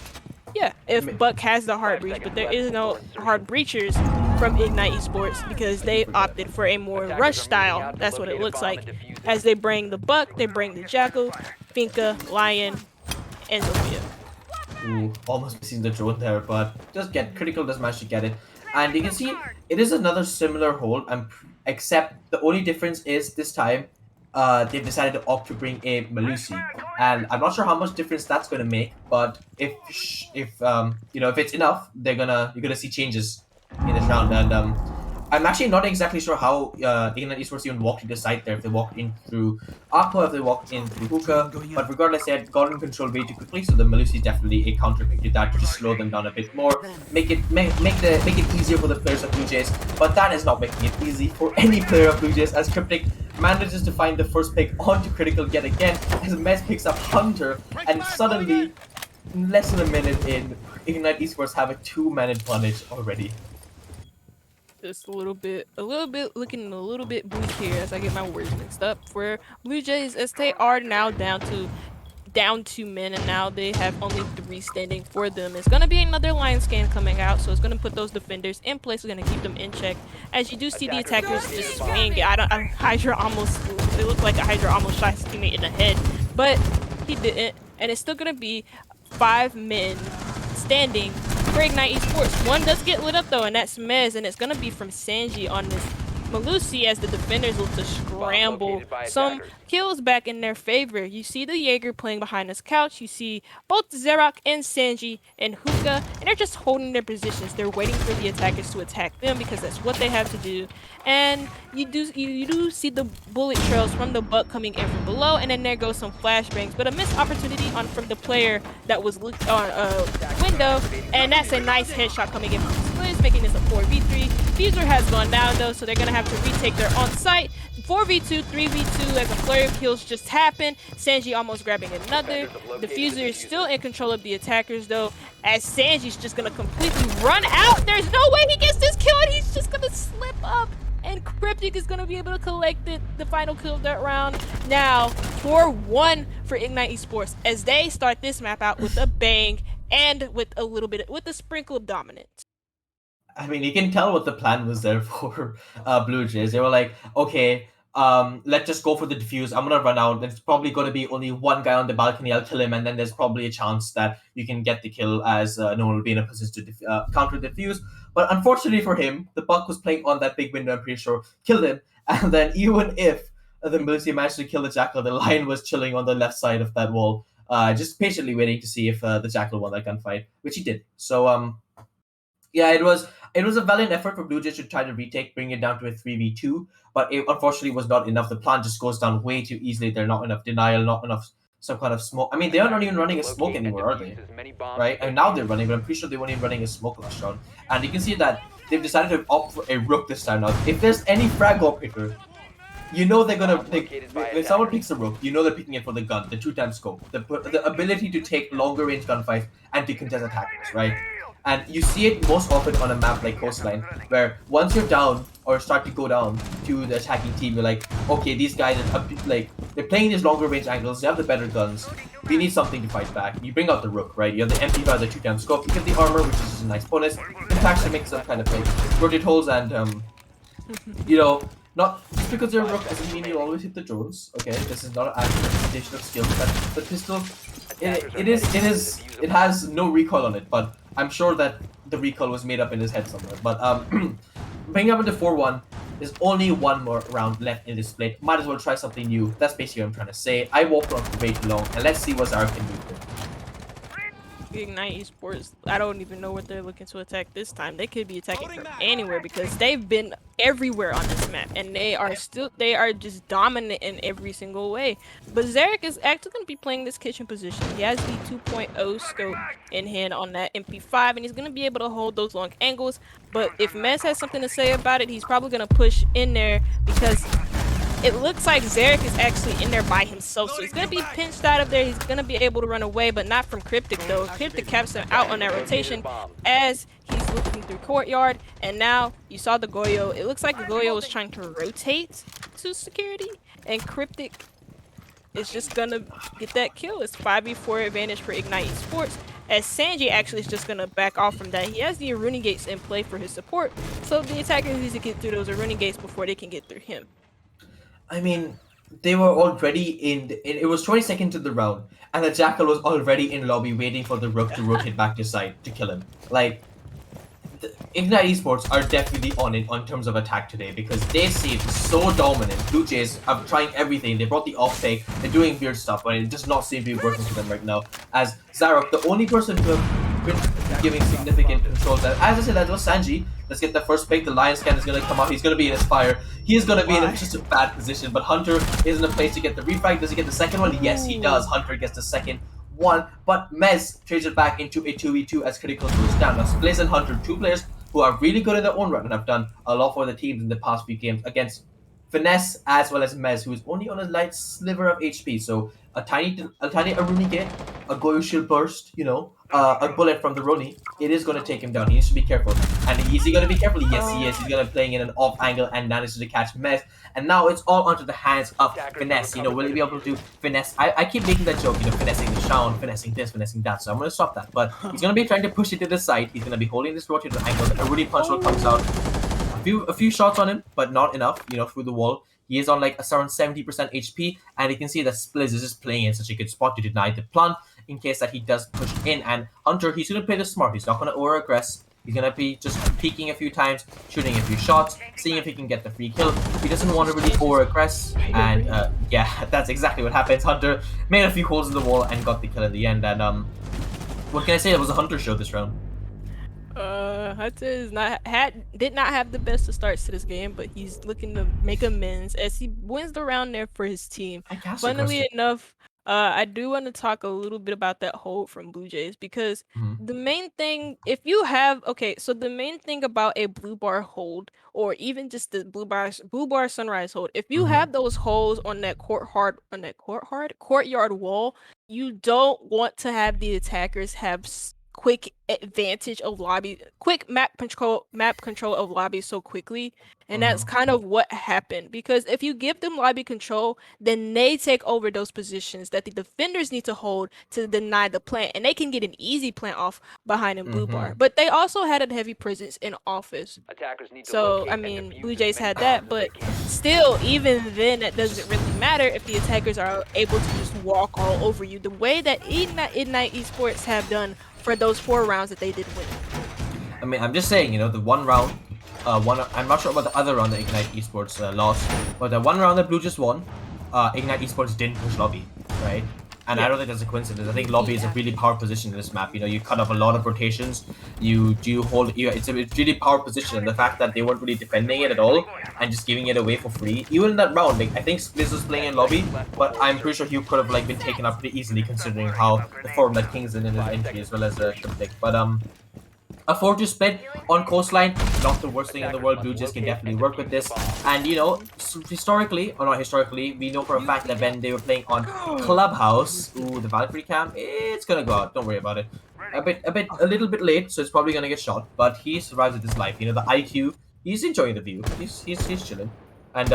Yeah, if Buck has the Hard Breach, but there is no Hard Breachers from Ignite Esports because they opted for a more rush style. That's what it looks like. As they bring the Buck, they bring the Jackal, Finka, Lion, and Sophia. Ooh, almost missing the drone there, but just critical does manage to get it. And you can see it is another similar hold, except the only difference is this time they've decided to opt to bring a Malusi, and I'm not sure how much difference that's going to make. But if it's enough, you're gonna see changes in this round. And I'm actually not exactly sure how Ignite Esports even walked into the site there. If they walked in through Aqua, if they walked in through Hookah, but regardless, they had gotten control way too quickly. So the Malusi is definitely a counter pick to that to just slow them down a bit more, make it easier for the players of Blue Jays. But that is not making it easy for any player of Blue Jays, as Cryptic manages to find the first pick onto Critical yet again, as Mez picks up Hunter, and suddenly, less than a minute in, Ignite Esports have a 2-man advantage already. Just a little bit looking a little bit bleak here as I get my words mixed up for Blue Jays, as they are now down 2 men, and now they have only 3 standing for them. It's gonna be another line scan coming out, so it's gonna put those defenders in place. It's gonna keep them in check. As you do see the attackers just swing. Hydra almost, it looked like a Hydra almost shot his teammate in the head, but he didn't. And it's still gonna be 5 men standing for Ignite Esports. One does get lit up though, and that's Mez, and it's gonna be from Sanji on this Malusi as the defenders look to scramble some kills back in their favor. You see the Jaeger playing behind this couch. You see both Xerac and Sanji and Hookah, and they're just holding their positions. They're waiting for the attackers to attack them because that's what they have to do. And you do see the bullet trails from the Buck coming in from below, and then there goes some flashbangs, but a missed opportunity from the player that was looked on window, and that's a nice headshot coming in from Spliz, making this a 4v3. Fuser has gone down though, so they're gonna have to retake their on-site. 4v2, 3v2 as a flurry of kills just happened. Sanji almost grabbing another. The Fuser is still in control of the attackers though, as Sanji's just gonna completely run out. There's no way he gets this kill, and he's just gonna slip up. And Cryptic is going to be able to collect the final kill of that round. Now, 4-1 for Ignite Esports as they start this map out with a bang and with a sprinkle of dominance. I mean, you can tell what the plan was there for Blue Jays. They were like, okay, let's just go for the defuse. I'm gonna run out. There's probably gonna be only one guy on the balcony. I'll kill him, and then there's probably a chance that you can get the kill, as no one will be in a position to counter defuse. But unfortunately for him, the Buck was playing on that big window. I'm pretty sure killed him. And then even if the Military managed to kill the Jackal, the Lion was chilling on the left side of that wall, just patiently waiting to see if the Jackal won that gunfight, which he did. So yeah, it was a valiant effort for Blue Jays to try to retake, bring it down to a 3v2, but it unfortunately was not enough. The plan just goes down way too easily. There's not enough denial, not enough some kind of smoke. I mean, they are not even running a smoke anymore, are they? Right? And now they're running, but I'm pretty sure they weren't even running a smoke last round. And you can see that they've decided to opt for a Rook this time. Now, if there's any frag operator, you know they're gonna pick. When someone picks a Rook, you know they're picking it for the gun, the 2x scope, the ability to take longer range gunfights and to contest attackers, right? And you see it most often on a map like Coastline, where once you're down or start to go down to the attacking team, you're like, okay, these guys are like, they're playing these longer range angles, they have the better guns. We need something to fight back. You bring out the Rook, right? You have the MP5, the 2-time scope, you get the armor, which is just a nice bonus. In fact, to make some kind of like rotate holes and you know, not just because you're a Rook doesn't mean you always hit the drones. Okay, this is not an actual representation of skill. But the pistol, it has no recoil on it. But I'm sure that the recoil was made up in his head somewhere. But bringing up into 4-1, there's only one more round left in this split. Might as well try something new. That's basically what I'm trying to say. I walked on for way too long, and let's see what Zarek can do here. Ignite Esports, I don't even know what they're looking to attack this time. They could be attacking from anywhere because they've been everywhere on this map and they are just dominant in every single way. But Zarek is actually going to be playing this kitchen position. He has the 2.0 scope in hand on that MP5 and he's going to be able to hold those long angles. But if Mez has something to say about it, he's probably going to push in there because it looks like Zarek is actually in there by himself, so he's going to be pinched out of there. He's going to be able to run away, but not from Cryptic, though. Cryptic caps him out on that rotation as he's looking through courtyard, and now you saw the Goyo. It looks like the Goyo was trying to rotate to security, and Cryptic is just going to get that kill. It's 5v4 advantage for Ignite Esports, as Sanji actually is just going to back off from that. He has the Aruni Gates in play for his support, so the attackers need to get through those Aruni Gates before they can get through him. I mean, they were already it was 20 seconds to the round, and the Jackal was already in lobby waiting for the Rook to rotate back to side to kill him. Like, Ignite Esports are definitely on it on terms of attack today because they seem so dominant. BLUEJAYS are trying everything. They brought the off-take. They're doing weird stuff, but it does not seem to be working for them right now. As Zarok, the only person to have been giving significant controls. As I said, that was Sanji. Let's get the first pick. The Lion Scan is going to come out. He's going to be in his fire. He is going to be in just a bad position, but Hunter is in a place to get the refrag. Does he get the second one? Yes, he does. Hunter gets the second one, but Mez trades it back into a 2v2 as Critical goes down. Now, Spliz and Hunter, two players who are really good in their own right and have done a lot for the teams in the past few games against Finesse as well as Mez, who is only on a light sliver of HP. So a tiny Aruni Gate, a Goyo Shield Burst, you know, a bullet from the Roni, it is going to take him down. He needs to be careful. And is he going to be careful? Yes, he is. He's going to be playing in an off angle and manages to catch Mez. And now it's all onto the hands of Finesse. You know, will he be able to finesse? I keep making that joke, you know, finessing the sound, finessing this, finessing that. So I'm going to stop that. But he's going to be trying to push it to the side. He's going to be holding this rotated angle. A really punch roll comes out. A few shots on him, but not enough, you know, through the wall. He is on like around 70% HP, and you can see that Spliz is just playing in such a good spot to deny the plant in case that he does push in. And Hunter, he's going to play this smart. He's not going to over-aggress. He's going to be just peeking a few times, shooting a few shots, seeing if he can get the free kill. He doesn't want to really over-aggress, and yeah, that's exactly what happens. Hunter made a few holes in the wall and got the kill in the end. And what can I say? It was a Hunter show this round. Hunter did not have the best of starts to this game, but he's looking to make amends as he wins the round there for his team. Funnily enough, I do want to talk a little bit about that hold from BLUEJAYS because the main thing, the main thing about a blue bar hold or even just the blue bar sunrise hold, if you have those holes on that courtyard wall, you don't want to have the attackers have quick advantage of lobby, quick map control of lobby so quickly, and that's kind of what happened. Because if you give them lobby control, then they take over those positions that the defenders need to hold to deny the plant, and they can get an easy plant off behind a blue bar. But they also had a heavy presence in office. So I mean, BLUEJAYS had that, but still, even then, that doesn't really matter if the attackers are able to just walk all over you the way that Ignite Esports have done for those 4 rounds that they did win. I mean, I'm just saying, you know, the one round, I'm not sure about the other round that Ignite Esports lost, but the one round that BLUEJAYS won, Ignite Esports didn't push lobby, right? And I don't think that's a coincidence. I think lobby is a really power position in this map. You know, you cut off a lot of rotations. It's a really power position. And the fact that they weren't really defending it at all and just giving it away for free, even in that round, like I think Spliz was playing in lobby, but I'm pretty sure he could have like been taken up pretty easily considering how the form that King's in his entry as well as the pick. But A 4-2 split on coastline, not the worst thing in the world. BLUEJAYS can definitely work with this. And, you know, historically, or not historically, we know for a fact that when they were playing on Clubhouse, ooh, the Valkyrie cam, it's gonna go out. Don't worry about it. A little bit late, so it's probably gonna get shot. But he survives with his life. You know, the IQ, he's enjoying the view. He's chilling. And,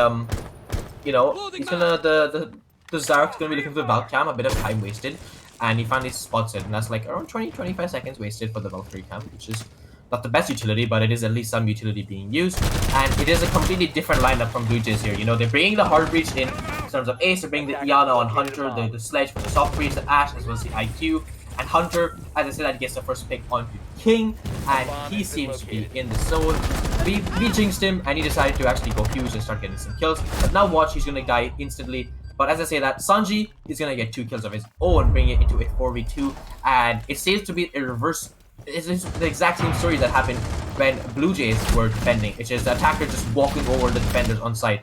you know, he's gonna, the Zark's gonna be looking for the Valk cam, a bit of time wasted. And he finally spots it, and that's like around 20-25 seconds wasted for the Valkyrie camp, which is not the best utility, but it is at least some utility being used. And it is a completely different lineup from BLUEJAYS here. You know, they're bringing the hard breach in terms of Ace, they're bringing the Iana on Hunter, the Sledge for the soft breach, the Ashe, as well as the IQ. And Hunter, as I said, that gets the first pick onto King, and he seems to be in the zone. We jinxed him, and he decided to actually go huge and start getting some kills. But now watch, he's gonna die instantly. But as I say that, Sanji is going to get 2 kills of his own, bringing it into a 4v2. And it seems to be a reverse. It's the exact same story that happened when BLUEJAYS were defending. It's just the attacker just walking over the defenders on site.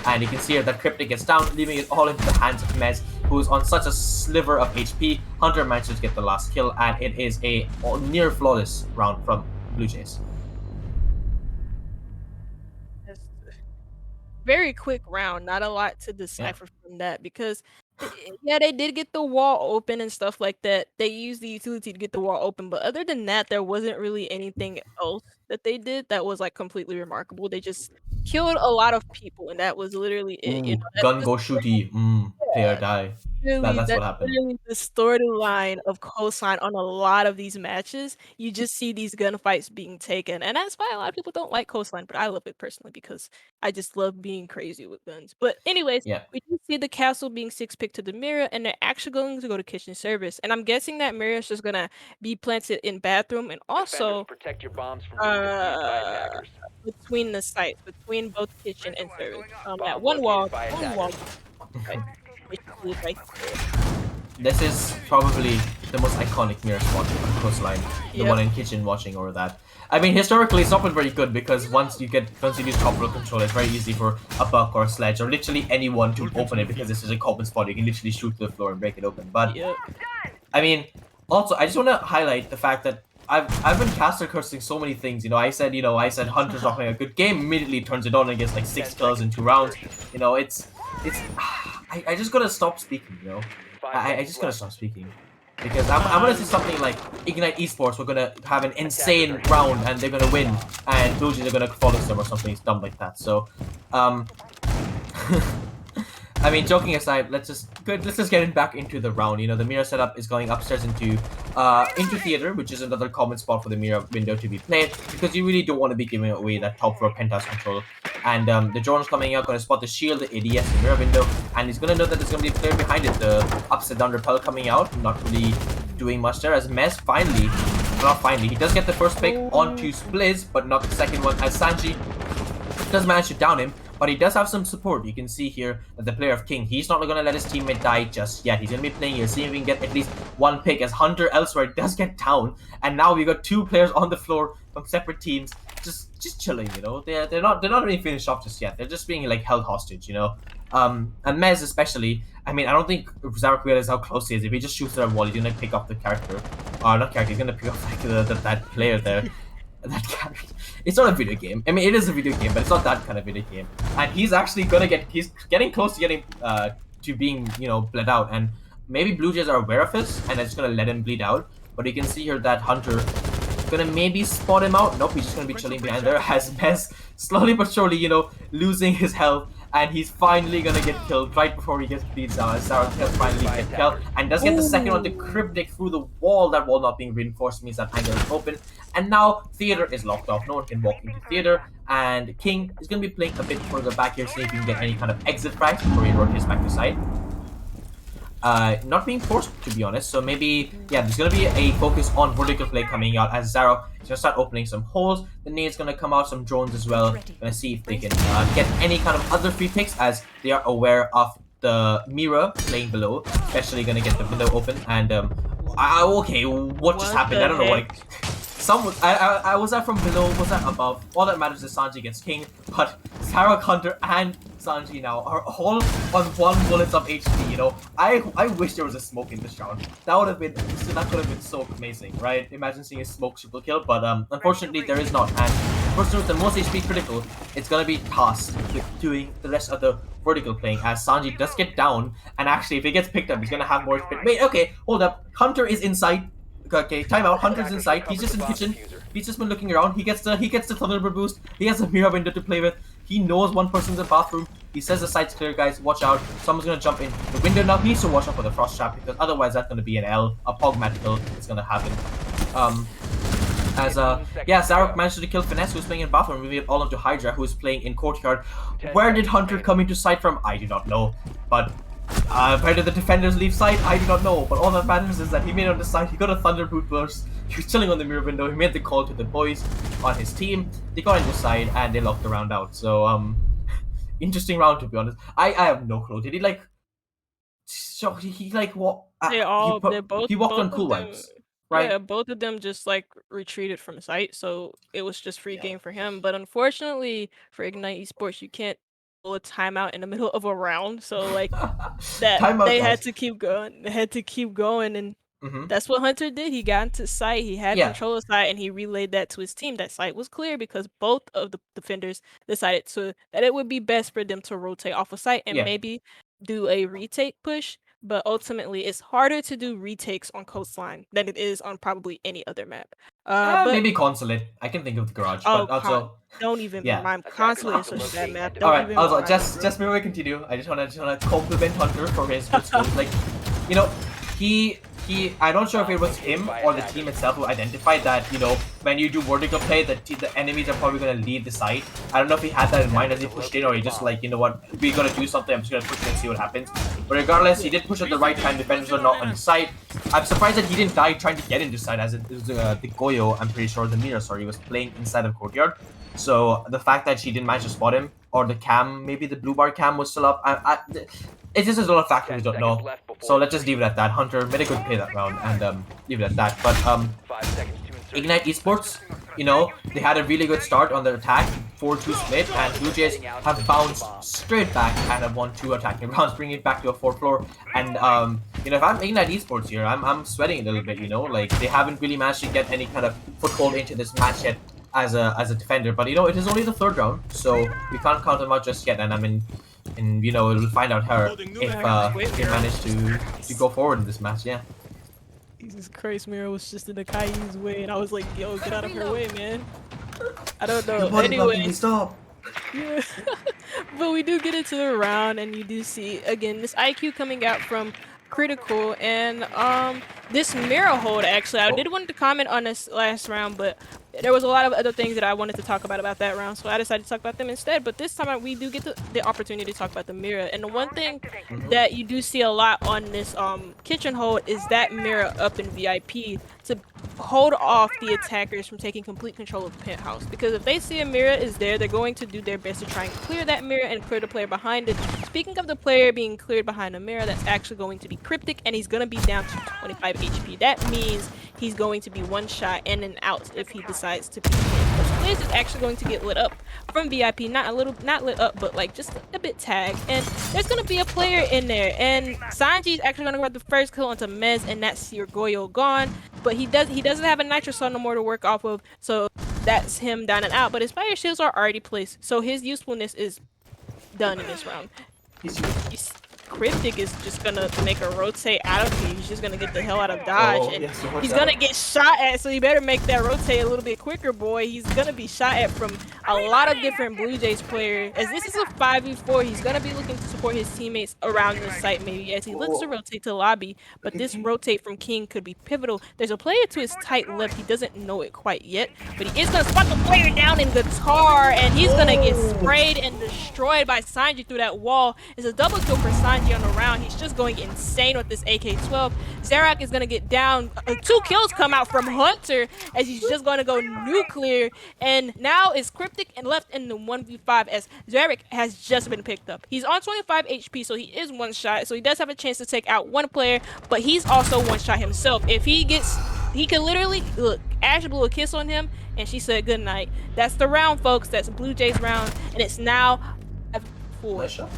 And you can see here that Cryptic gets down, leaving it all into the hands of Mez, who is on such a sliver of HP. Hunter manages to get the last kill, and it is a near flawless round from BLUEJAYS. Very quick round, not a lot to decipher from that, because yeah, they did get the wall open and stuff like that. They used the utility to get the wall open, but other than that, there wasn't really anything else that they did that was like completely remarkable. They just killed a lot of people, and that was literally it. You know, Gun go shooty, player die. That's what happened. Literally the storyline of coastline on a lot of these matches. You just see these gunfights being taken, and that's why a lot of people don't like coastline. But I love it personally because I just love being crazy with guns. But anyways, we do see the castle being 6-picked to the mirror, and they're actually going to go to kitchen service. And I'm guessing that mirror is just gonna be planted in bathroom and also protect your bombs from being defused by attackers. Between the sites, between both kitchen and service. At one wall. This is probably the most iconic mirror spot on coastline. The one in kitchen watching over that. I mean, historically, it's not been very good because once you use top row control, it's very easy for a Buck or a Sledge or literally anyone to open it because this is a common spot. You can literally shoot to the floor and break it open. But I mean, also, I just want to highlight the fact that I've been caster cursing so many things. You know, I said Hunter's not playing a good game. Immediately turns it on and gets like 6 kills in 2 rounds. You know, it's. I just gotta stop speaking. You know, I just gotta stop speaking because I'm gonna say something like Ignite Esports. We're gonna have an insane round and they're gonna win, and BLUEJAYS are gonna follow them or something dumb like that. So, I mean, joking aside, let's just get back into the round. You know, the mirror setup is going upstairs into theater, which is another common spot for the mirror window to be played because you really don't want to be giving away that top floor penthouse control. And the drone's coming out, going to spot the shield, the ADS, the mirror window, and he's going to know that there's going to be a player behind it. The upside down repel coming out, not really doing much there. As Mez he does get the first pick onto Splizz, but not the second one. As Sanji does manage to down him, but he does have some support. You can see here that the player of King, he's not going to let his teammate die just yet. He's going to be playing here, see if he can get at least 1 pick, as Hunter elsewhere does get down. And now we got 2 players on the floor from separate teams, just chilling, you know. They're not really finished off just yet. They're just being like held hostage, you know. And Mez especially, I mean, I don't think Zark realizes how close he is. If he just shoots at a wall, he's gonna pick up the character. Not character, he's gonna pick up like that player there. That character. It's not a video game. I mean, it is a video game, but it's not that kind of video game. And he's actually he's getting close to getting to being, you know, bled out. And maybe BLUEJAYS are aware of this and they're just gonna let him bleed out. But you can see here that Hunter gonna maybe spot him out. Nope, he's just gonna be chilling behind there. Has Mez slowly but surely, you know, losing his health, and he's finally gonna get killed right before he gets bleeds down. Sarah finally get killed and does get the second one, the Cryptic through the wall. That wall not being reinforced means that angle is open, and now theater is locked off. No one can walk into theater, and King is gonna be playing a bit further back here, see if he can get any kind of exit frags before he rotates back to side. Not being forced, to be honest. So maybe, yeah, there's going to be a focus on vertical play coming out as Zaro is going to start opening some holes. The nade's going to come out, some drones as well. Going to see if they can get any kind of other free picks as they are aware of the mirror playing below. Especially going to get the window open. And, okay, what just happened? I don't know. Like, I was that from below, was that above? All that matters is Sanji gets king, but Sarah, Hunter, and Sanji now are all on 1 bullet of HP, you know? I wish there was a smoke in this round. That would have been, that could have been so amazing, right? Imagine seeing a smoke triple kill, but unfortunately there is not. And the person with the most HP critical, it's gonna be tasked with doing the rest of the vertical playing, as Sanji does get down, and actually if he gets picked up, he's gonna have more spin. Wait, okay, hold up. Hunter is inside. Okay, timeout. Hunter's inside. He's just in the kitchen. He's just been looking around. He gets the Thunderbird boost. He has a mirror window to play with. He knows one person's in the bathroom. He says the site's clear, guys. Watch out. Someone's gonna jump in. The window now needs to watch out for the frost trap, because otherwise that's gonna be an L, a pogmatical. It's gonna happen. Yeah, Zarok managed to kill Finesse, who's playing in bathroom, revealed all onto Hydra, who's playing in courtyard. Where did Hunter come into sight from? I do not know. But where did the defenders leave sight? I do not know. But all that matters is that he made it on the side. He got a Thunderboot burst. He was chilling on the mirror window. He made the call to the boys on his team. They got in the side and they locked the round out. So interesting round, to be honest. I have no clue. Did he like? So he like what? They walked on cool vibes. Right. Yeah, both of them just like retreated from site, so it was just free game for him. But unfortunately for Ignite Esports, you can't pull a timeout in the middle of a round. So like that, they had to keep going. They had to keep going, and that's what Hunter did. He got into site. He had control of site, and he relayed that to his team. That site was clear because both of the defenders decided that it would be best for them to rotate off of site and maybe do a retake push. But ultimately, it's harder to do retakes on Coastline than it is on probably any other map. But maybe Consulate. I can think of the Garage. Oh, but also, don't even remind Consulate is such a bad map. Alright, also, just before we continue, I just wanna compliment Hunter for his good skills. Like, you know, I'm not sure if it was him or the team itself who identified that, you know, when you do vertical play, the enemies are probably going to leave the site. I don't know if he had that in mind as he pushed in, or he just like, you know what, we're going to do something, I'm just going to push it and see what happens. But regardless, he did push at the right time, defenders are not on the site. I'm surprised that he didn't die trying to get into site, as it was the Goyo, I'm pretty sure, the mirror, sorry, was playing inside of courtyard. So the fact that she didn't manage to spot him, or the cam, maybe the blue bar cam was still up, it's just a lot of factors we don't know. So let's just leave it at that. Hunter made a good play that round, and leave it at that. But Ignite Esports, you know, they had a really good start on their attack, 4-2 split, and BLUEJAYS have bounced straight back and have won 2 attacking rounds, bringing it back to a 4th floor. And you know, if I'm Ignite Esports here, I'm sweating a little bit. You know, like they haven't really managed to get any kind of foothold into this match yet as a defender. But you know, it is only the 3rd round, so we can't count them out just yet. And I mean, and you know, we'll find out if they manage to go forward in this match. Yeah. Jesus Christ, Mira was just in the Caillou's way, and I was like, yo, get out of her way, man. I don't know. Anyway, stop. Yeah. But we do get into the round, and you do see again this IQ coming out from Critical, and this mirror hold. Actually, I did want to comment on this last round, but there was a lot of other things that I wanted to talk about that round, so I decided to talk about them instead. But this time we do get the opportunity to talk about the mirror, and the one thing that you do see a lot on this kitchen hold is that mirror up in VIP to hold off the attackers from taking complete control of the penthouse, because if they see a mirror is there, they're going to do their best to try and clear that mirror and clear the player behind it. Speaking of the player being cleared behind the mirror, that's actually going to be Cryptic, and he's going to be down to 25 HP. That means he's going to be one shot in and out if he decides to be in. Liz is actually going to get lit up from VIP, not lit up, but like just a bit tagged, and there's going to be a player in there, and Sanji's actually going to grab the first kill onto Mez, and that's your Goyo gone. But he doesn't have a Nitro Sun no more to work off of, so that's him down and out. But his fire shields are already placed, so his usefulness is done in this round. Cryptic is just gonna make a rotate out of here. He's just gonna get the hell out of dodge, and he's gonna get shot at, so you better make that rotate a little bit quicker, boy. He's gonna be shot at from a lot of different BLUEJAYS players. As this is a 5v4, he's gonna be looking to support his teammates around the site maybe as he looks to rotate to lobby, but this rotate from King could be pivotal. There's a player to his tight left. He doesn't know it quite yet, but he is gonna spot the player down in Guitar, and he's gonna get sprayed and destroyed by Sanji through that wall. It's a double kill for Sanji on the round. He's just going insane with this AK-12. Zarak is going to get down. 2 kills come out from Hunter as he's just going to go nuclear. And now it's Cryptic and left in the 1v5 as Zarak has just been picked up. He's on 25 HP, so he is one shot. So he does have a chance to take out one player, but he's also one shot himself. If he gets... He can literally... Look, Ash blew a kiss on him, and she said good night. That's the round, folks. That's Blue Jays round, and it's now 5-4. Nice shot.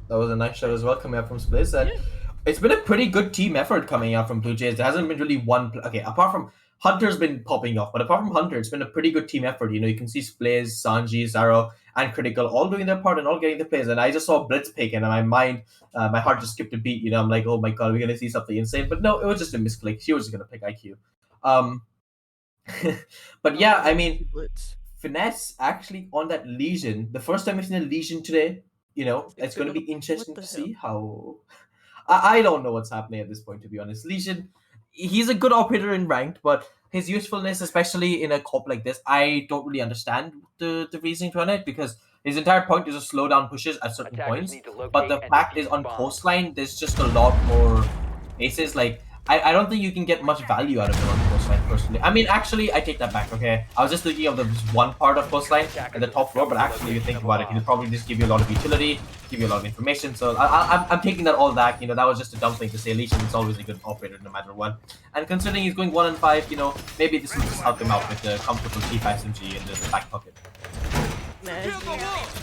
That was a nice shot as well coming out from Spliz. And Yeah. it's been a pretty good team effort coming out from Blue Jays. There hasn't been really one. Okay, apart from Hunter's been popping off, but apart from Hunter, it's been a pretty good team effort. You know, you can see Spliz, Sanji, Zaro, and Critical all doing their part and all getting the plays. And I just saw Blitz pick, and in my mind, my heart just skipped a beat. You know, I'm like, oh my god, we're gonna see something insane. But no, it was just a misclick. She was just gonna pick IQ. But yeah, I mean, Finesse actually on that Legion. The first time I've seen a Legion today. You know, it's going to be interesting to see how. I don't know what's happening at this point, to be honest. Legion, he's a good operator in ranked, but his usefulness, especially in a comp like this, I don't really understand the reasoning behind it, because his entire point is to slow down pushes at certain points. But the fact is, on coastline, there's just a lot more bases. Like, I don't think you can get much value out of it on coastline, personally. I mean, actually, I take that back, okay? I was just thinking of the one part of coastline and the top floor, but actually, if you think about it, he'll probably just give you a lot of utility, give you a lot of information. So I'm taking that all back. You know, that was just a dumb thing to say. Legion is always a good operator no matter what. And considering he's going 1-5, you know, maybe this will just help him out with the comfortable T5 SMG and the back pocket. Imagine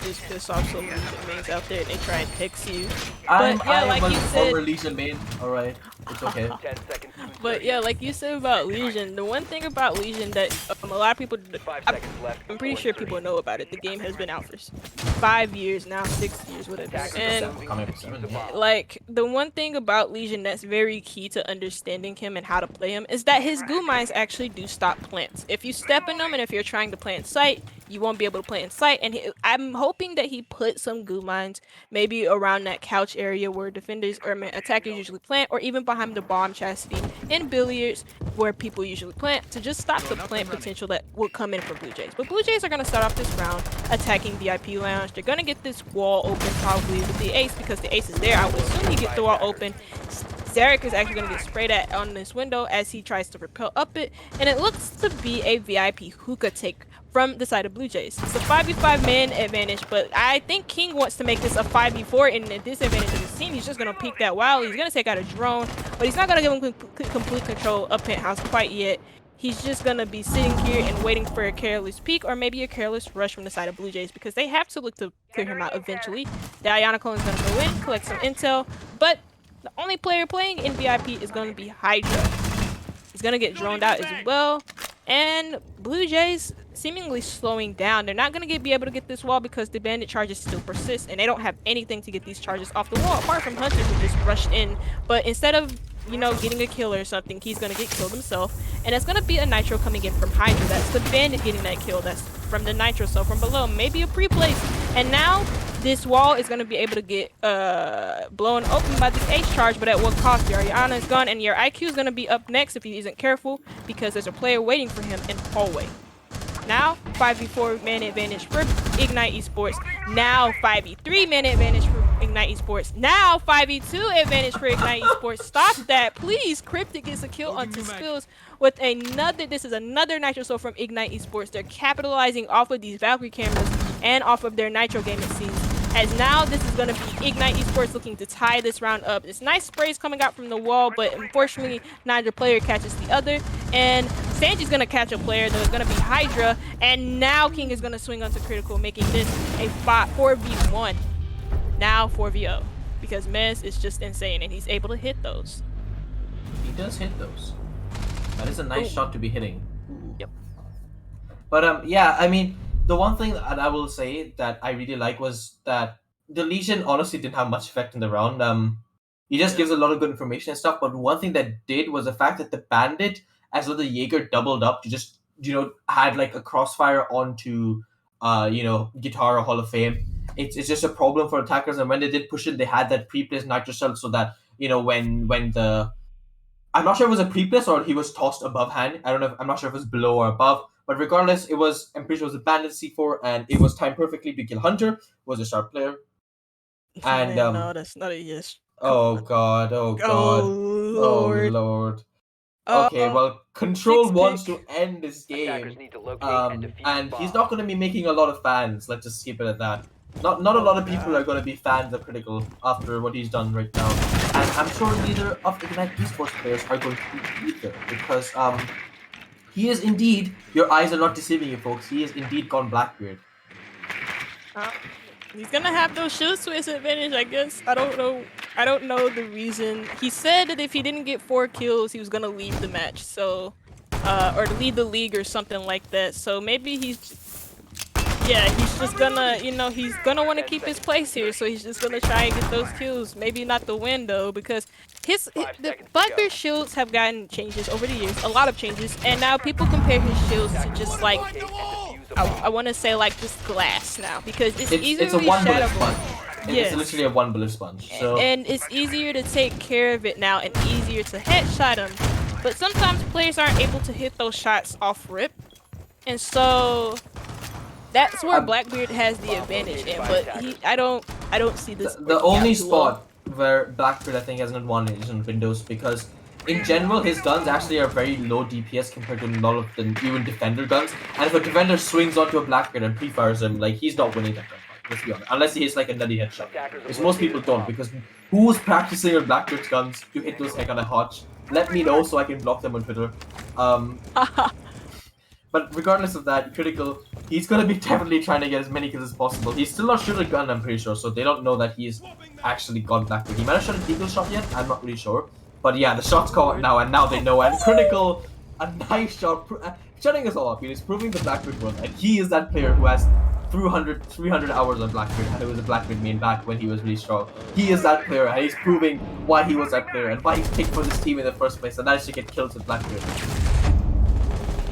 just piss off some Legion mains out there and they try and hex you. I'm like a you said, former Legion main. Alright, it's okay. 10 seconds. but yeah, like you said about Legion, the one thing about Legion that a lot of people, 5 seconds left. I'm pretty sure people know about it. The game has been out for 5 years now, 6 years, whatever. And like the one thing about Legion that's very key to understanding him and how to play him is that his goo mines actually do stop plants. If you step in them and if you're trying to plant sight, you won't be able to play in sight. And I'm hoping that he put some goo mines maybe around that couch area where defenders or attackers usually plant, or even behind the bomb chastity in billiards where people usually plant, to just stop the plant potential that will come in from Blue Jays. But Blue Jays are going to start off this round attacking VIP Lounge. They're going to get this wall open probably with the ace, because the ace is there. I would assume he gets the wall open. Zarek is actually going to get sprayed at on this window as he tries to rappel up it, and it looks to be a VIP hookah take from the side of Blue Jays. It's a 5v5 man advantage, but I think King wants to make this a 5v4 in the disadvantage of his team. He's just going to peek that wild. He's going to take out a drone, but he's not going to give him complete control of Penthouse quite yet. He's just going to be sitting here and waiting for a careless peek or maybe a careless rush from the side of Blue Jays, because they have to look to clear him out eventually. The Ionicle is going to go in, collect some intel, but the only player playing in VIP is going to be Hydra. He's going to get droned out as well. And Blue Jays seemingly slowing down. They're not going to be able to get this wall because the bandit charges still persist, and they don't have anything to get these charges off the wall apart from Hunter, who just rushed in. But instead of, you know, getting a kill or something, he's going to get killed himself. And it's going to be a nitro coming in from Hydra. That's the bandit getting that kill. That's from the nitro cell from below. Maybe a pre-place. And now this wall is going to be able to get blown open by the ace charge, but at what cost? Your Ariana is gone, and your IQ is going to be up next if he isn't careful, because there's a player waiting for him in hallway. Now 5v4 man advantage for Ignite Esports. Now 5v3 man advantage for Ignite Esports. Now 5v2 advantage for Ignite Esports. Stop that, please. Cryptic gets a kill onto Spills with another. This is another Nitro Soul from Ignite Esports. They're capitalizing off of these Valkyrie cameras and off of their Nitro game, it seems. As now this is going to be Ignite Esports looking to tie this round up. It's nice sprays coming out from the wall, but unfortunately neither player catches the other. And Sanji's going to catch a player, though it's going to be Hydra. And now King is going to swing onto Critical, making this a 4v1. Now 4v0. Because Mez is just insane, and he's able to hit those. He does hit those. That is a nice shot to be hitting. Ooh. Yep. But yeah, I mean, the one thing that I will say that I really like was that the Legion honestly didn't have much effect in the round. He just gives a lot of good information and stuff. But one thing that did was the fact that the Bandit, as well the Jaeger, doubled up to just, you know, had like a crossfire onto, you know, Guitar or Hall of Fame. It's just a problem for attackers. And when they did push it, they had that pre-placed Nitro Cell, so that, you know, when the, I'm not sure if it was a pre-place or he was tossed above hand. I don't know. I'm not sure if it was below or above. But regardless, it was, I'm pretty sure it was a Bandit C4, and it was timed perfectly to kill Hunter, was a sharp player. And no, that's not a yes. Oh god, oh god. Lord. Oh lord. Okay, well, Control wants to end this Attackers game. need to locate and defuse And the he's bomb. not going to be making a lot of fans. Let's just skip it at that. Not a lot of people are going to be fans of Critical after what he's done right now. And I'm sure neither of Ignite Esports players are going to be either, because He is indeed. Your eyes are not deceiving you, folks. He is indeed gone Blackbeard. He's gonna have those shield switch advantage, I guess. I don't know. I don't know the reason. He said that if he didn't get 4 kills, he was gonna leave the match. So, or leave the league or something like that. So maybe he's just gonna, he's gonna want to keep his place here. So he's just gonna try and get those kills. Maybe not the win though, because the Blackbeard shields have gotten changes over the years, a lot of changes, and now people compare his shields to just like I want to say like just glass now, because it's easier It's a to one bullet shatter sponge. Yes. It's literally a one bullet sponge. So and it's easier to take care of it now and easier to headshot him. But sometimes players aren't able to hit those shots off rip, and so that's where Blackbeard has the advantage in. But I don't see this. The only spot where Blackbeard I think has an advantage is on Windows, because in general his guns actually are very low DPS compared to a lot of the even defender guns. And if a defender swings onto a Blackbeard and pre-fires him, like he's not winning that gunfight. Let's be honest. Unless he hits like a nutty headshot, which most people don't, because who's practicing with Blackbeard's guns to hit those heck on a hotch? Let me know so I can block them on Twitter. But regardless of that, Critical, he's gonna be definitely trying to get as many kills as possible. He's still not shot a gun, I'm pretty sure, so they don't know that he's actually got Blackbeard. He might have shot a deagle shot yet, I'm not really sure. But yeah, the shot's come out now, and now they know. And Critical, a nice shot, shutting us all up. He's proving the Blackbeard one, and he is that player who has 300 hours on Blackbeard, and it was a Blackbeard main back when he was really strong. He is that player, and he's proving why he was that player and why he's picked for this team in the first place, and managed to get kills with Blackbeard.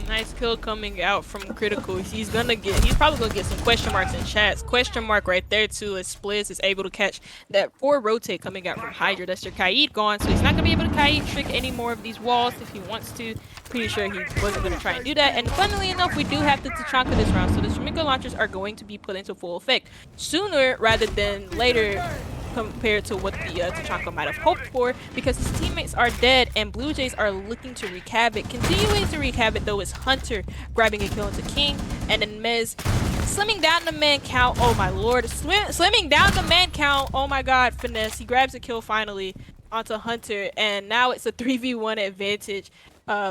Nice kill coming out from Critical. He's probably gonna get some question marks in chats. Question mark right there too, as Spliz is able to catch that 4 rotate coming out from Hydra. That's your Kaid gone, so he's not gonna be able to Kaid trick any more of these walls if he wants to. Pretty sure he wasn't gonna try and do that. And funnily enough, we do have the Tachanka this round, so the Shmika launchers are going to be put into full effect sooner rather than later, compared to what the Tachanka might have hoped for, because his teammates are dead and Blue Jays are looking to wreak havoc. Continuing to wreak havoc though is Hunter grabbing a kill into King, and then Mez slimming down the man count. Oh my lord, slimming down the man count. Oh my god, Finesse. He grabs a kill finally onto Hunter, and now it's a 3v1 advantage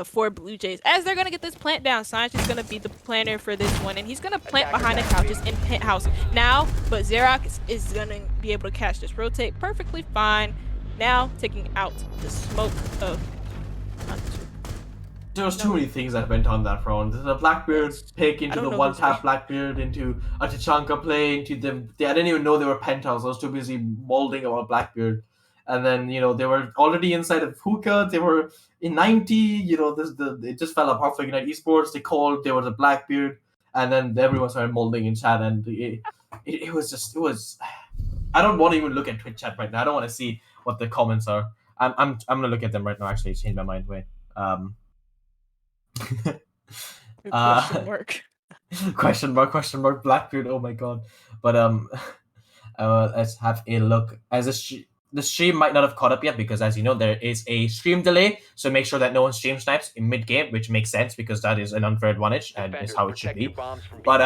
for Blue Jays, as they're gonna get this plant down. Sanj is gonna be the planner for this one, and he's gonna plant behind the couches in penthouse now, but Xerax is gonna be able to catch this rotate perfectly fine, now taking out the smoke of Hunter. There was too many things that went on that round. The Blackbeard pick into the one-tap Blackbeard, into a Tachanka play, into them. I didn't even know they were penthouse. I was too busy molding about Blackbeard. And then, they were already inside of hookah. They were in 90. It just fell apart for Ignite Esports. They called. There was a Blackbeard, and then everyone started molding in chat, and it was. I don't want to even look at Twitch chat right now. I don't want to see what the comments are. I'm gonna look at them right now. Actually, change my mind. Wait. Question mark Blackbeard. Oh my god. But let's have a look. The stream might not have caught up yet, because as you know, there is a stream delay, so make sure that no one stream snipes in mid-game, which makes sense because that is an unfair advantage and is how it should be. But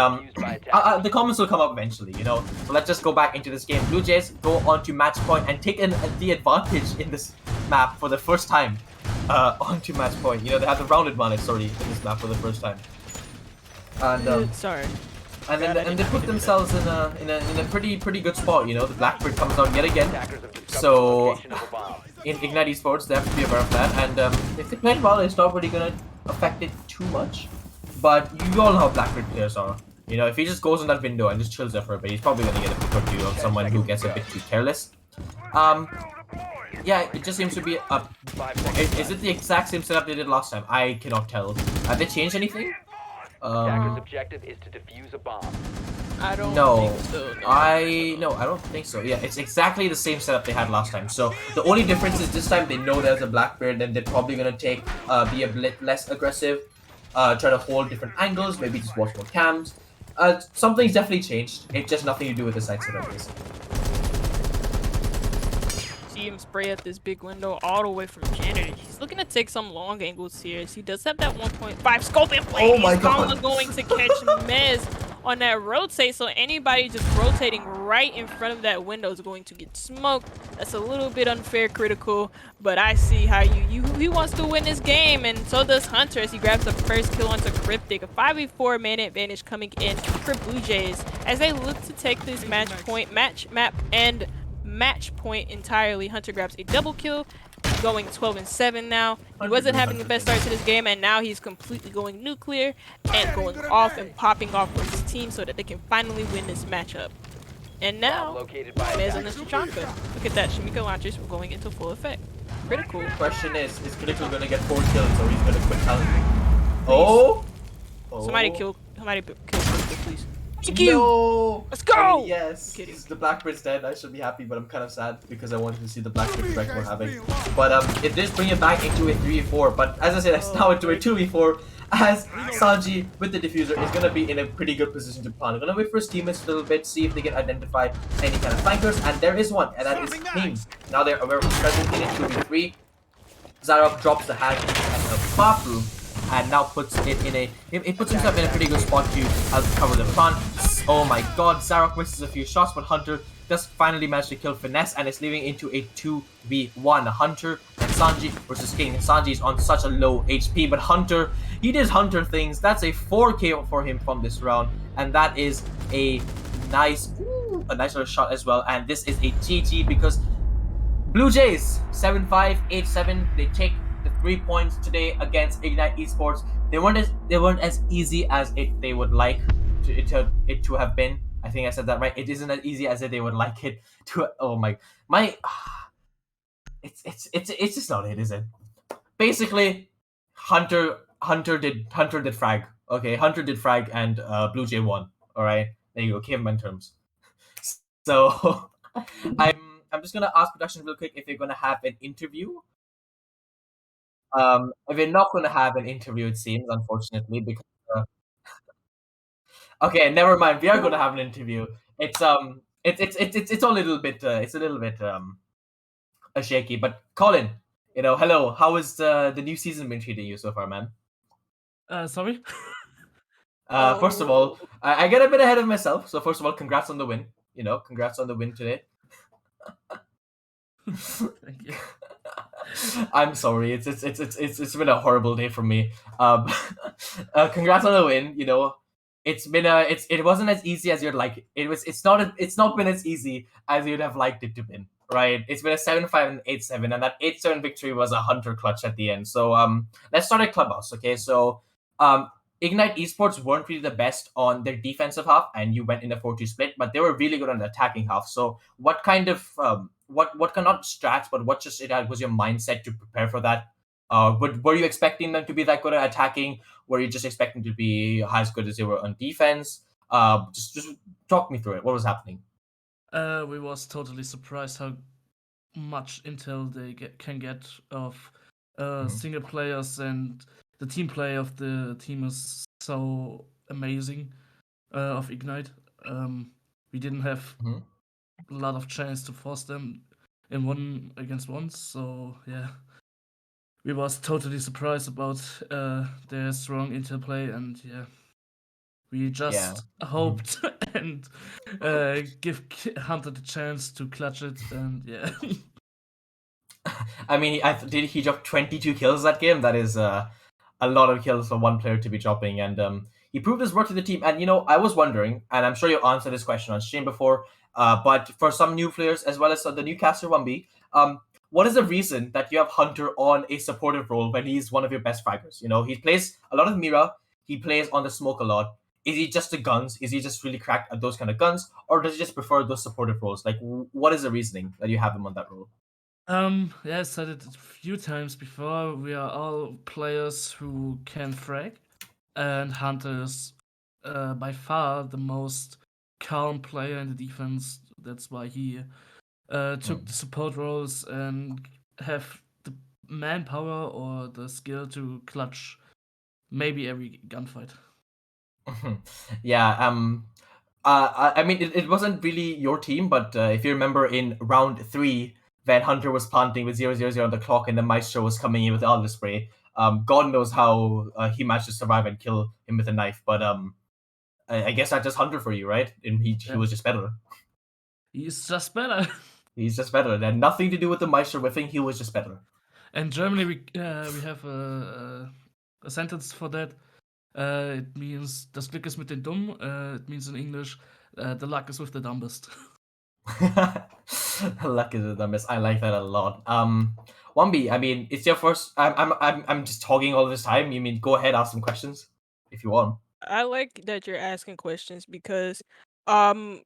the comments will come up eventually, So let's just go back into this game. Blue Jays go on to match point and take the advantage in this map for the first time onto match point. They have the round advantage, in this map for the first time. And sorry. And then they put themselves in a pretty good spot. The Blackbeard comes out yet again. So in Ignite Esports, they have to be aware of that. And if they play well, it's not really gonna affect it too much. But you all know how Blackbeard players are. If he just goes in that window and just chills there for a bit, he's probably gonna get a pick or two of someone who gets a bit too careless. Yeah, it just seems to be is it the exact same setup they did last time? I cannot tell. Have they changed anything? Attacker's objective is to defuse a bomb. I don't think so. I don't think so. Yeah, it's exactly the same setup they had last time. So the only difference is this time they know there's a Blackbeard, and they're probably gonna be a bit less aggressive, try to hold different angles, maybe just watch more cams. Something's definitely changed. It's just nothing to do with the side setup, basically. See him spray at this big window all the way from Janitor. He's looking to take some long angles here. He does have that 1.5 scope in play. Oh my god. He's going to catch Mez. on that rotate, so anybody just rotating right in front of that window is going to get smoked. That's a little bit unfair, Critical, but I see how he wants to win this game, and so does Hunter as he grabs the first kill onto Cryptic. A 5v4 man advantage coming in for BLUEJAYS as they look to take this match point entirely. Hunter grabs a double kill, going 12-7 now. He wasn't having the best start to this game, and now he's completely going nuclear and going off and popping off for his team so that they can finally win this matchup. And now, Mez and Mr. Chanka. Look at that, Shamika launchers going into full effect. Critical. Question is Critical gonna get 4 kills or he's gonna quit challenging? Oh! Somebody kill Critical, please. No! Let's go! I mean, yes, the Blackbird's dead. I should be happy, but I'm kind of sad because I wanted to see the Blackbird strike we're having. But it did bring it back into a 3v4. But as I said, it's now into a 2v4 as Sanji with the diffuser is going to be in a pretty good position to plant. We're going to wait for his teammates a little bit, see if they can identify any kind of flankers. And there is one, and that is him. Now they're aware of his presence in a 2v3. Zarok drops the hack in the bathroom. And now puts it in a. It puts himself in a pretty good spot to cover the front. Oh my god, Zarok misses a few shots, but Hunter does finally manage to kill Finesse, and it's leading into a 2v1. Hunter and Sanji versus King. Sanji is on such a low HP, but Hunter, he did Hunter things. That's a 4K for him from this round, and that is a nice little shot as well. And this is a GG because BLUEJAYS 7-5, 8-7. They take the 3 points today against Ignite Esports. They weren't as easy as they would like it to have been. I think I said that right. It isn't as easy as they would like it to. Oh my. It's just not it, is it? Basically, Hunter did frag. Okay, Hunter did frag and BLUEJAY won. All right, there you go. Caveman terms. So I'm just gonna ask production real quick if you're gonna have an interview. We're not going to have an interview, it seems, unfortunately, because okay, never mind. We are going to have an interview. It's a little bit shaky. But Colin, hello. How is the new season been treating you so far, man? Sorry. First of all, I get a bit ahead of myself. So first of all, congrats on the win. Congrats on the win today. Thank you. I'm sorry. It's been a horrible day for me. Congrats on the win. It wasn't as easy as you'd like. It's not been as easy as you'd have liked it to been. Right? It's been a 7-5 and 8-7, and that 8-7 victory was a Hunter clutch at the end. So let's start at Clubhouse. Okay, so Ignite Esports weren't really the best on their defensive half, and you went in a 4-2 split, but they were really good on the attacking half. So what kind of what kind of strats, but what just was your mindset to prepare for that? Were you expecting them to be that good at attacking? Were you just expecting to be as good as they were on defense? Just talk me through it. What was happening? We was totally surprised how much intel they can get of single players, and the team play of the team is so amazing of Ignite. We didn't have a lot of chance to force them in 1-against-1, so yeah, we was totally surprised about their strong interplay, and yeah, we just hoped and give Hunter the chance to clutch it, and yeah. I mean, did he drop 22 kills that game? That is a lot of kills for one player to be dropping, and he proved his worth to the team. And I was wondering, and I'm sure you answered this question on stream before, but for some new players as well as the new caster 1B, what is the reason that you have Hunter on a supportive role when he's one of your best fraggers? He plays a lot of Mira, he plays on the smoke a lot. Is he just the guns? Is he just really cracked at those kind of guns, or does he just prefer those supportive roles? Like, what is the reasoning that you have him on that role? Yeah, I said it a few times before. We are all players who can frag, and Hunter is by far the most calm player in the defense. That's why he took the support roles and have the manpower or the skill to clutch maybe every gunfight. Yeah. I mean, it wasn't really your team, but if you remember in round 3, when Hunter was planting with 0-0-0 on the clock and the Maestro was coming in with Alder Spray, God knows how he managed to survive and kill him with a knife. But I guess that's just Hunter for you, right? And he was just better. He's just better. He's just better. It had nothing to do with the Meister whiffing. He was just better. In Germany, we have a sentence for that. It means das Glück ist mit den Dummen. It means in English, the luck is with the dumbest. Luck is the dumbest. I like that a lot. 1B, I mean, it's your first. I'm just talking all this time. You mean go ahead, ask some questions if you want. I like that you're asking questions because I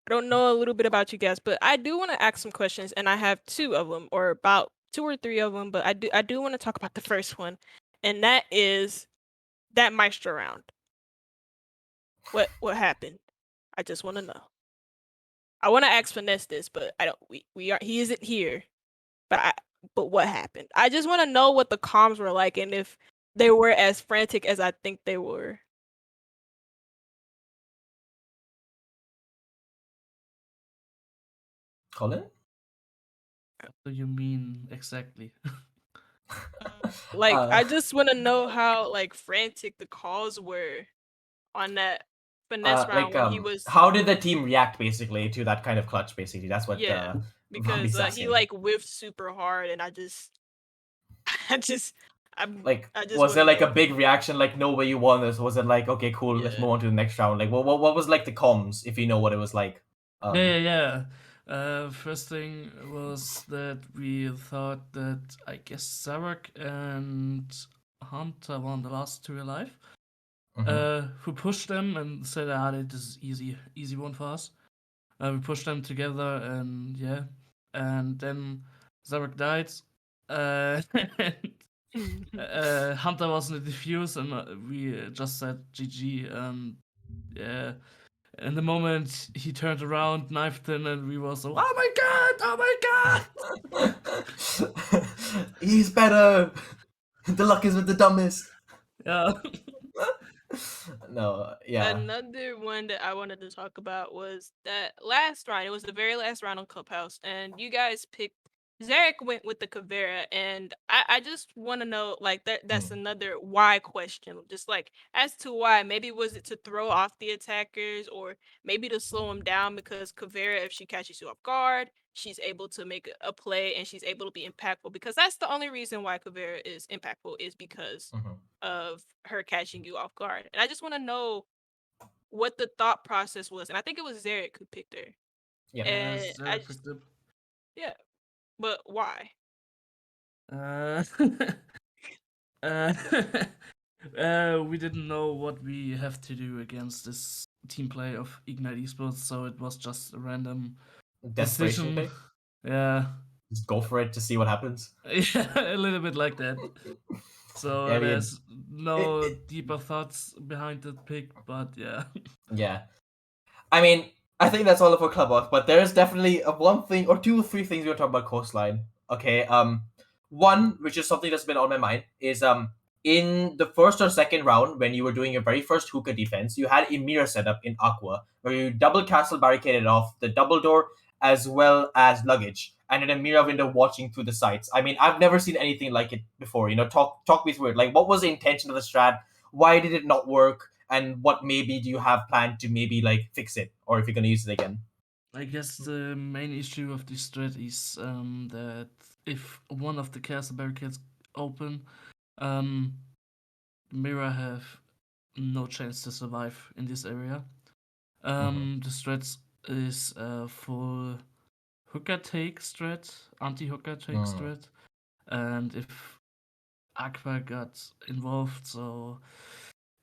don't know a little bit about you guys, but I do want to ask some questions, and I have 2 of them, or about 2 or 3 of them. But I do want to talk about the first one, and that is that Maestro round. What happened? I just want to know. I want to ask Finesse this, but I don't. He isn't here. But what happened? I just want to know what the comms were like, and if they were as frantic as I think they were. Colin? What do you mean exactly? I just want to know how like frantic the calls were on that Finesse round when he was. How did the team react basically to that kind of clutch? Basically, that's what because Vambi's he asking. like whiffed super hard, and I just was there like a big reaction? Like, no way you won this? Was it like, okay, cool, let's move on to the next round? Like, what was like the comms, if you know what it was like? Yeah. First thing was that we thought that I guess Zarek and Hunter won the last 2 alive. Who pushed them and said, this is easy one for us. We pushed them together, and yeah, and then Zarek died. Hunter was in the defuse, and we just said GG. Yeah, in the moment he turned around, knifed him, and we were so, oh my god! He's better. The luck is with the dumbest. Yeah. No, yeah. Another one that I wanted to talk about was that last round. It was the very last round on Clubhouse, and you guys picked. Zarek went with the Kavera, and I just want to know, like, that's another why question. Just like, as to why. Maybe was it to throw off the attackers, or maybe to slow them down, because Kavera, if she catches you off guard, she's able to make a play, and she's able to be impactful, because that's the only reason why Kavera is impactful, is because of her catching you off guard. And I just want to know what the thought process was. And I think it was Zarek who picked her. Yeah. And Zarek picked up. Yeah. But why? We didn't know what we have to do against this team play of Ignite Esports, so it was just a random desperation decision. pick? Yeah. Just go for it to see what happens. Yeah, a little bit like that. So Yeah, I mean, there's no deeper thoughts behind the pick, but yeah. Yeah. I mean, I think that's all for Clubhouse, but there's definitely one thing or 2 or 3 things we're talking about Coastline. Okay, one, which is something that's been on my mind, is in the first or second round, when you were doing your very first hookah defense, you had a mirror setup in Aqua, where you double castle barricaded off the double door as well as luggage, and in a mirror window watching through the sights. I mean, I've never seen anything like it before. You know, talk me through it. Like, what was the intention of the strat? Why did it not work? And what maybe do you have planned to maybe like fix it, or if you're gonna use it again? I guess the main issue of this strat is that if one of the castle barricades open, Mira have no chance to survive in this area. The strat is a full hooker take strat, anti-hooker take strat, and if Aqua got involved, so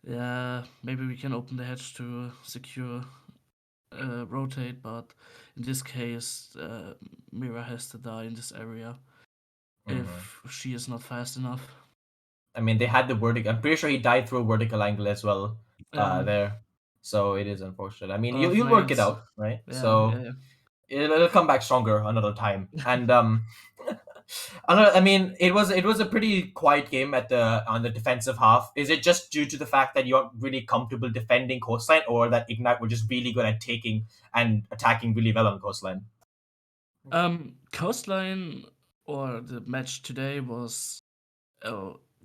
yeah, maybe we can open the hatch to secure rotate, but in this case, Mira has to die in this area if she is not fast enough. I mean, they had the vertical. I'm pretty sure he died through a vertical angle as well there. So it is unfortunate. I mean, you'll work it out, right? Yeah, so it'll come back stronger another time. And I mean, it was a pretty quiet game on the defensive half. Is it just due to the fact that you aren't really comfortable defending Coastline, or that Ignite were just really good at taking and attacking really well on Coastline? Coastline, or the match today, was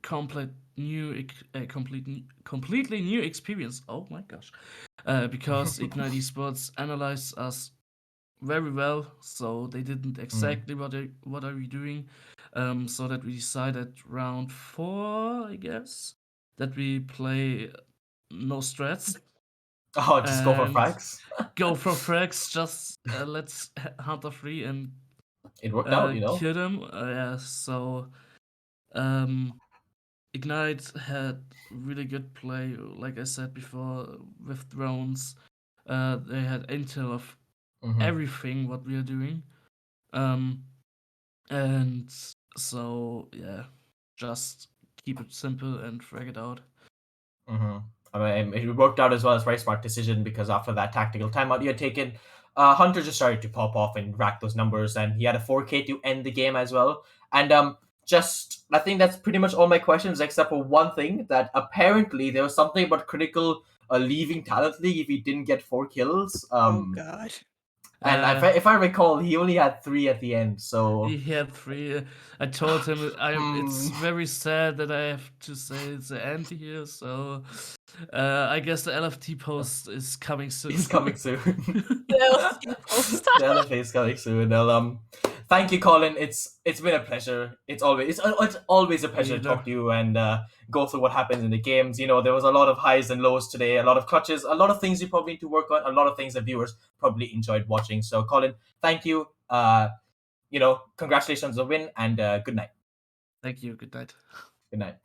completely new experience. Oh my gosh. Because Ignite Esports analyzed us very well, so they didn't exactly what are we doing. So that we decided round 4, I guess, that we play no strats. Oh, just go for frags. Go for frags. Just let's Hunter free and It worked out, kill them. Yeah. So Ignite had really good play, like I said before, with drones. They had intel of everything what we are doing. And so yeah, just keep it simple and frag it out. I mean, it worked out as well. It's a very smart decision because after that tactical timeout you had taken, Hunter just started to pop off and rack those numbers, and he had a 4K to end the game as well. And I think that's pretty much all my questions, except for one thing, that apparently there was something about Critical leaving Talent League if he didn't get 4 kills. Oh God. And if I recall, he only had 3 at the end. So he had 3. I told him it's very sad that I have to say it's the end here. So I guess the LFT post is coming soon. It's coming soon. The LFT post. The LFA is coming soon. Well, thank you, Colin. It's been a pleasure. It's always a pleasure to talk to you and go through what happens in the games. There was a lot of highs and lows today, a lot of clutches, a lot of things you probably need to work on, a lot of things that viewers probably enjoyed watching. So, Colin, thank you. Congratulations on the win, and good night. Thank you. Good night. Good night.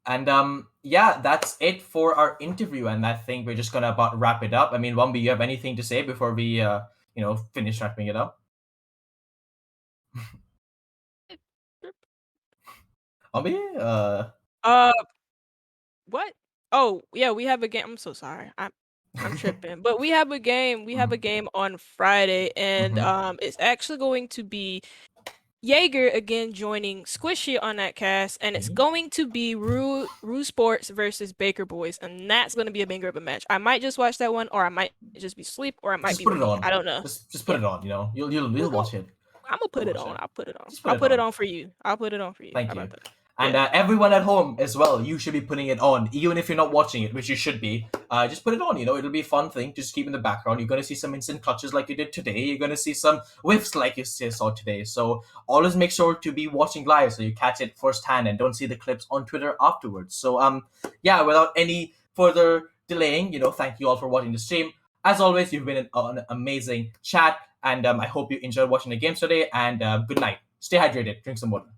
And yeah, that's it for our interview, and I think we're just gonna about wrap it up. I mean, Wambi, you have anything to say before we finish wrapping it up? Wambi, What? Oh yeah, we have a game. I'm so sorry. I'm tripping. But we have a game. We have a game on Friday, and it's actually going to be Jaeger again joining Squishy on that cast, and it's going to be Rue Sports versus Baker Boys, and that's going to be a banger of a match. I might just watch that one, or I might just be asleep, or I might be working. I don't know. Just put it on. You'll watch it. I'm gonna put it on. I'll put it on. I'll put it on for you. I'll put it on for you. Thank you. And everyone at home as well, you should be putting it on, even if you're not watching it, which you should be. Just put it on. It'll be a fun thing to just keep in the background. You're gonna see some instant clutches like you did today. You're gonna see some whiffs like you saw today. So always make sure to be watching live so you catch it firsthand and don't see the clips on Twitter afterwards. So yeah, without any further delaying, thank you all for watching the stream. As always, you've been an amazing chat, and I hope you enjoyed watching the games today. And good night. Stay hydrated. Drink some water.